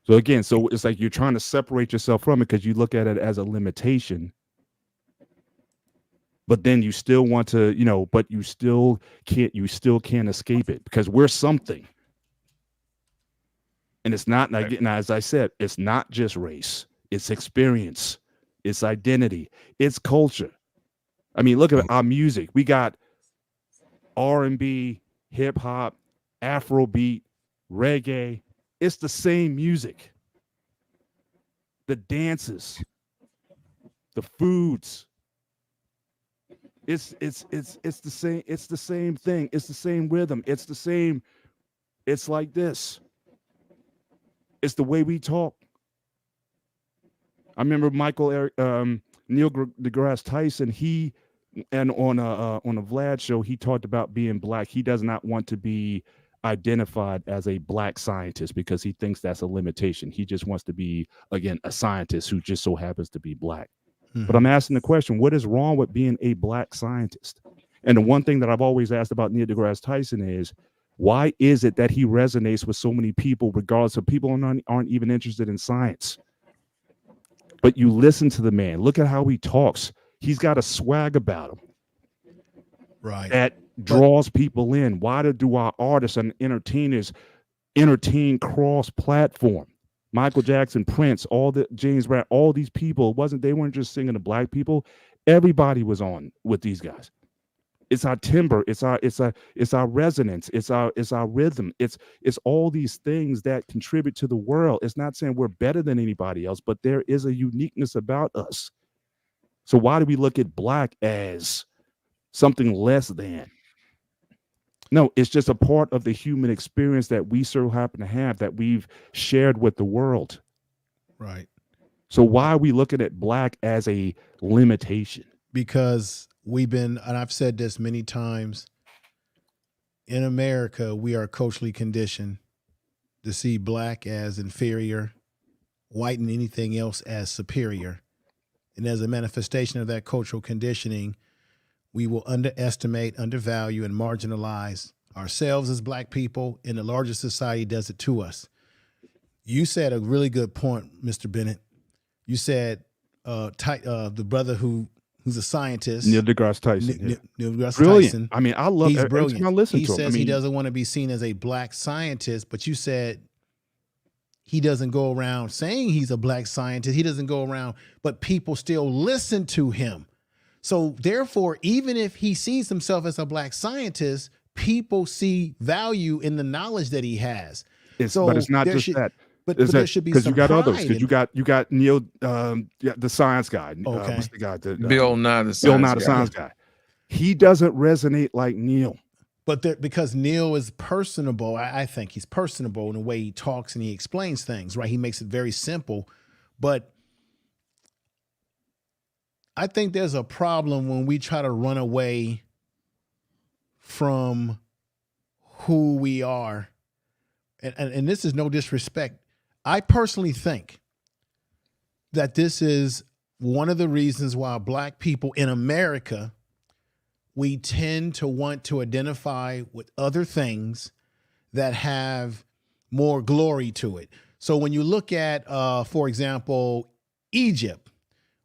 So again, so it's like you're trying to separate yourself from it because you look at it as a limitation. But then you still want to, but you still can't escape it because we're something. And it's not, again, as I said, it's not just race, it's experience, it's identity, it's culture. I mean, look at our music. We got R&B, hip hop, Afrobeat, reggae. It's the same music. The dances, the foods. It's the same. It's the same thing. It's the same rhythm. It's the same. It's like this. It's the way we talk. I remember Neil deGrasse Tyson. On a Vlad show, he talked about being black. He does not want to be identified as a black scientist because he thinks that's a limitation. He just wants to be, again, a scientist who just so happens to be black. Mm-hmm. But I'm asking the question, what is wrong with being a black scientist? And the one thing that I've always asked about Neil deGrasse Tyson is, why is it that he resonates with so many people, regardless of people aren't even interested in science? But you listen to the man. Look at how he talks. He's got a swag about him. Right. That draws people in. Why do our artists and entertainers entertain cross-platform? Michael Jackson, Prince, all the James Brown, all these people, they weren't just singing to black people. Everybody was on with these guys. It's our timbre, it's our resonance, it's our rhythm, it's all these things that contribute to the world. It's not saying we're better than anybody else, but there is a uniqueness about us. So why do we look at black as something less than? No, it's just a part of the human experience that we so happen to have, that we've shared with the world. Right. So why are we looking at black as a limitation? Because and I've said this many times, in America, we are culturally conditioned to see black as inferior, white and anything else as superior. And as a manifestation of that cultural conditioning, we will underestimate, undervalue, and marginalize ourselves as black people, and the larger society does it to us. You said a really good point, Mr. Bennett. You said the brother who's a scientist, Neil deGrasse Tyson. Neil deGrasse brilliant. Tyson. I mean, I love. He's brilliant. I listen he to him. says he doesn't want to be seen as a black scientist, but you said he doesn't go around saying he's a black scientist. He doesn't go around, but people still listen to him. So therefore, even if he sees himself as a black scientist, people see value in the knowledge that he has. But it's not just that. But there should be some you got pride others. Because you got Neil, the science guy. Okay. What's the guy? Bill Nye the science guy. He doesn't resonate like Neil. But because Neil is personable, I think he's personable in the way he talks and he explains things, right? He makes it very simple. But I think there's a problem when we try to run away from who we are. And this is no disrespect. I personally think that this is one of the reasons why Black people in America, we tend to want to identify with other things that have more glory to it. So when you look at, for example, Egypt,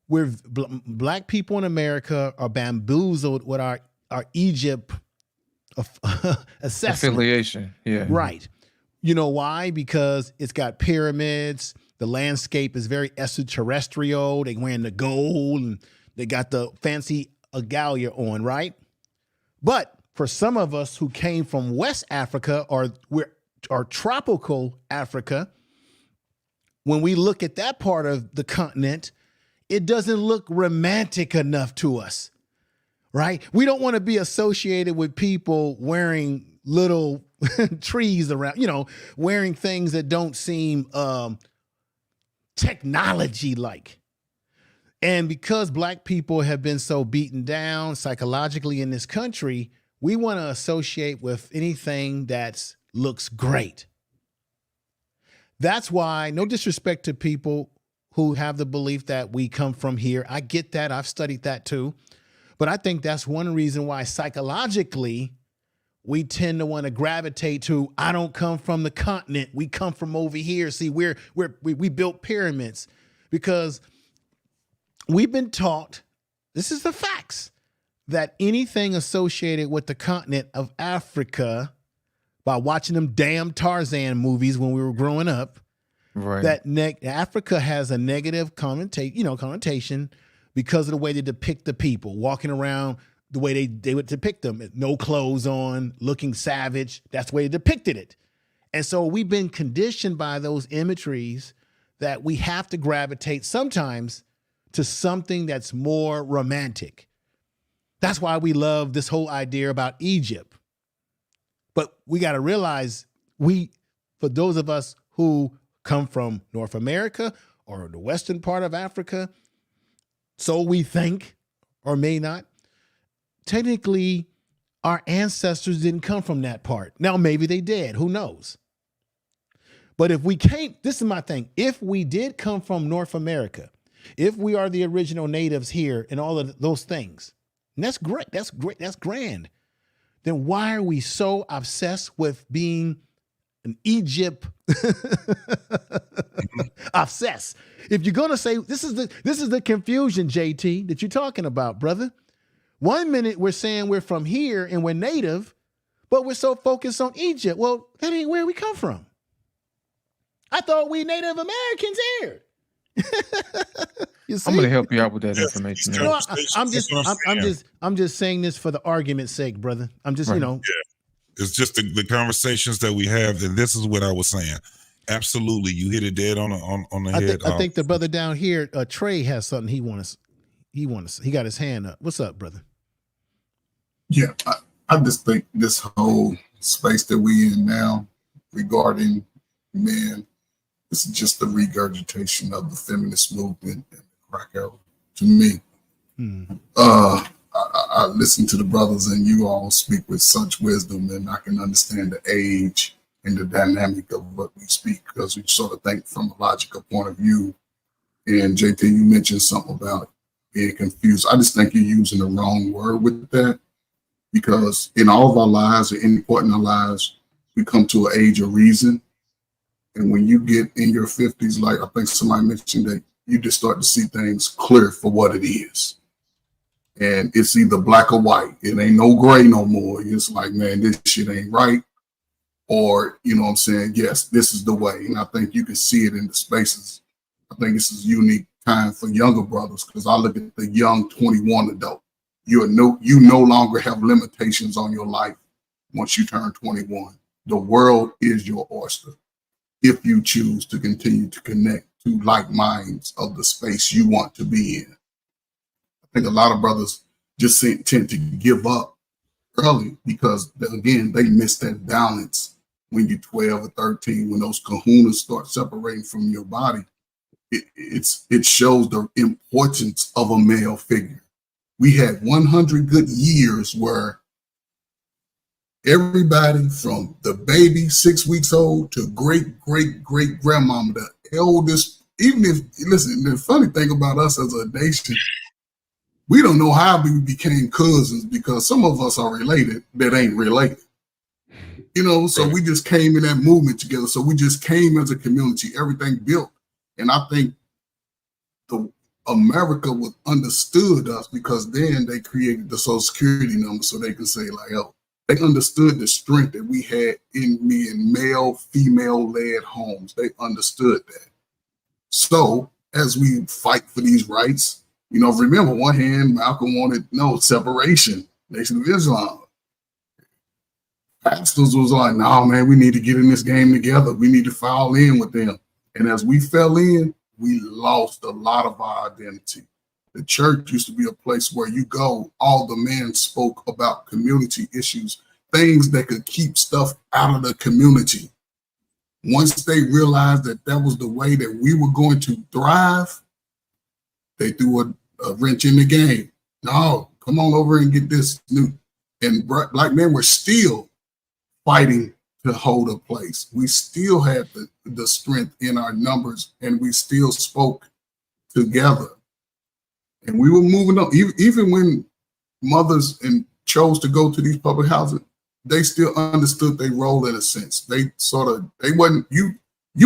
where Black people in America are bamboozled with our Egypt assessment. Affiliation. Yeah. Right. You know why? Because it's got pyramids. The landscape is very extraterrestrial. They wearing the gold and they got the fancy regalia on, right? But for some of us who came from West Africa or tropical Africa, when we look at that part of the continent, it doesn't look romantic enough to us, right? We don't want to be associated with people wearing little trees around, wearing things that don't seem technology-like. And because Black people have been so beaten down psychologically in this country, we want to associate with anything that looks great. That's why, no disrespect to people who have the belief that we come from here. I get that. I've studied that too. But I think that's one reason why psychologically we tend to want to gravitate to, I don't come from the continent. We come from over here. See, we built pyramids because we've been taught, this is the facts, that anything associated with the continent of Africa, by watching them damn Tarzan movies when we were growing up, right, that Africa has a negative connotation because of the way they depict the people, walking around the way they would depict them, no clothes on, looking savage. That's the way they depicted it. And so we've been conditioned by those imageries that we have to gravitate sometimes to something that's more romantic. That's why we love this whole idea about Egypt. But we got to realize for those of us who come from North America or the western part of Africa, so we think, or may not, technically our ancestors didn't come from that part. Now, maybe they did, who knows? But if we came, this is my thing, if we did come from North America, if we are the original natives here and all of those things, and that's great, that's grand, then why are we so obsessed with being an Egypt obsessed? If you're gonna say this is the confusion, JT, that you're talking about, brother. 1 minute we're saying we're from here and we're native, but we're so focused on Egypt. Well, that ain't where we come from. I thought we Native Americans here. You see? I'm gonna help you out with that information. No, I'm just saying this for the argument's sake, brother. I'm just, Yeah. It's just the conversations that we have, and this is what I was saying. Absolutely, you hit it dead on the head. I think the brother down here, Trey, has something he got his hand up. What's up, brother? Yeah, I just think this whole space that we in now regarding men, it's just a regurgitation of the feminist movement and the crack era to me. I listen to the brothers and you all speak with such wisdom, and I can understand the age and the dynamic of what we speak, because we sort of think from a logical point of view. And JT, you mentioned something about being confused. I just think you're using the wrong word with that, because in all of our lives, at any point in our lives, we come to an age of reason. And when you get in your 50s, like I think somebody mentioned, that you just start to see things clear for what it is. And it's either black or white. It ain't no gray no more. It's like, man, this shit ain't right. Or, you know what I'm saying? Yes, this is the way. And I think you can see it in the spaces. I think this is a unique time for younger brothers, because I look at the young 21 adult. You no longer have limitations on your life once you turn 21. The world is your oyster if you choose to continue to connect to like minds of the space you want to be in. I think a lot of brothers just tend to give up early because, again, they miss that balance when you're 12 or 13, when those kahunas start separating from your body. it shows the importance of a male figure. We had 100 good years where everybody from the baby 6 weeks old to great grandmama, the eldest, even if, listen, the funny thing about us as a nation, we don't know how we became cousins because some of us are related that ain't related. You know, so we just came in that movement together. So we just came as a community, everything built. And I think America was understood us because then they created the Social Security number so they could say like, oh, they understood the strength that we had in male, female-led homes. They understood that. So as we fight for these rights, you know, remember one hand, Malcolm wanted separation, Nation of Islam. Pastors was like, no, man, we need to get in this game together. We need to fall in with them. And as we fell in, we lost a lot of our identity. The church used to be a place where you go, all the men spoke about community issues, things that could keep stuff out of the community. Once they realized that that was the way that we were going to thrive, they threw a wrench in the game. No, come on over and get this new. And black men were still fighting to hold a place. We still had the strength in our numbers, and we still spoke together. And we were moving on. Even when mothers chose to go to these public houses, they still understood their role in a sense. You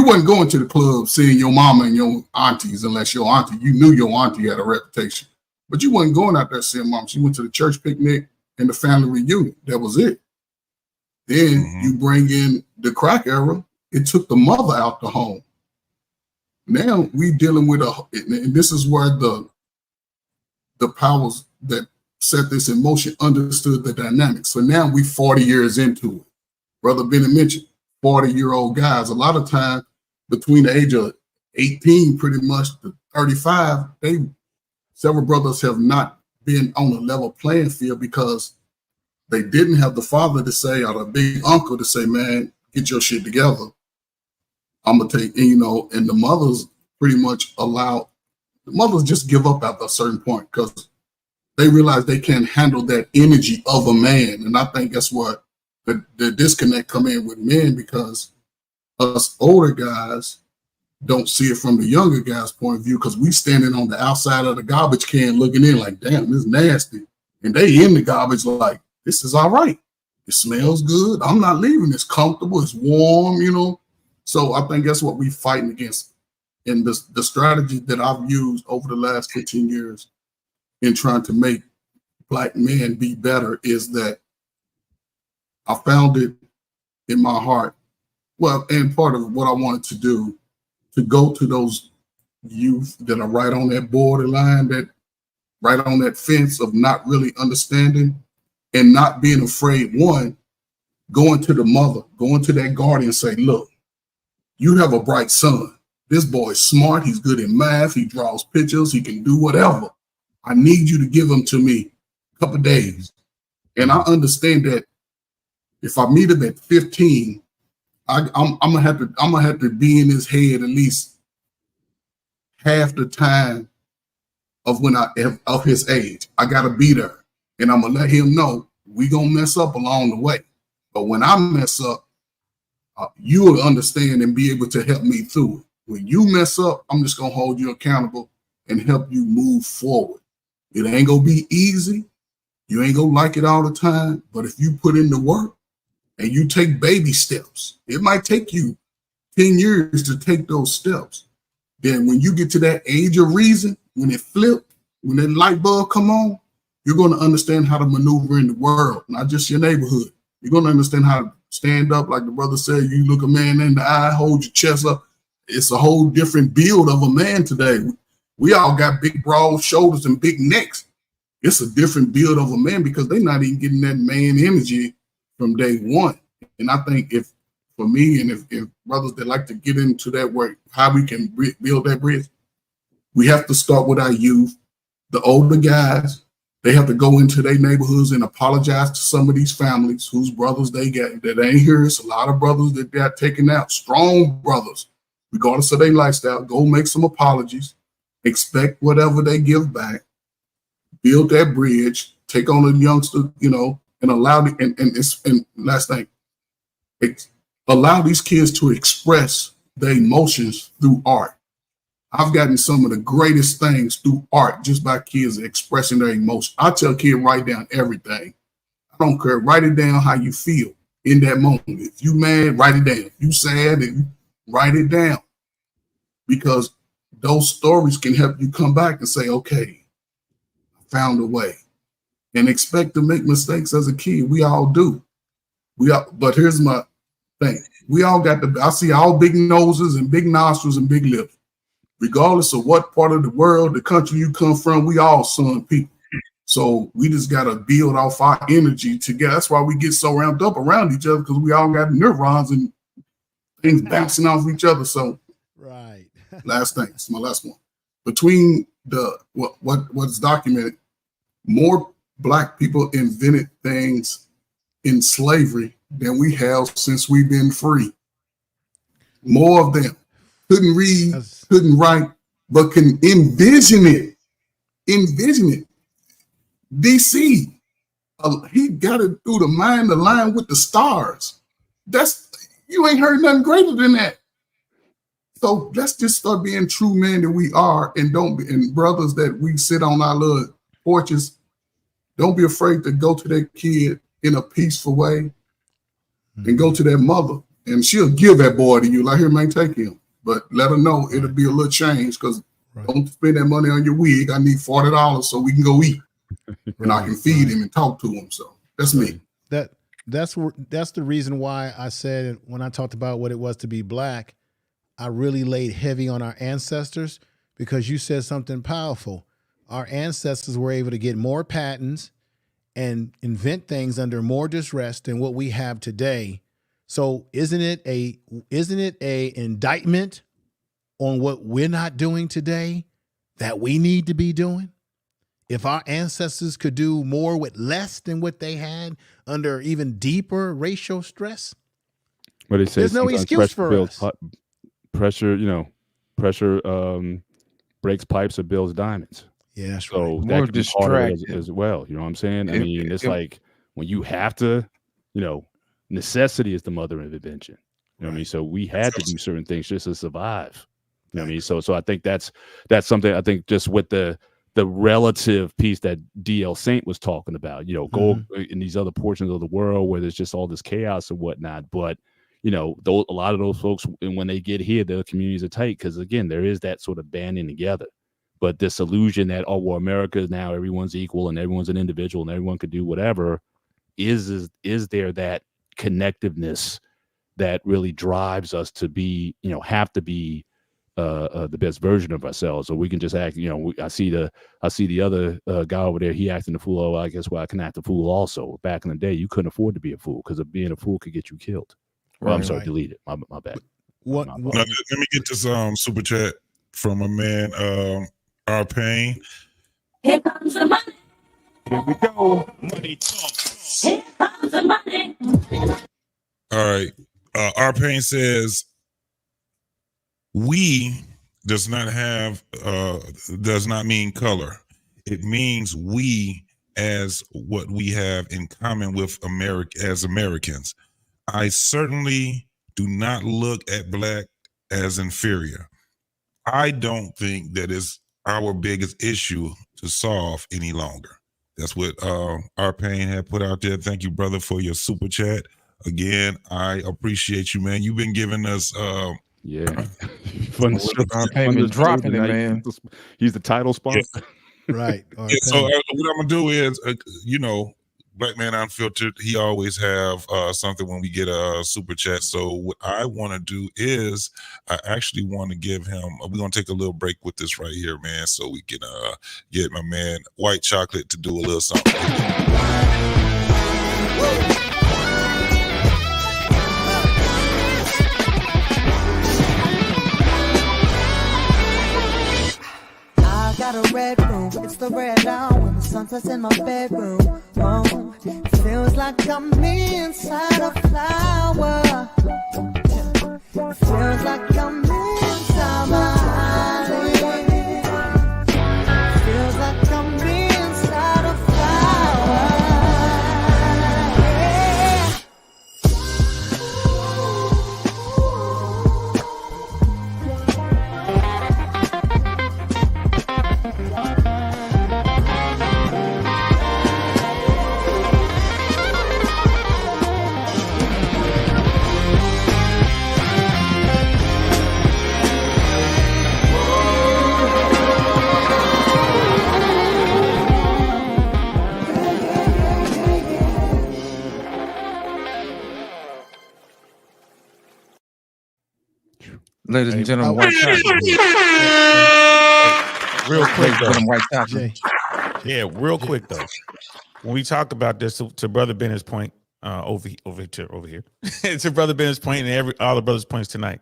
wasn't going to the club seeing your mama and your aunties unless your auntie, you knew your auntie had a reputation. But you wasn't going out there seeing mom. She went to the church picnic and the family reunion. That was it. Then you bring in the crack era, it took the mother out the home. Now we dealing with and this is where the powers that set this in motion understood the dynamics. So now we 40 years into it. Brother Bennett mentioned 40-year-old guys. A lot of time between the age of 18 pretty much to 35, several brothers have not been on a level playing field because they didn't have the father to say, or the big uncle to say, man, get your shit together. I'm going to take, and the mothers pretty much the mothers just give up at a certain point because they realize they can't handle that energy of a man. And I think that's what the disconnect come in with men, because us older guys don't see it from the younger guys' point of view, because we standing on the outside of the garbage can looking in like, damn, this is nasty. And they in the garbage like, this is all right. It smells good. I'm not leaving. It's comfortable. It's warm, So I think that's what we fighting against. And the strategy that I've used over the last 15 years in trying to make Black men be better is that I found it in my heart. Well, and part of what I wanted to do, to go to those youth that are right on that borderline, that right on that fence of not really understanding and not being afraid. One, going to the mother, going to that guardian and say, look, you have a bright son. This boy is smart. He's good in math. He draws pictures. He can do whatever. I need you to give him to me a couple of days. And I understand that if I meet him at 15, I'm gonna have to be in his head at least half the time of his age. I gotta be there. And I'm going to let him know we going to mess up along the way. But when I mess up, you will understand and be able to help me through it. When you mess up, I'm just going to hold you accountable and help you move forward. It ain't going to be easy. You ain't going to like it all the time. But if you put in the work and you take baby steps, it might take you 10 years to take those steps. Then when you get to that age of reason, when it flipped, when that light bulb come on, you're going to understand how to maneuver in the world, not just your neighborhood. You're going to understand how to stand up, like the brother said. You look a man in the eye, hold your chest up. It's a whole different build of a man today. We all got big, broad shoulders and big necks. It's a different build of a man because they're not even getting that man energy from day one. And I think if brothers that like to get into that work, how we can build that bridge, we have to start with our youth, the older guys. They have to go into their neighborhoods and apologize to some of these families whose brothers they got that ain't here. It's a lot of brothers that got taken out, strong brothers regardless of their lifestyle, go make some apologies, expect whatever they give back, build that bridge, take on a youngster, and allow and last thing, allow these kids to express their emotions through art. I've gotten some of the greatest things through art just by kids expressing their emotions. I tell kids, write down everything. I don't care. Write it down how you feel in that moment. If you mad, write it down. If you sad, write it down. Because those stories can help you come back and say, okay, I found a way. And expect to make mistakes as a kid. We all do. But here's my thing. We all I see all big noses and big nostrils and big lips. Regardless of what part of the world, the country you come from, we all son people. So we just got to build off our energy together. That's why we get so ramped up around each other, because we all got neurons and things bouncing off each other. So, right. Last thing, it's my last one. Between what's documented, more Black people invented things in slavery than we have since we've been free. More of them. Couldn't read, couldn't write, but can envision it. Envision it. DC, he got it through the mind, the line with the stars. You ain't heard nothing greater than that. So let's just start being true men that we are, and and brothers that we sit on our little porches. Don't be afraid to go to that kid in a peaceful way, and go to that mother, and she'll give that boy to you. Like, here, man, take him. But let her know it'll be a little change, because don't spend that money on your wig. I need $40 so we can go eat, and I can feed him and talk to him. So that's me. That's the reason why I said, when I talked about what it was to be Black, I really laid heavy on our ancestors, because you said something powerful. Our ancestors were able to get more patents and invent things under more distress than what we have today. So isn't it a indictment on what we're not doing today that we need to be doing? If our ancestors could do more with less than what they had under even deeper racial stress, But they say there's no excuse for us. Pressure breaks pipes or builds diamonds. Yeah, that's so right. that More could be part of it distracted. as well. You know what I'm saying? I mean, it's like when you have to, necessity is the mother of invention. You know what I mean? So we had to do certain things just to survive. You know what I mean? So I think that's something, I think, just with the relative piece that DL Saint was talking about, go in these other portions of the world where there's just all this chaos and whatnot. But, a lot of those folks, when they get here, their communities are tight, because, again, there is that sort of banding together. But this illusion that, America is now everyone's equal and everyone's an individual and everyone could do whatever, is there that connectiveness that really drives us to be, have to be the best version of ourselves, so we can just act. I see the other guy over there. He acting the fool. Oh, I guess I can act the fool also. Back in the day, you couldn't afford to be a fool, because being a fool could get you killed. Well, I'm sorry, delete it. My bad. What? Now, let me get this super chat from a man, R Payne. Here comes the money. Here we go. Money talk. Here comes the money. All right. R Payne says, we does not mean color. It means we as what we have in common with as Americans. I certainly do not look at Black as inferior. I don't think that is our biggest issue to solve any longer. That's what R Payne had put out there. Thank you, brother, for your super chat. Again, I appreciate you, man. You've been giving us yeah. Fun Payne dropping it, man. He's the title sponsor. Right. Yeah, so what I'm gonna do is, Black Man Unfiltered, he always have something when we get a super chat. So what I want to do is, I actually want to give him, we're going to take a little break with this right here, man, so we can get my man White Chocolate to do a little something. I got a red room, it's the red now when the sun sets in my bedroom. Oh, it feels like I'm inside a flower. It feels like I'm Ladies and Hey, gentlemen, oh, white chocolate. real quick Ladies and though. gentlemen, white chocolate. Jay, Yeah, real quick though. When we talk about this, to Brother Bennett's point, over here, to Brother Bennett's point and all the brothers' points tonight.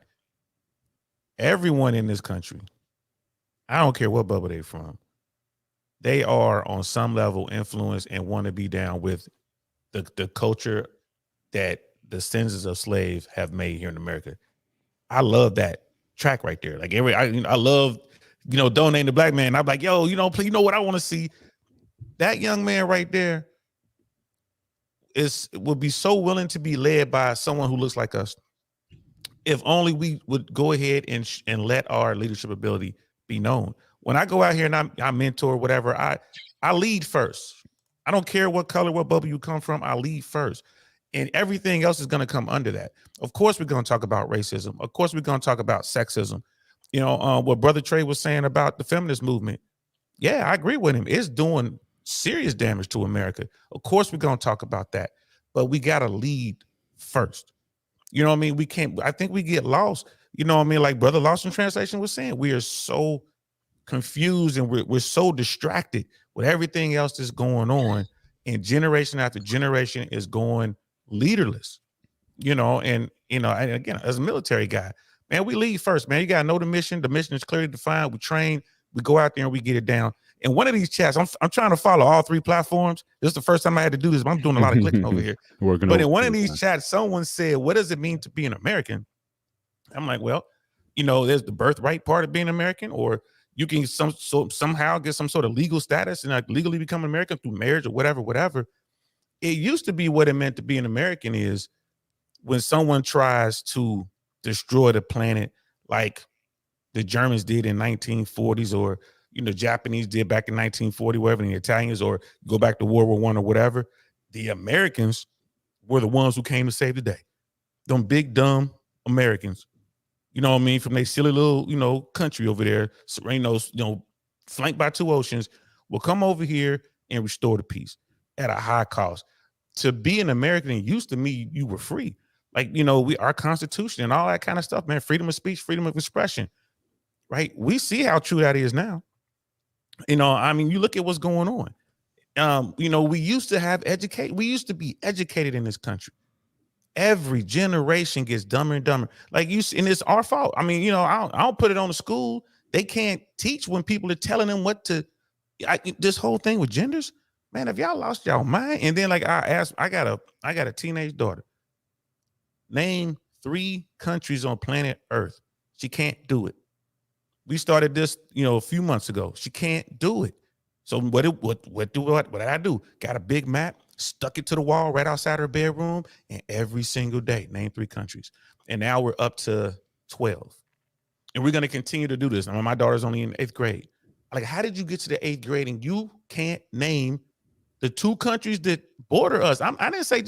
Everyone in this country, I don't care what bubble they're from, they are on some level influenced and want to be down with the culture that the descendants of slaves have made here in America. I love that track right there. Like I love, donating to black man. I'm like, yo, please, you know what I want to see? That young man right there would be so willing to be led by someone who looks like us. If only we would go ahead and let our leadership ability be known. When I go out here and I mentor whatever, I lead first. I don't care what color, what bubble you come from. I lead first. And everything else is going to come under that. Of course, we're going to talk about racism. Of course, we're going to talk about sexism. What Brother Trey was saying about the feminist movement. Yeah, I agree with him. It's doing serious damage to America. Of course, we're going to talk about that. But we got to lead first. You know what I mean? We can't, I think we get lost. You know what I mean? Like Brother Lost in Translation was saying, we are so confused and we're so distracted with everything else that's going on. And generation after generation is going leaderless, and again, as a military guy, man, we lead first, man. You got to know the mission. The mission is clearly defined. We train, we go out there and we get it down. And one of these chats, I'm trying to follow all three platforms. This is the first time I had to do this, but I'm doing a lot of clicking over here. But in one of these chats, someone said, what does it mean to be an American? I'm like, well, there's the birthright part of being American, or you can somehow get some sort of legal status and legally become an American through marriage or whatever. It used to be what it meant to be an American is when someone tries to destroy the planet like the Germans did in 1940s, or the Japanese did back in 1940, whatever, and the Italians, or go back to World War I or whatever. The Americans were the ones who came to save the day. Them big, dumb Americans, you know what I mean, from their silly little, country over there, flanked by two oceans, will come over here and restore the peace at a high cost. To be an American, it used to mean you were free. Like, our Constitution and all that kind of stuff, man, freedom of speech, freedom of expression, right? We see how true that is now. You look at what's going on. We used to be educated in this country. Every generation gets dumber and dumber. Like and it's our fault. I don't put it on the school. They can't teach when people are telling them what to. This whole thing with genders, man, have y'all lost y'all mind? And then like I got a teenage daughter. Name 3 countries on planet Earth. She can't do it. We started this, a few months ago. She can't do it. So what did I do? Got a big map, stuck it to the wall right outside her bedroom, and every single day, name 3 countries. And now we're up to 12. And we're going to continue to do this. My daughter's only in 8th grade. Like, how did you get to the 8th grade and you can't name the 2 countries that border us? I didn't say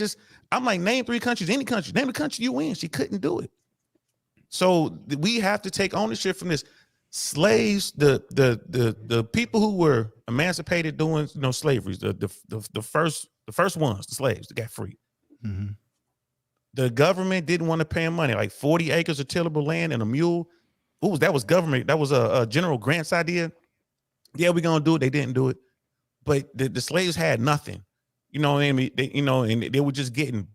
I'm like, name 3 countries, any country, name the country you in. She couldn't do it. So we have to take ownership from this. Slaves, the people who were emancipated doing slavery, the first ones, the slaves that got free. Mm-hmm. The government didn't want to pay them money, like 40 acres of tillable land and a mule. That was government. That was a General Grant's idea. Yeah, we're gonna do it. They didn't do it, but the slaves had nothing. You know what I mean? And they were just getting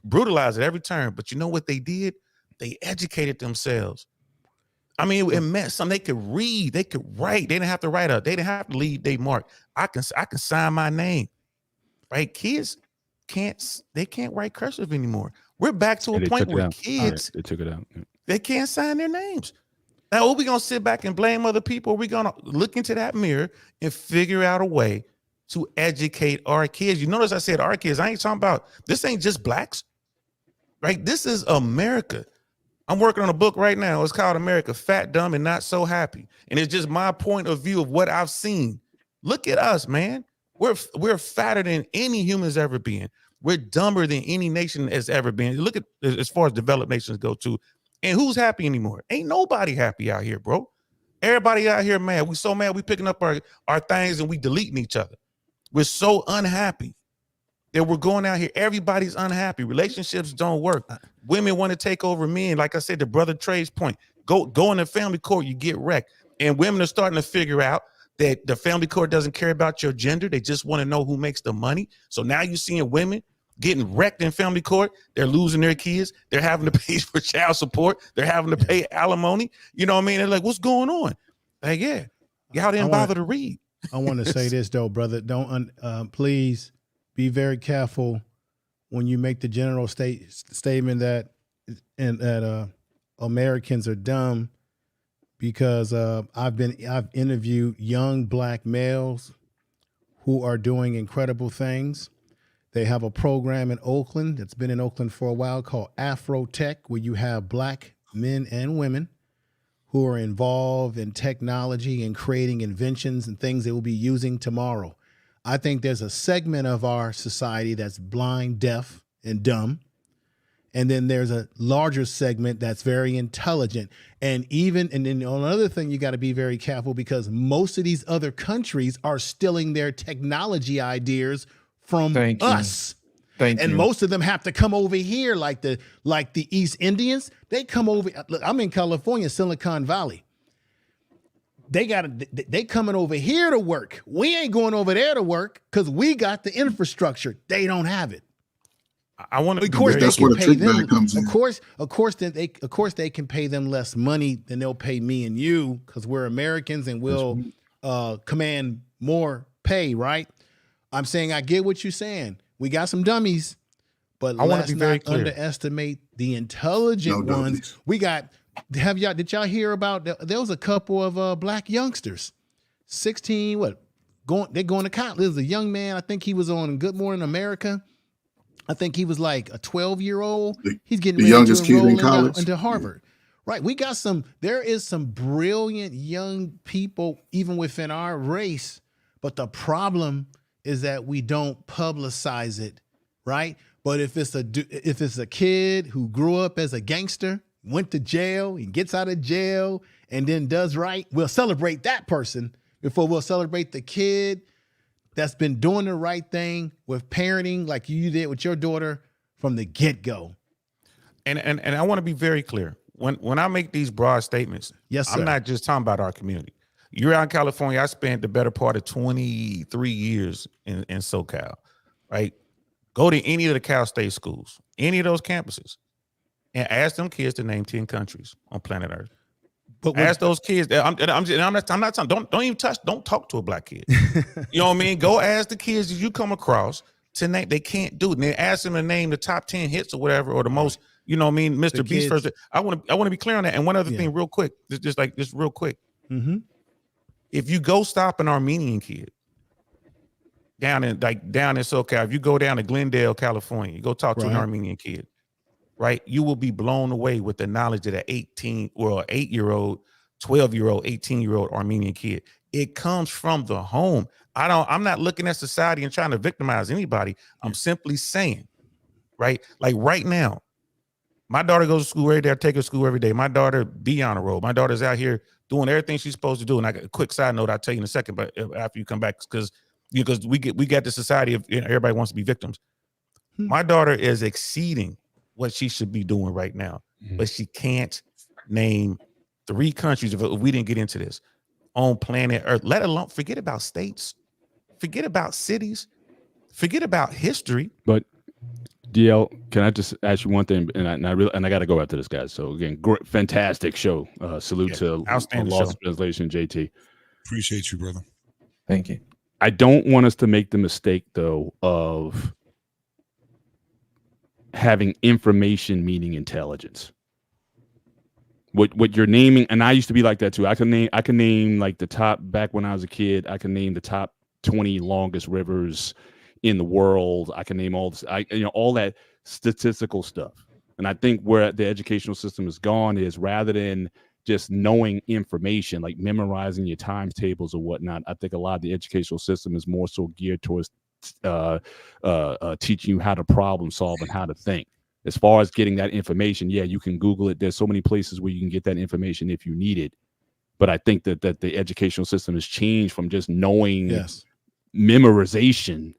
brutalized at every turn. But you know what they did? They educated themselves. It meant something. They could read, they could write. They didn't have to write up. They didn't have to leave their mark. I can sign my name. Right? Kids can't write cursive anymore. We're back to a point where kids they took it out. They can't sign their names. Now, are we gonna sit back and blame other people? Are we gonna look into that mirror and figure out a way to educate our kids? You notice I said our kids. I ain't talking about this. Ain't just blacks, right? This is America. I'm working on a book right now. It's called America, Fat, Dumb, and Not So Happy. And it's just my point of view of what I've seen. Look at us, man. We're fatter than any human's ever been. We're dumber than any nation has ever been. Look at as far as developed nations go too. And who's happy anymore? Ain't nobody happy out here, bro. Everybody out here mad. We so mad we picking up our things and we deleting each other. We're so unhappy that we're going out here. Everybody's unhappy. Relationships don't work. Women want to take over men. Like I said, to Brother Trey's point, Go in the family court, you get wrecked. And women are starting to figure out that the family court doesn't care about your gender. They just want to know who makes the money. So now you're seeing women getting wrecked in family court. They're losing their kids. They're having to pay for child support. They're having to pay alimony. You know what I mean? They're like, what's going on? Like, yeah, y'all didn't bother to read. I want to say this though, brother. Don't please be very careful when you make the general statement that Americans are dumb, because I've interviewed young black males who are doing incredible things. They have a program in Oakland that's been in Oakland for a while called Afro Tech, where you have black men and women who are involved in technology and creating inventions and things they will be using tomorrow. I think there's a segment of our society that's blind, deaf, and dumb. And then there's a larger segment that's very intelligent. And then on another thing, you got to be very careful, because most of these other countries are stealing their technology ideas from us. Thank you. Most of them have to come over here, like the East Indians. They come over. Look, I'm in California, Silicon Valley. They coming over here to work. We ain't going over there to work because we got the infrastructure. They don't have it. I want to. Of course, that's where the trick bag comes in. Of course, they can pay them less money than they'll pay me and you, because we're Americans and we'll command more pay, right? I'm saying I get what you're saying. We got some dummies, but let's not underestimate the intelligent ones. We got. Did y'all hear about? There was a couple of black youngsters, 16. They're going to college. There's a young man. I think he was on Good Morning America. I think he was like a 12-year-old. He's getting ready to enroll into Harvard. Right. We got there is some brilliant young people even within our race, but the problem is that we don't publicize it, right? But if it's a kid who grew up as a gangster, went to jail, he gets out of jail, and then does right, we'll celebrate that person before we'll celebrate the kid that's been doing the right thing with parenting, like you did with your daughter from the get-go. And I want to be very clear. When I make these broad statements, yes, sir, I'm not just talking about our community. You're out in California. I spent the better part of 23 years in SoCal, right? Go to any of the Cal State schools, any of those campuses, and ask them kids to name 10 countries on planet Earth. But ask those kids. I'm not talking. Don't even touch. Don't talk to a black kid. You know what I mean? Go ask the kids that you come across to name. They can't do it. And then ask them to name the top 10 hits or whatever, or the most. You know what I mean? Mr. Beast first. I want to be clear on that. And one other thing, real quick, just real quick. Mm-hmm. If you go stop an Armenian kid down in SoCal, if you go down to Glendale, California, you go talk to an Armenian kid, right? You will be blown away with the knowledge that an 8-year-old, 12-year-old, 18-year-old Armenian kid. It comes from the home. I'm not looking at society and trying to victimize anybody. I'm simply saying, right? Like right now, my daughter goes to school every day. I take her to school every day. My daughter be on the road. My daughter's out here doing everything she's supposed to do. And I got a quick side note I'll tell you in a second, but after you come back, because we got the society of everybody wants to be victims. My daughter is exceeding what she should be doing right now, but she can't name 3 countries if we didn't get into this on planet Earth, let alone forget about states, forget about cities, forget about history. But DL, can I just ask you one thing? And I got to go after this, guys. So again, great, fantastic show. Salute to outstanding Lost show. Translation, JT. Appreciate you, brother. Thank you. I don't want us to make the mistake though of having information meaning intelligence. What you're naming, and I used to be like that too. I can name like the top, back when I was a kid, I can name the top 20 longest rivers in the world. I can name all this, all that statistical stuff. And I think where the educational system has gone is, rather than just knowing information, like memorizing your times tables or whatnot, I think a lot of the educational system is more so geared towards teaching you how to problem solve and how to think. As far as getting that information, yeah, you can Google it. There's so many places where you can get that information if you need it. But I think that the educational system has changed from just knowing memorization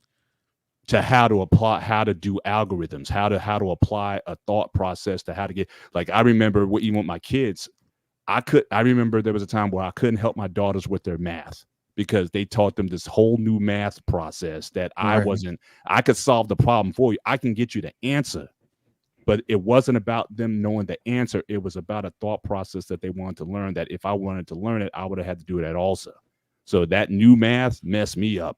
to how to apply, how to do algorithms, how to apply a thought process to how to get, like, I remember even with my kids, I remember there was a time where I couldn't help my daughters with their math because they taught them this whole new math process that I could solve the problem for you. I can get you the answer, but it wasn't about them knowing the answer. It was about a thought process that they wanted to learn, that if I wanted to learn it, I would have had to do that also. So that new math messed me up,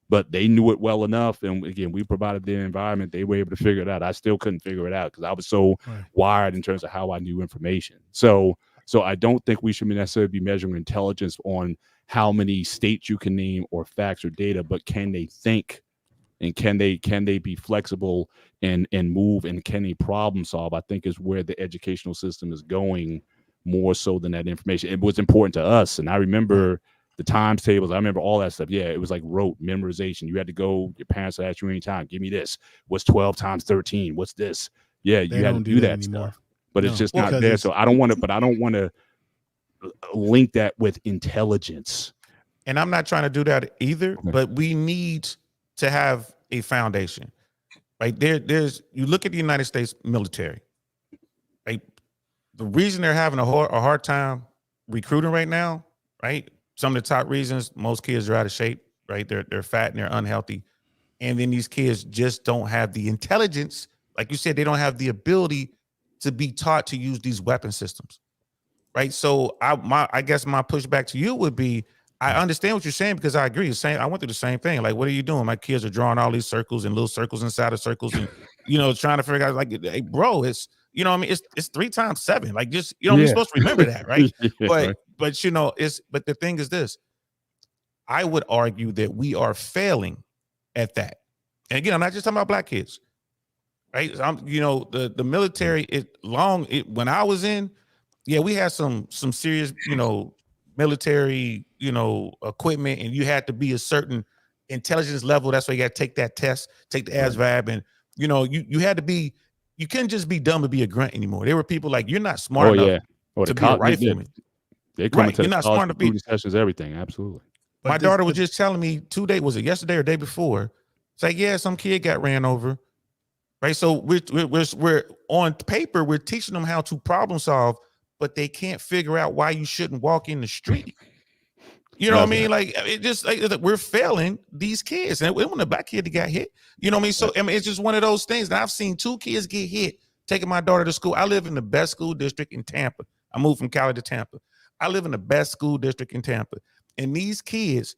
but they knew it well enough. And again, we provided the environment. They were able to figure it out. I still couldn't figure it out because I was so wired in terms of how I knew information. So I don't think we should necessarily be measuring intelligence on how many states you can name or facts or data, but can they think, and can they be flexible and move, and can they problem solve? I think is where the educational system is going more so than that information. It was important to us. And I remember the times tables. I remember all that stuff. Yeah, it was like rote memorization. You had to go, your parents would ask you anytime, give me this. What's 12 times 13? What's this? Yeah, you had to do that stuff. But it's just not there. So I don't want to link that with intelligence. And I'm not trying to do that either, but we need to have a foundation. Right? There's you look at the United States military. Right? The reason they're having a hard time recruiting right now, right? Some of the top reasons, most kids are out of shape, right? They're fat and they're unhealthy. And then these kids just don't have the intelligence. Like you said, they don't have the ability to be taught to use these weapon systems. Right. So I guess my pushback to you would be, I understand what you're saying because I agree. I went through the same thing. Like, what are you doing? My kids are drawing all these circles and little circles inside of circles and, trying to figure out like, hey, bro, it's, I mean, it's 3 times 7. Like, just, you're supposed to remember that. Right. But but the thing is this, I would argue that we are failing at that. And again, I'm not just talking about black kids. Right. The military, when I was in, yeah, we had some serious, military, equipment, and you had to be a certain intelligence level. That's why you got to take that test, take the ASVAB, and you had to be. You couldn't just be dumb to be a grunt anymore. There were people like, you're not smart enough to be a rifleman. They come into the college recruiting sessions, everything. Absolutely. My daughter was just telling me was it yesterday or day before? It's like, yeah, some kid got ran over. Right. So we're on paper, we're teaching them how to problem solve, but they can't figure out why you shouldn't walk in the street. You know what I mean? Like, it just like we're failing these kids. And it wasn't a black kid that got hit. You know what I mean? So I mean, it's just one of those things. Now I've seen 2 kids get hit taking my daughter to school. I live in the best school district in Tampa. I moved from Cali to Tampa. I live in the best school district in Tampa. And these kids,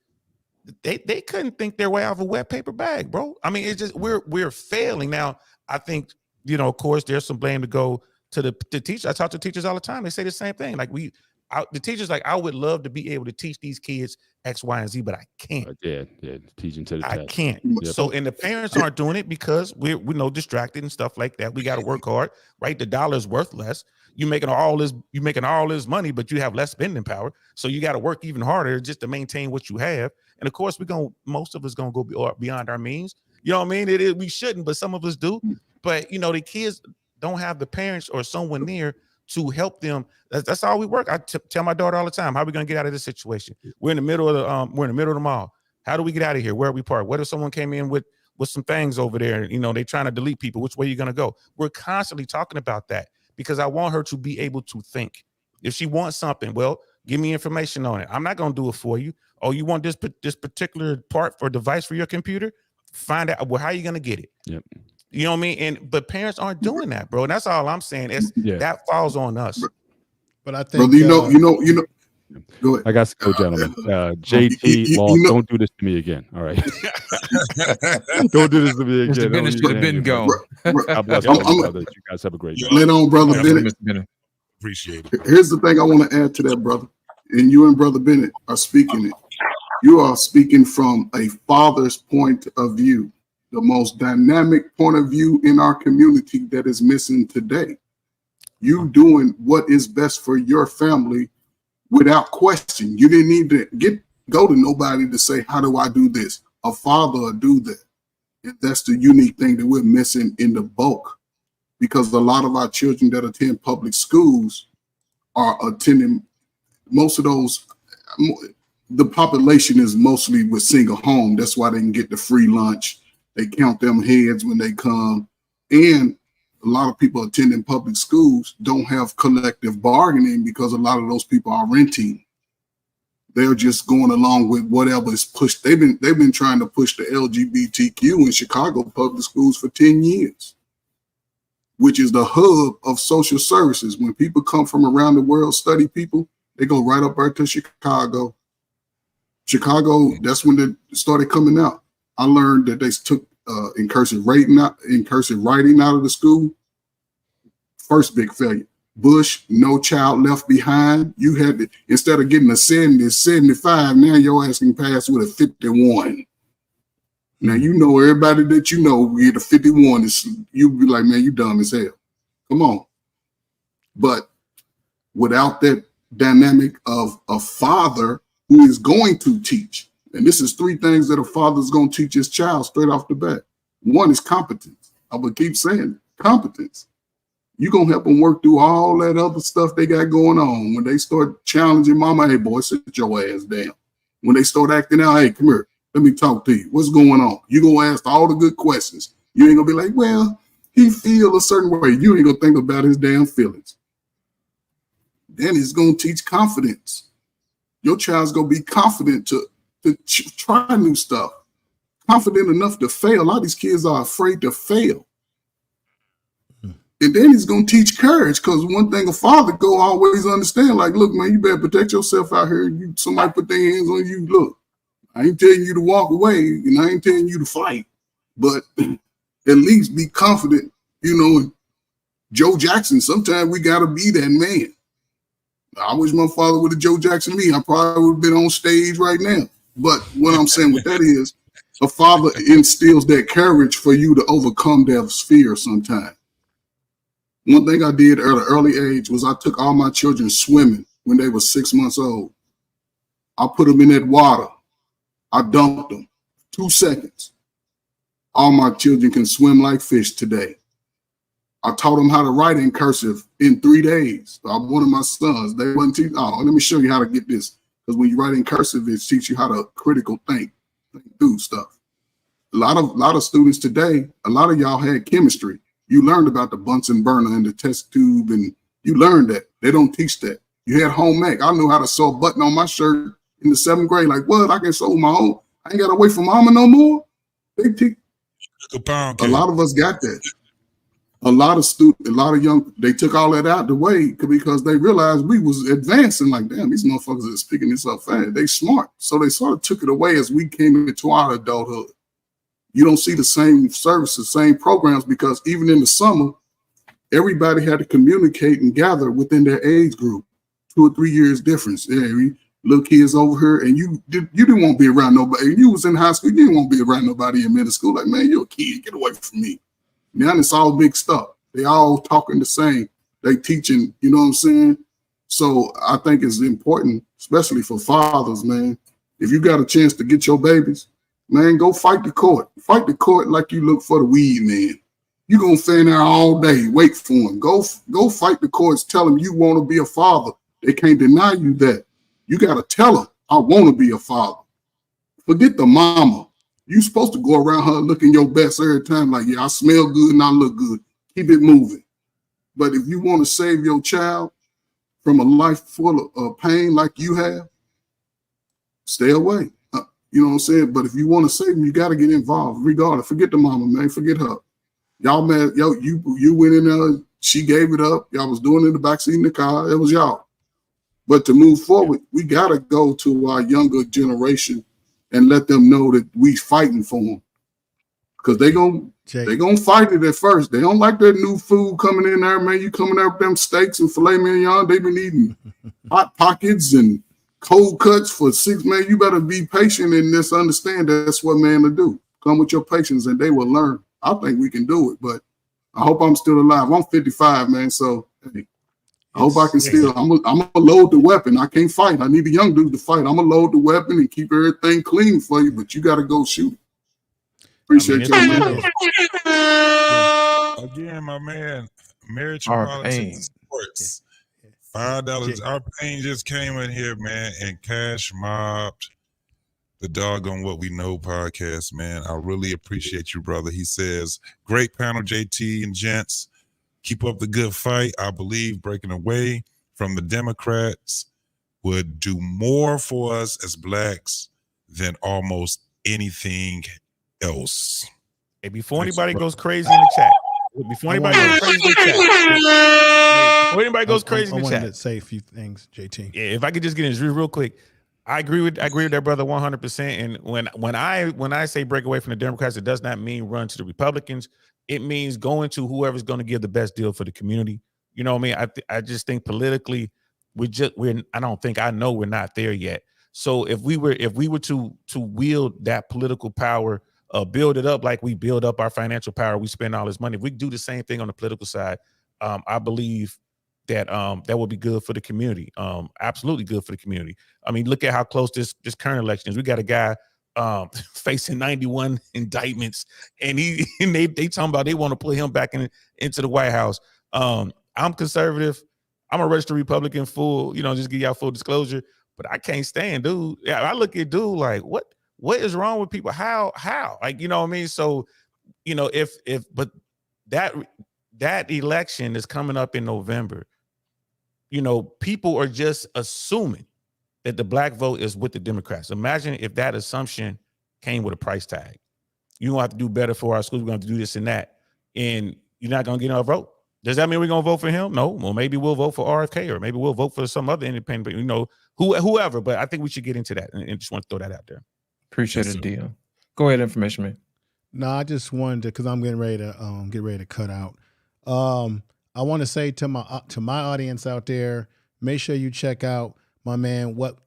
they couldn't think their way out of a wet paper bag, bro. I mean, it's just we're failing. Now, I think, of course, there's some blame to go to the teacher. I talk to teachers all the time. They say the same thing. Like the teachers, like, I would love to be able to teach these kids X, Y, and Z, but I can't. Yeah, teaching to the test. I can't. Yep. So, and the parents aren't doing it because we're distracted and stuff like that. We got to work hard, right? The dollar is worth less. You're making all this money, but you have less spending power. So you got to work even harder just to maintain what you have. And of course, most of us gonna go beyond our means. You know what I mean? We shouldn't, but some of us do. But the kids don't have the parents or someone near to help them. That's all we work. I tell my daughter all the time, how are we gonna get out of this situation? We're in the middle of the mall. How do we get out of here? Where are we parked? What if someone came in with some things over there? They trying to delete people. Which way are you gonna go? We're constantly talking about that because I want her to be able to think. If she wants something, well, give me information on it. I'm not gonna do it for you. Oh, you want this particular part or device for your computer? Find out. Well, how are you gonna get it? Yep. You know what I mean? But parents aren't doing that, bro. And that's all I'm saying. That falls on us. But I think, brother, go ahead. I got to go, gentlemen. JT, Law, don't do this to me again. All right. Don't do this to me again. Mr. Bennett should have been gone. God bless you, brother. You guys have a great day. Let on, brother Bennett. Appreciate it. Here's the thing I want to add to that, brother. And you and brother Bennett are speaking it. You are speaking from a father's point of view, the most dynamic point of view in our community that is missing today. You doing what is best for your family without question. You didn't need to go to nobody to say, how do I do this? A father will do that. And that's the unique thing that we're missing in the bulk, because a lot of our children that attend public schools are attending, most of those, the population is mostly with single home. That's why they can get the free lunch. They count them heads when they come. And a lot of people attending public schools don't have collective bargaining because a lot of those people are renting. They're just going along with whatever is pushed. They've been trying to push the LGBTQ in Chicago public schools for 10 years, which is the hub of social services. When people come from around the world, study people, they go right up there to Chicago. Chicago, that's when they started coming out. I learned that they took in cursive writing out of the school. First big failure. Bush, No Child Left Behind. You had to, instead of getting a 70, 75, now your ass can pass with a 51. Now you know everybody that you know get a 51. You be like, man, you dumb as hell. Come on. But without that dynamic of a father who is going to teach, and this is 3 things that a father is going to teach his child straight off the bat. One is competence. I'm going to keep saying it, competence. You're going to help them work through all that other stuff they got going on. When they start challenging mama, hey, boy, sit your ass down. When they start acting out, hey, come here, let me talk to you. What's going on? You're going to ask all the good questions. You ain't going to be like, well, he feel a certain way. You ain't going to think about his damn feelings. Then he's going to teach confidence. Your child's going to be confident to try new stuff. Confident enough to fail. A lot of these kids are afraid to fail. And then he's going to teach courage, because one thing a father go always understand, like, look, man, you better protect yourself out here. Somebody put their hands on you. Look, I ain't telling you to walk away, and I ain't telling you to fight, but at least be confident. You know, Joe Jackson, sometimes we got to be that man. I wish my father would have Joe Jackson me. I probably would have been on stage right now. But what I'm saying with that is, a father instills that courage for you to overcome that fear sometimes. One thing I did at an early age was I took all my children swimming when they were 6 months old. I put them in that water. I dumped them. 2 seconds. All my children can swim like fish today. I taught them how to write in cursive in 3 days. One of my sons, they wouldn't teach. Oh, let me show you how to get this. Because when you write in cursive, it teaches you how to critical think through stuff. A lot of students today, a lot of y'all had chemistry. You learned about the Bunsen burner and the test tube, and you learned that. They don't teach that. You had home ec. I knew how to sew a button on my shirt in the 7th grade. Like, what? I can sew my own. I ain't got to wait for mama no more. They teach. A lot of us got that. A lot of young, they took all that out the way because they realized we was advancing. Like, damn, these motherfuckers are picking this up fast. They smart. So they sort of took it away as we came into our adulthood. You don't see the same services, same programs, because even in the summer, everybody had to communicate and gather within their age group. 2 or 3 years difference. Little kids over here, and you didn't want to be around nobody. You was in high school, you didn't want to be around nobody in middle school. Like, man, you're a kid, get away from me. Now it's all big stuff. They all talking the same. They teaching, you know what I'm saying? So I think it's important, especially for fathers, man. If you got a chance to get your babies, man, go fight the court. Fight the court like you look for the weed man. You're going to stand there all day, wait for him. Go fight the courts. Tell them you want to be a father. They can't deny you that. You got to tell them, I want to be a father. Forget the mama. You're supposed to go around her looking your best every time. Like, yeah, I smell good and I look good. Keep it moving. But if you want to save your child from a life full of pain like you have, stay away. You know what I'm saying? But if you want to save them, you got to get involved regardless. Forget the mama, man. Forget her. Y'all, man, you went in there. She gave it up. Y'all was doing it in the backseat in the car. It was y'all. But to move forward, we got to go to our younger generation and let them know that we fighting for them. Because they gonna fight it at first. They don't like that new food coming in there, man. You coming there with them steaks and filet mignon. They've been eating hot pockets and cold cuts for 6 man. You better be patient and just understand that's what man will do. Come with your patience and they will learn. I think we can do it, but I hope I'm still alive. I'm 55, man. So hey, I hope I can still, I'm gonna load the weapon. I can't fight. I need the young dudes to fight. I'm gonna load the weapon and keep everything clean for you, but you got to go shoot. Appreciate you, man. Again, my man, marriage and politics sports. $5. Our Pain just came in here, man, and cash mobbed the Doggone What We Know podcast, man. I really appreciate you, brother. He says, great panel, JT and gents. Keep up the good fight. I believe breaking away from the Democrats would do more for us as blacks than almost anything else. Hey, before Thanks, anybody bro. goes crazy in the chat, before I anybody wanted- goes crazy in the chat, before anybody goes crazy I in the wanted chat, to say a few things, JT. yeah, if I could just get in this real quick, I agree with that brother 100%. And when I say break away from the Democrats, it does not mean run to the Republicans. It means going to whoever's going to give the best deal for the community. You know what I mean? I just think politically, I know we're not there yet. So if we were to wield that political power, build it up like we build up our financial power, we spend all this money. If we do the same thing on the political side, I believe that that would be good for the community. Absolutely good for the community. I mean, look at how close this current election is. We got a guy facing 91 indictments, and they talking about they want to put him back into the White House. I'm conservative. I'm a registered Republican, just give y'all full disclosure. But I can't stand dude. Yeah, I look at dude like, what is wrong with people? How? Like, you know what I mean? So, but that election is coming up in November. People are just assuming that the black vote is with the Democrats. Imagine if that assumption came with a price tag. You're gonna have to do better for our schools. We're gonna have to do this and that, and you're not gonna get our vote. Does that mean we're gonna vote for him? No. Well, maybe we'll vote for RFK, or maybe we'll vote for some other independent, whoever. But I think we should get into that, and just want to throw that out there. Appreciate it, deal. Go ahead, information man. No, I just wanted to, because I'm getting ready to cut out. I want to say to my audience out there, make sure you check out my man What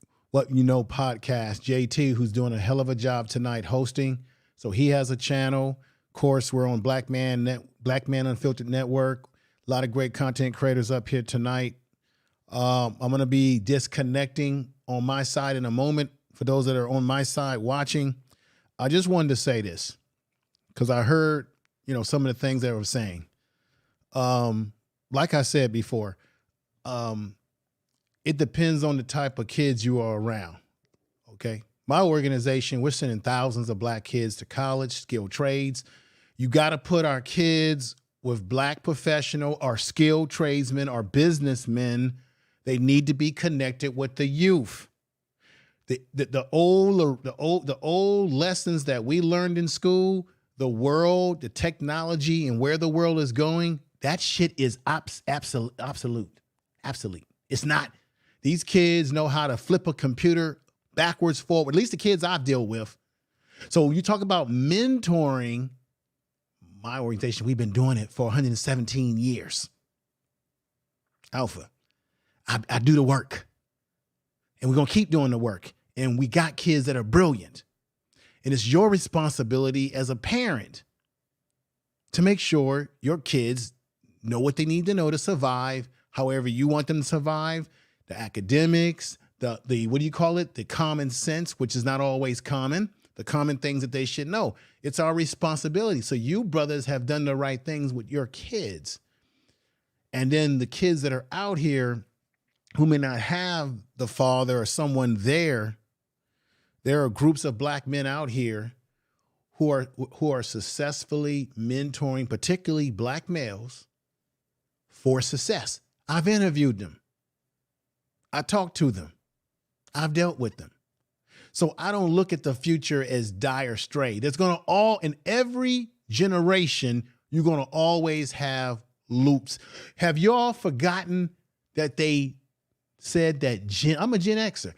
You Know podcast, JT, who's doing a hell of a job tonight hosting. So he has a channel. Of course, we're on Black Man Unfiltered Network. A lot of great content creators up here tonight. I'm going to be disconnecting on my side in a moment. For those that are on my side watching, I just wanted to say this because I heard, some of the things they were saying. Like I said before, it depends on the type of kids you are around. Okay. My organization, we're sending thousands of black kids to college, skilled trades. You got to put our kids with black professional or skilled tradesmen or businessmen. They need to be connected with the youth. The old lessons that we learned in school, the world, the technology, and where the world is going, that shit is obsolete. It's not. These kids know how to flip a computer backwards, forward, at least the kids I've dealt with. So you talk about mentoring, my organization, we've been doing it for 117 years. Alpha, I do the work. And we're going to keep doing the work. And we got kids that are brilliant. And it's your responsibility as a parent to make sure your kids know what they need to know to survive, however you want them to survive, the academics, the what do you call it? The common sense, which is not always common, the common things that they should know. It's our responsibility. So you brothers have done the right things with your kids. And then the kids that are out here who may not have the father or someone there are groups of black men out here who are successfully mentoring, particularly black males, for success. I've interviewed them. I talked to them. I've dealt with them. So I don't look at the future as dire straits. There's going to in every generation, you're going to always have loops. Have y'all forgotten that they said that I'm a Gen Xer,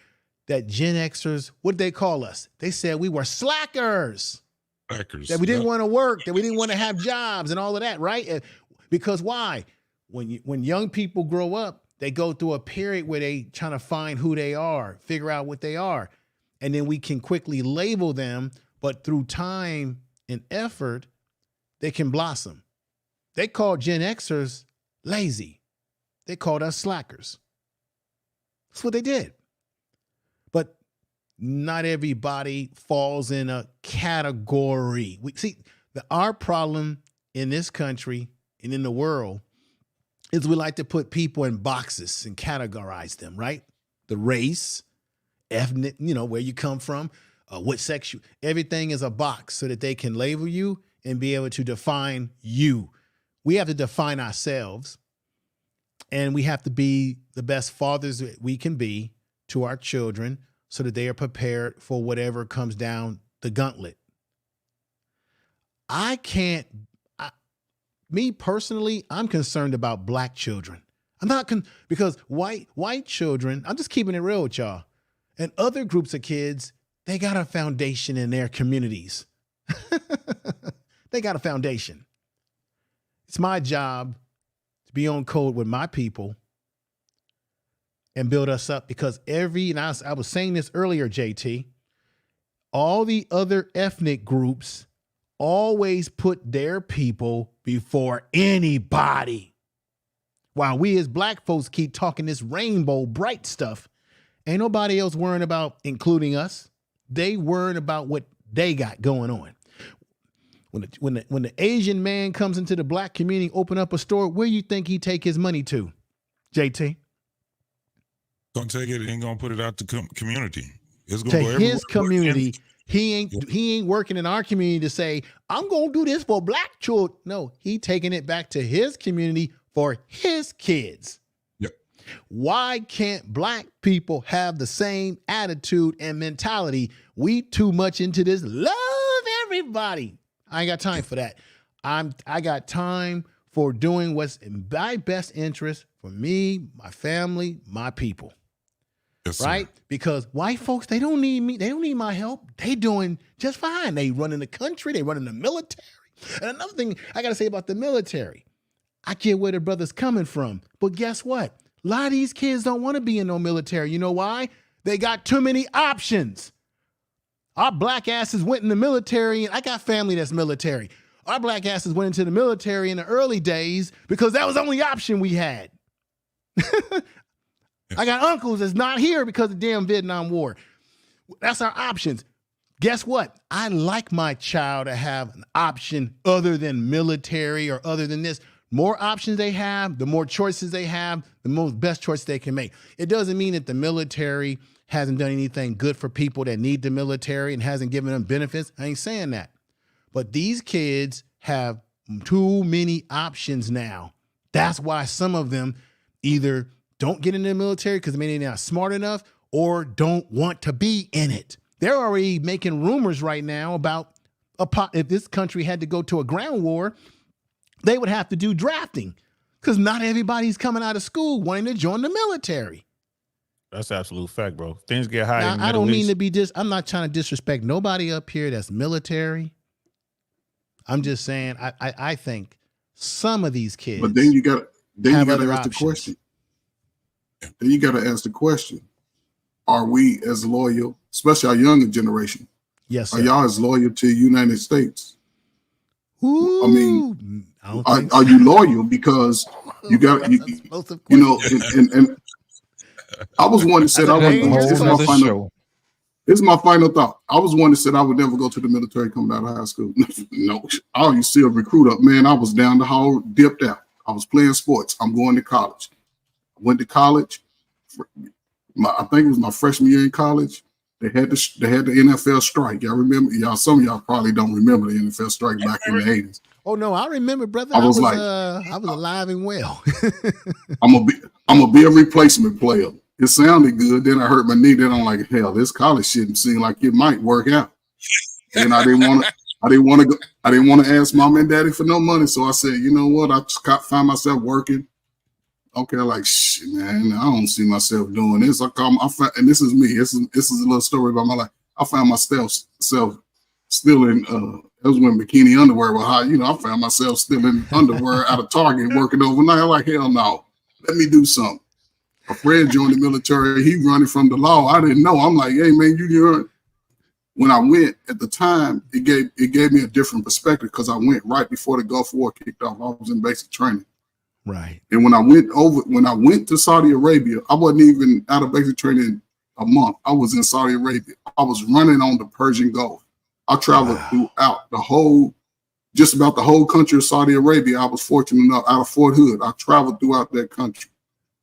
that Gen Xers, what they call us? They said we were slackers. That we didn't want to work, that we didn't want to have jobs and all of that, right? Because why? When young people grow up, they go through a period where they trying to find who they are, figure out what they are. And then we can quickly label them, but through time and effort, they can blossom. They called Gen Xers lazy. They called us slackers. That's what they did. But not everybody falls in a category. Our problem in this country and in the world is we like to put people in boxes and categorize them, right? The race, ethnic, where you come from, what sex everything is a box so that they can label you and be able to define you. we have to define ourselves, and we have to be the best fathers that we can be to our children so that they are prepared for whatever comes down the gauntlet. Me personally, I'm concerned about black children. I'm not because white children, I'm just keeping it real with y'all. And other groups of kids, they got a foundation in their communities. They got a foundation. It's my job to be on code with my people and build us up, because I was saying this earlier, JT, all the other ethnic groups always put their people before anybody. While we as black folks keep talking this rainbow bright stuff, ain't nobody else worrying about including us. They worrying about what they got going on. When the Asian man comes into the black community, open up a store, where you think he take his money to, JT? Gonna take it and gonna put it out to community. It's To gonna go his everywhere. community. He ain't working in our community to say, I'm gonna do this for black children. No, he taking it back to his community for his kids. Yep. Why can't black people have the same attitude and mentality? We too much into this love everybody. I ain't got time for that. I got time for doing what's in my best interest for me, my family, my people. Yes, right? sir. Because white folks, they don't need me. They don't need my help. They doing just fine. They running the country. They running the military. And another thing I got to say about the military, I get where the brother's coming from. But guess what? A lot of these kids don't want to be in no military. You know why? They got too many options. Our black asses went in the military, and I got family that's military. Our black asses went into the military in the early days because that was the only option we had. I got uncles that's not here because of the damn Vietnam War. That's our options. Guess what? I like my child to have an option other than military or other than this. More options they have, the more choices they have, the most best choice they can make. It doesn't mean that the military hasn't done anything good for people that need the military and hasn't given them benefits. I ain't saying that. But these kids have too many options now. That's why some of them either don't get in the military because maybe they're not smart enough or don't want to be in it. They're already making rumors right now about if this country had to go to a ground war, they would have to do drafting because not everybody's coming out of school wanting to join the military. That's absolute fact, bro. Things get high. Now, I don't mean to be I'm not trying to disrespect nobody up here that's military. I'm just saying I think some of these kids. But then you got to ask options. the question. Then you got to ask the question: are we as loyal, especially our younger generation? Yes, sir. Are y'all as loyal to the United States? Ooh, I mean, I don't think are you loyal because you got you know? And I was one that said I would. This is my final thought. I was one that said I would never go to the military coming out of high school. No, I used to see a recruit up. Man, I was down the hall, dipped out. I was playing sports. I'm going to college. I went to college. I think it was my freshman year in college. They had the NFL strike. Y'all remember? Some of y'all probably don't remember the NFL strike back in the 80s. Oh no, I remember, brother. I was alive and well. I'm gonna be a replacement player. It sounded good. Then I hurt my knee. Then I'm like, hell, this college shit seemed like it might work out. And I didn't want to ask mom and daddy for no money. So I said, you know what? I just find myself working. Okay, like shit, man. I don't see myself doing this. And this is me. This is a little story about my life. I found myself still in. That was when bikini underwear was hot. You know, I found myself still in underwear out of Target working overnight. I'm like, hell no. Let me do something. A friend joined the military. He running from the law. I didn't know. I'm like, hey man, you. When I went at the time, it gave me a different perspective because I went right before the Gulf War kicked off. I was in basic training. Right. And when I went to Saudi Arabia, I wasn't even out of basic training a month. I was in Saudi Arabia. I was running on the Persian Gulf. I traveled throughout just about the whole country of Saudi Arabia. I was fortunate enough out of Fort Hood. I traveled throughout that country.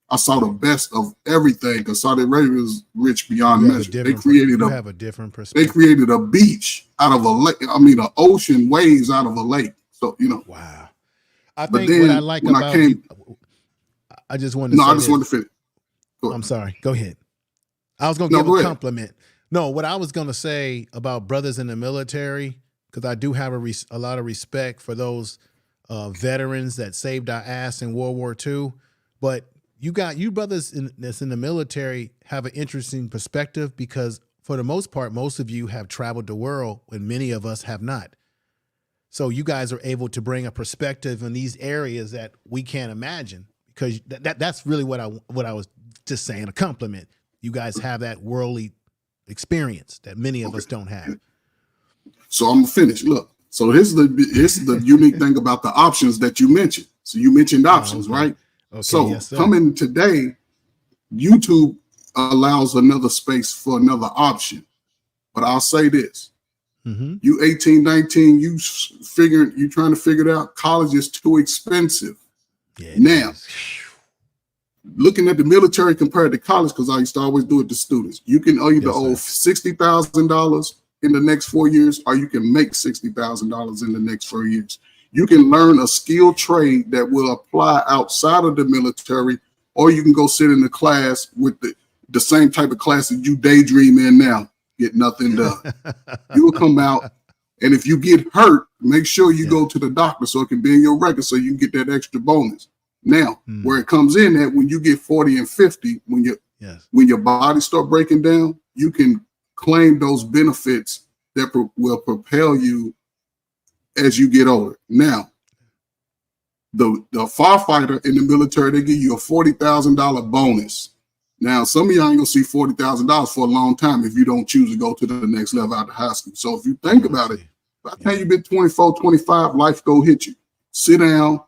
I saw the best of everything because Saudi Arabia is rich beyond measure. They created a different perspective. They created a beach out of a lake. I mean, an ocean waves out of a lake. So, you know. Wow. I But think what I then like when I about came, you, I just wanted to no, say I just this. wanted to finish. Go ahead. I'm sorry. Go ahead. I was going to No, give go a ahead. compliment. No, what I was going to say about brothers in the military, because I do have a lot of respect for those veterans that saved our ass in World War II. But you brothers that's in the military have an interesting perspective because for the most part, most of you have traveled the world and many of us have not. So you guys are able to bring a perspective in these areas that we can't imagine because that's really what I was just saying, a compliment. You guys have that worldly experience that many of us don't have. So I'm gonna finish. Look, so here's the unique thing about the options that you mentioned. So you mentioned options, okay. right? Okay, So yes, sir. coming today, YouTube allows another space for another option. But I'll say this. Mm-hmm. You 18, 19, you trying to figure it out. College is too expensive. Yeah, now, looking at the military compared to college, because I used to always do it to students, you can either owe $60,000 in the next 4 years, or you can make $60,000 in the next 4 years. You can learn a skilled trade that will apply outside of the military, or you can go sit in the class with the same type of class that you daydream in now, get nothing done. You will come out, and if you get hurt, make sure you go to the doctor so it can be in your record so you can get that extra bonus. Now, where it comes in at when you get 40 and 50, when your body start breaking down, you can claim those benefits that will propel you as you get older. Now, the firefighter in the military, they give you a $40,000 bonus. Now, some of y'all ain't gonna see $40,000 for a long time if you don't choose to go to the next level out of high school. So if you think about it, by the time you've been 24, 25, life go hit you. Sit down,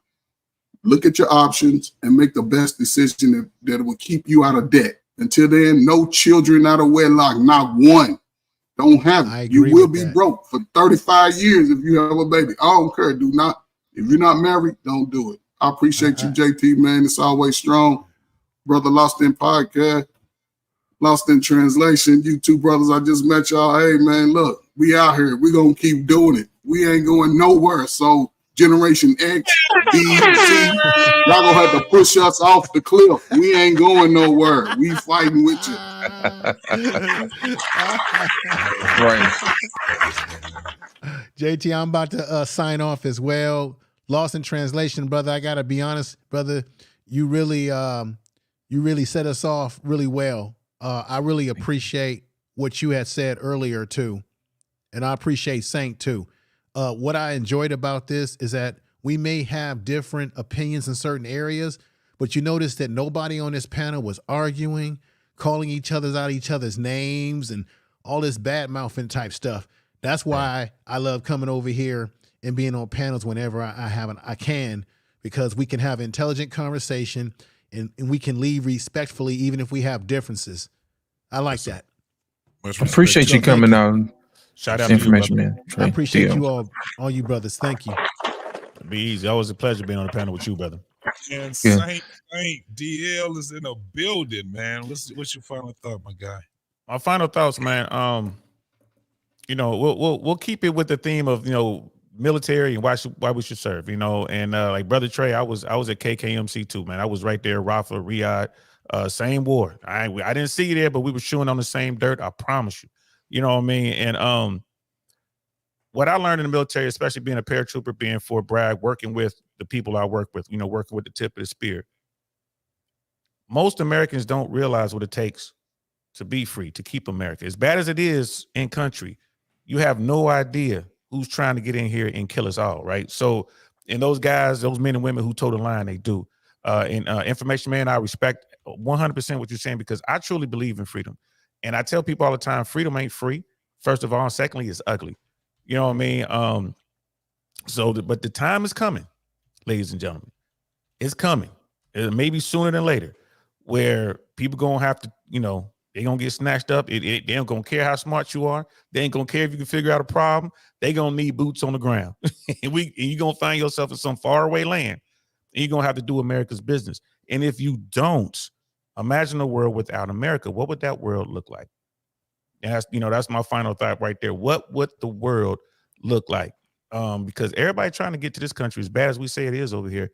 look at your options, and make the best decision that will keep you out of debt. Until then, no children out of wedlock, not one. Don't have it. You will be broke for 35 years if you have a baby. I don't care. If you're not married, don't do it. I appreciate you, JT, man. It's always strong. Brother Lost in Podcast, Lost in Translation. You two brothers, I just met y'all. Hey, man, look, we out here. We're going to keep doing it. We ain't going nowhere. So Generation X, B, C, y'all going to have to push us off the cliff. We ain't going nowhere. We fighting with you. Right. JT, I'm about to sign off as well. Lost in Translation, brother. I got to be honest, brother. You really set us off really well. I really appreciate what you had said earlier too. And I appreciate Saint too. What I enjoyed about this is that we may have different opinions in certain areas, but you notice that nobody on this panel was arguing, calling each other's names and all this bad mouthing type stuff. That's why I love coming over here and being on panels whenever I can, because we can have intelligent conversation and we can leave respectfully, even if we have differences. I like that. I appreciate you coming out. Shout out information, to you, man. I appreciate you all you brothers. Thank you. Be easy. Always a pleasure being on the panel with you, brother. And Saint DL is in a building, man. What's your final thought, my guy? My final thoughts, man. We'll keep it with the theme of military and why we should serve. And like Brother Trey, I was at KKMC too, man. I was right there, Rafa, Riyadh, same war. I didn't see you there, but we were chewing on the same dirt. I promise you. You know what I mean? And what I learned in the military, especially being a paratrooper, being Fort Bragg, working with the people I work with, working with the tip of the spear. Most Americans don't realize what it takes to be free, to keep America. As bad as it is in country, you have no idea who's trying to get in here and kill us all, right? So, and those guys, those men and women who toe the line, they do. Information Man, I respect 100% what you're saying because I truly believe in freedom. And I tell people all the time, freedom ain't free, first of all. And secondly, it's ugly. You know what I mean? But the time is coming, ladies and gentlemen. It's coming. Maybe sooner than later, where people going to have to, they're going to get snatched up. They ain't going to care how smart you are. They ain't going to care if you can figure out a problem. They going to need boots on the ground. and you're going to find yourself in some faraway land. And you're going to have to do America's business. And if you don't, imagine a world without America. What would that world look like? And that's my final thought right there. What would the world look like? Because everybody trying to get to this country, as bad as we say it is over here,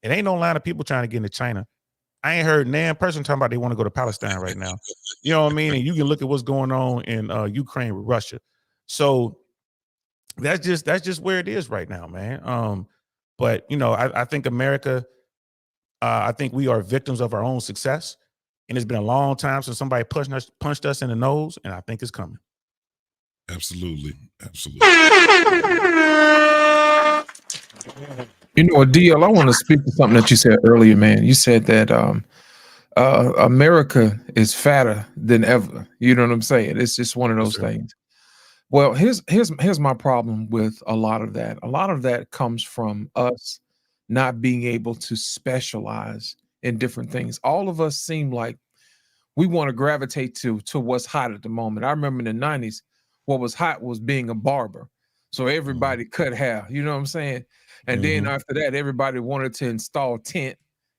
it ain't no line of people trying to get into China. I ain't heard nan person talking about they want to go to Palestine right now. You know what I mean? And you can look at what's going on in Ukraine with Russia. So that's just where it is right now, man. But you know, I think America, I think we are victims of our own success. And it's been a long time since somebody punched us in the nose, and I think it's coming. Absolutely. Absolutely. You know, DL, I want to speak to something that you said earlier, man. You said that America is fatter than ever. You know what I'm saying? It's just one of those things. Well, here's my problem with a lot of that. A lot of that comes from us not being able to specialize in different things. All of us seem like we want to gravitate to what's hot at the moment. I remember in the 90s, what was hot was being a barber. So everybody cut hair, you know what I'm saying? And then after that, everybody wanted to install tent,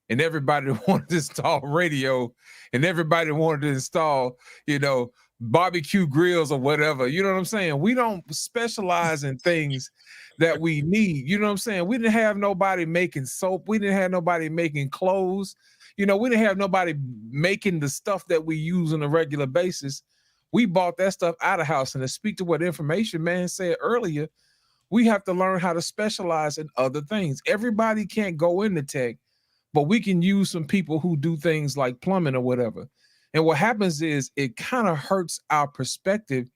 and everybody wanted to install radio, and everybody wanted to install, you know, barbecue grills or whatever. You know what I'm saying? We don't specialize in things that we need. You know what I'm saying? We didn't have nobody making soap. We didn't have nobody making clothes. You know, we didn't have nobody making the stuff that we use on a regular basis. We bought that stuff out of house. And to speak to what Information Man said earlier, we have to learn how to specialize in other things. Everybody can't go into tech, but we can use some people who do things like plumbing or whatever. And what happens is it kind of hurts our perspective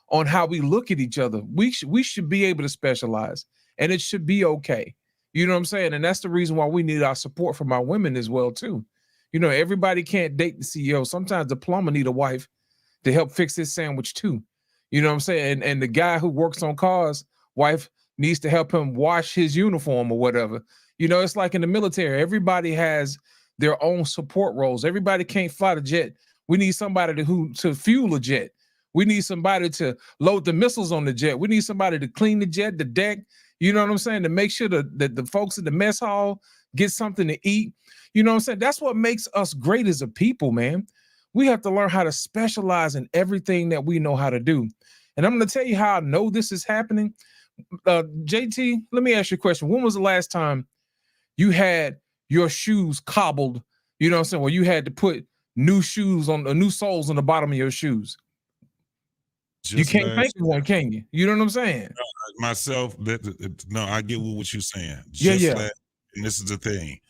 on how we look at each other. We should be able to specialize, and it should be okay. You know what I'm saying? And that's the reason why we need our support from our women as well, too. You know, everybody can't date the CEO. Sometimes the plumber need a wife to help fix his sandwich too. You know what I'm saying? And the guy who works on cars, wife needs to help him wash his uniform or whatever. You know, it's like in the military, everybody has their own support roles. Everybody can't fly the jet. We need somebody to fuel a jet. We need somebody to load the missiles on the jet. We need somebody to clean the jet, the deck. You know what I'm saying? To make sure that the folks in the mess hall get something to eat. You know what I'm saying? That's what makes us great as a people, man. We have to learn how to specialize in everything that we know how to do. And I'm going to tell you how I know this is happening. JT, let me ask you a question. When was the last time you had your shoes cobbled? You know what I'm saying? Where you had to put new shoes on new soles on the bottom of your shoes. You can't think of one, can you? You know what I'm saying? Myself, no, I get what you're saying. Yeah. And this is the thing.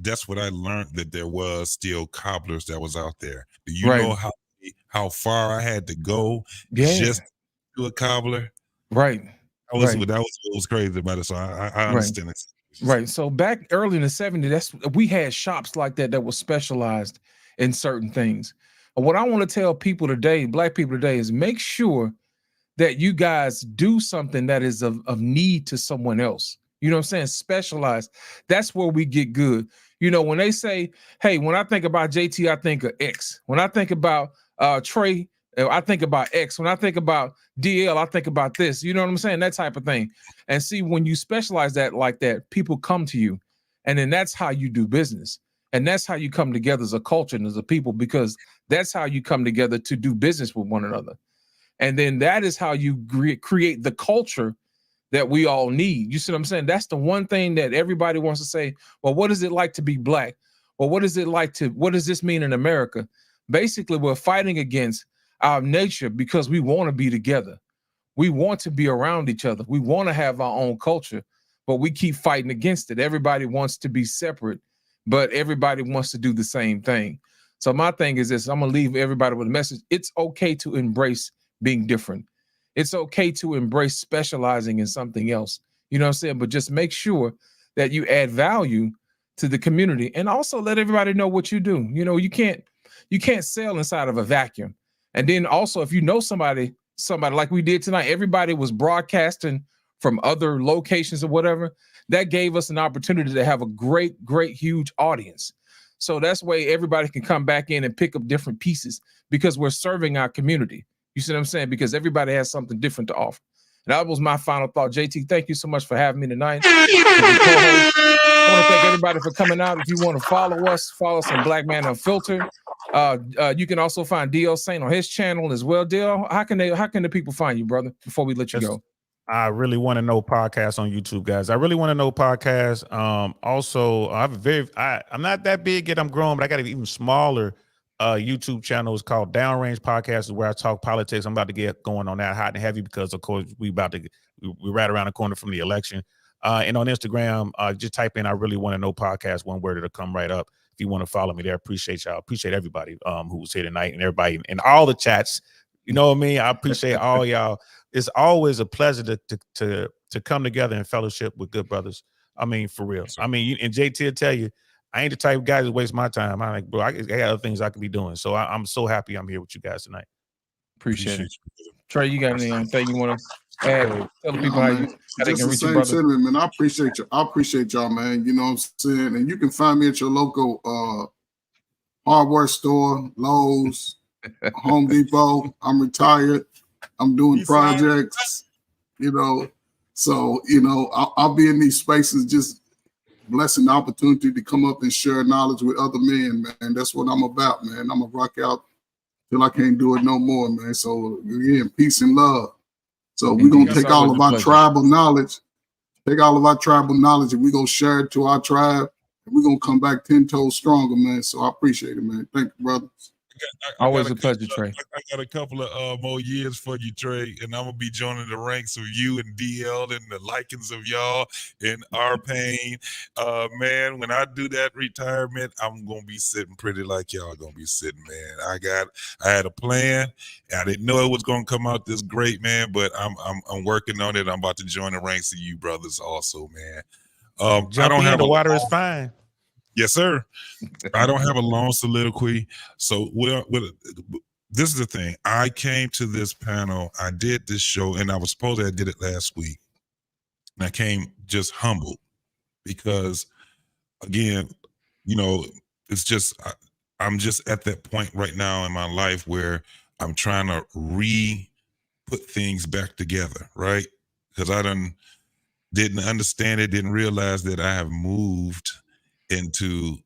That's what I learned, that there was still cobblers that was out there. Do you know how far I had to go just to a cobbler? Right. That was what was crazy about it. So I understand it. Right. So back early in the 70s, we had shops like that were specialized in certain things. And what I want to tell people today, black people today, is make sure that you guys do something that is of need to someone else. You know what I'm saying? Specialize. That's where we get good. You know, when they say, hey, when I think about JT, I think of X. When I think about Trey, I think about X. When I think about DL, I think about this. You know what I'm saying? That type of thing. And see, when you specialize that like that, people come to you. And then that's how you do business. And that's how you come together as a culture and as a people, because that's how you come together to do business with one another. And then that is how you create the culture that we all need. You see what I'm saying? That's the one thing that everybody wants to say, well, what is it like to be black? Well, what does this mean in America? Basically, we're fighting against our nature because we want to be together. We want to be around each other. We want to have our own culture, but we keep fighting against it. Everybody wants to be separate, but everybody wants to do the same thing. So my thing is this, I'm going to leave everybody with a message. It's okay to embrace being different. It's okay to embrace specializing in something else. You know what I'm saying? But just make sure that you add value to the community, and also let everybody know what you do. You know, you can't sell inside of a vacuum. And then also, if you know somebody like we did tonight, everybody was broadcasting from other locations or whatever. That gave us an opportunity to have a great, huge audience. So that's way everybody can come back in and pick up different pieces, because we're serving our community. You see what I'm saying? Because everybody has something different to offer. And that was my final thought. JT, thank you so much for having me tonight. I want to thank everybody for coming out. If you want to follow us on Black Man Unfiltered. You can also find DL Saint on his channel as well. DL, how can the people find you, brother, before we let you go? I really want to know podcast on YouTube, guys. I really want to know podcast. Also, I'm not that big yet. I'm growing, but I got an even smaller YouTube channel. It's called Downrange Podcast, is where I talk politics. I'm about to get going on that hot and heavy because, of course, we're right around the corner from the election. And on Instagram, just type in "I really want to know" podcast, one word, it'll come right up. If you want to follow me there, appreciate y'all. Appreciate everybody who was here tonight and everybody in all the chats. You know what I mean? I appreciate all y'all. It's always a pleasure to come together in fellowship with good brothers. I mean, for real. I mean, and JT will tell you, I ain't the type of guy that waste my time. I'm like, bro, I got other things I could be doing. So I'm so happy I'm here with you guys tonight. Appreciate it. Trey, you got anything you want to add? Tell the people how they can reach you, brother. Sentiment, man. I appreciate you. I appreciate y'all, man. You know what I'm saying? And you can find me at your local hardware store, Lowe's, Home Depot. I'm retired. I'm doing projects, you know. So, you know, I'll be in these spaces just blessing the opportunity to come up and share knowledge with other men, man. That's what I'm about, man. I'm going to rock out till I can't do it no more, man. So, again, peace and love. So we're going to take all of our tribal knowledge, and we're going to share it to our tribe, and we're going to come back 10 toes stronger, man. So I appreciate it, man. Thank you, brothers. Always a pleasure, Trey. I got a couple of more years for you, Trey, and I'm gonna be joining the ranks of you and DL and the likings of y'all and our pain. Man, when I do that retirement, I'm gonna be sitting pretty like y'all gonna be sitting, man. I had a plan. I didn't know it was gonna come out this great, man, but I'm working on it. I'm about to join the ranks of you brothers also, man. I don't have the water is fine. Yes, sir. I don't have a long soliloquy. So this is the thing. I came to this panel. I did this show, and I was supposed to have did it last week. And I came just humbled because, again, you know, it's just I'm just at that point right now in my life where I'm trying to put things back together, right? Because I didn't understand it, didn't realize that I have moved into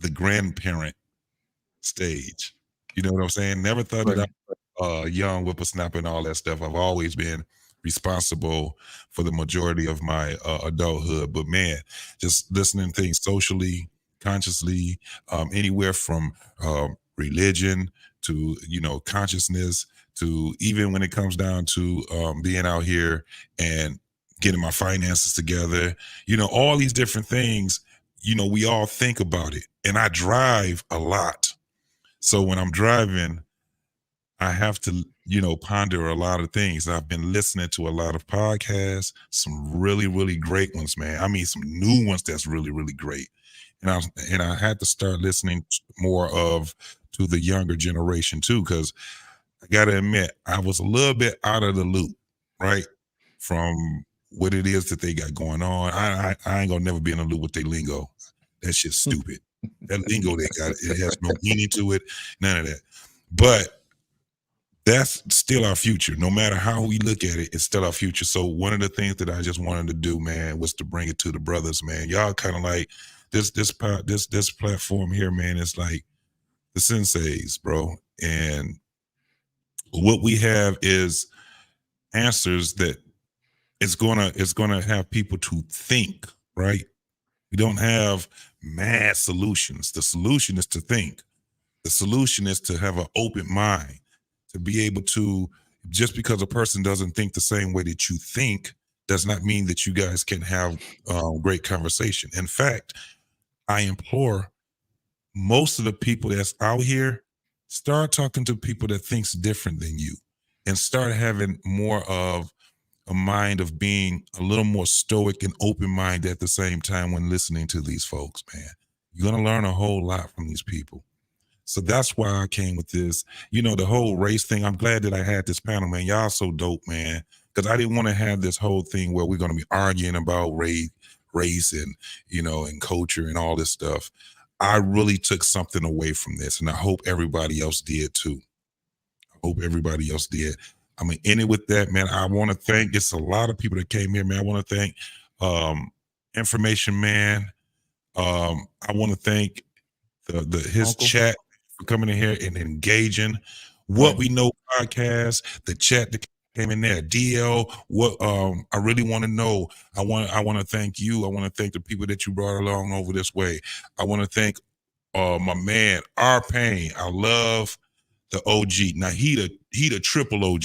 the grandparent stage. You know what I'm saying? Never thought that I young whippersnapper and all that stuff. I've always been responsible for the majority of my adulthood. But man, just listening to things socially, consciously, anywhere from religion to, you know, consciousness to even when it comes down to being out here and getting my finances together, you know, all these different things. You know, we all think about it, and I drive a lot. So when I'm driving, I have to, you know, ponder a lot of things. I've been listening to a lot of podcasts, some really, really great ones, man. I mean, some new ones that's really, really great. And I had to start listening more to the younger generation too, because I got to admit, I was a little bit out of the loop, right? From what it is that they got going on. I ain't gonna never be in a loop with their lingo. That shit's stupid. That lingo they got, it has no meaning to it, none of that. But that's still our future. No matter how we look at it, it's still our future. So one of the things that I just wanted to do, man, was to bring it to the brothers, man. Y'all kind of like this platform here, man, is like the senseis, bro. And what we have is answers that it's gonna have people to think, right? We don't have mad solutions. The solution is to think. The solution is to have an open mind, to be able to, just because a person doesn't think the same way that you think, does not mean that you guys can have great conversation. In fact, I implore most of the people that's out here, start talking to people that thinks different than you, and start having more of a mind of being a little more stoic and open-minded at the same time when listening to these folks, man. You're going to learn a whole lot from these people. So that's why I came with this, you know, the whole race thing. I'm glad that I had this panel, man. Y'all so dope, man. Because I didn't want to have this whole thing where we're going to be arguing about race and, you know, and culture and all this stuff. I really took something away from this, and I hope everybody else did too. I hope everybody else did. I'm gonna end it with that, man. I want to thank, it's a lot of people that came here, man. I want to thank Information Man. I want to thank his Uncle chat for coming in here and engaging. What We Know podcast, the chat, came in there. DL, what I really want to know. I want to thank you. I want to thank the people that you brought along over this way. I want to thank my man R Payne. I love the OG. Now he the triple OG.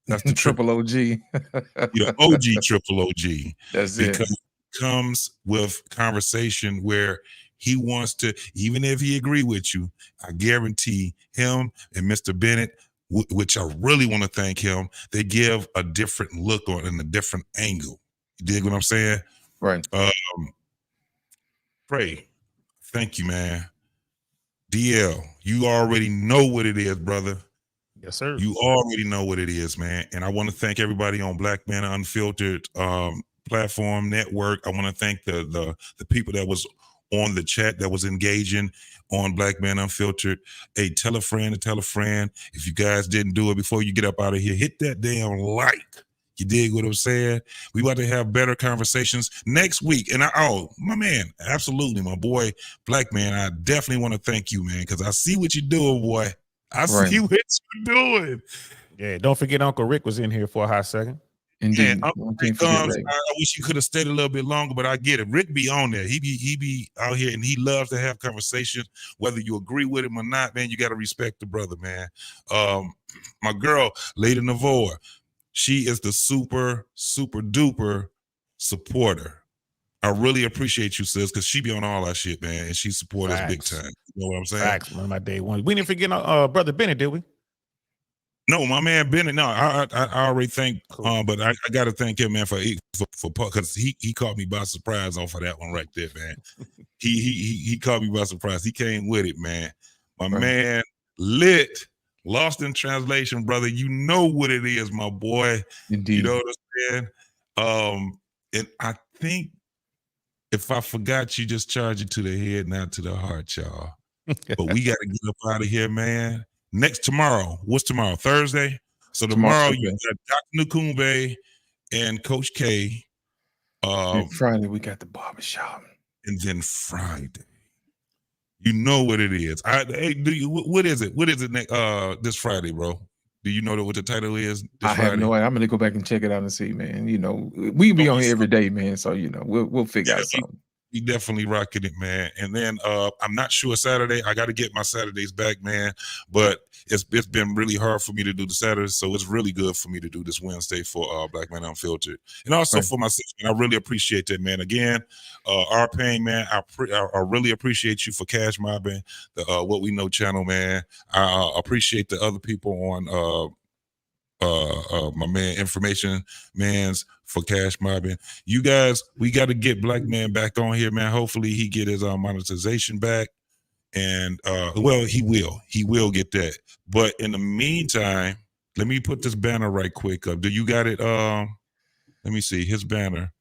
That's the triple OG. the OG triple OG. That's because it. Comes with conversation where he wants to, even if he agree with you, I guarantee him and Mr. Bennett, which I really want to thank him, they give a different look on and a different angle. You dig what I'm saying? Right. Pray. Thank you, man. DL, you already know what it is, brother. Yes, sir. You already know what it is, man. And I want to thank everybody on Black Man Unfiltered platform network. I want to thank the people that was on the chat that was engaging on Black Man Unfiltered. Hey, tell a friend to tell a friend. If you guys didn't do it before you get up out of here, hit that damn like. You dig what I'm saying? We about to have better conversations next week. And my man, absolutely, my boy, Black Man, I definitely want to thank you, man, because I see what you're doing, boy. I see what you're doing. Yeah, don't forget Uncle Rick was in here for a hot second. Indeed. I wish you could have stayed a little bit longer, but I get it. Rick be on there. He be out here, and he loves to have conversations, whether you agree with him or not, man. You got to respect the brother, man. My girl, Lady Navoa, she is the super duper supporter. I really appreciate you, sis, because she be on all our shit, man, and she support us big time. You know what I'm saying? Facts, one of my day ones. We didn't forget Brother Bennett, did we? No, my man Bennett. No, I already thank, but I got to thank him, man, for because he caught me by surprise off of that one right there, man. he caught me by surprise. He came with it, man. My man Lit, lost in translation, brother. You know what it is, my boy. Indeed. You know what I'm saying? And I think if I forgot, you just charge it to the head, not to the heart, y'all. But we got to get up out of here, man. Tomorrow. What's tomorrow? Thursday? So tomorrow you got Dr. Nukumbe and Coach K. And Friday we got the barbershop. And then Friday. You know what it is. Hey, what is it? What is it this Friday, bro? Do you know what the title is? I have no idea. I'm gonna go back and check it out and see, man. You know, we be on here every day, man. So you know, we'll figure out something. We definitely rocking it, man. And then I'm not sure Saturday. I got to get my Saturdays back, man. But it's been really hard for me to do the Saturdays, so it's really good for me to do this Wednesday for Black Man Unfiltered, and also for myself. And I really appreciate that, man. Again, R Payne, man, I really appreciate you for cash mobbing the What We Know channel, man. I appreciate the other people on my man Information Man's for cash mobbing. You guys, we got to get Black Man back on here, man. Hopefully he get his monetization back, and well, he will get that. But in the meantime, let me put this banner right quick up. Do you got it? Let me see his banner,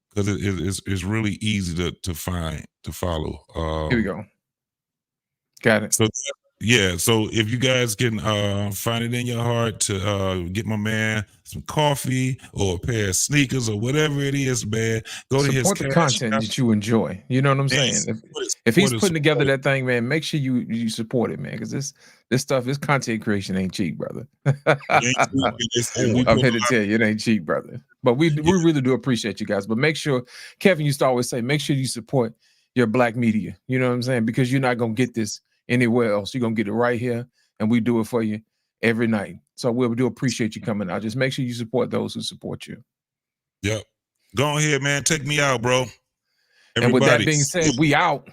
because it's really easy to find, to follow. Here we go. Got it. So yeah, so if you guys can find it in your heart to get my man some coffee or a pair of sneakers or whatever it is, man, go to his support the content that you enjoy. You know what I'm saying? If he's putting together that thing, man, make sure you support it, man, because this stuff, this content creation ain't cheap, brother. I'm here to tell you, it ain't cheap, brother. But we really do appreciate you guys. But make sure, Kevin used to always say, make sure you support your Black media. You know what I'm saying? Because you're not gonna get this anywhere else. You're gonna get it right here, and we do it for you every night. So we do appreciate you coming out. Just make sure you support those who support you. Yep. Go ahead, man. Take me out, bro. And with that being said, we out.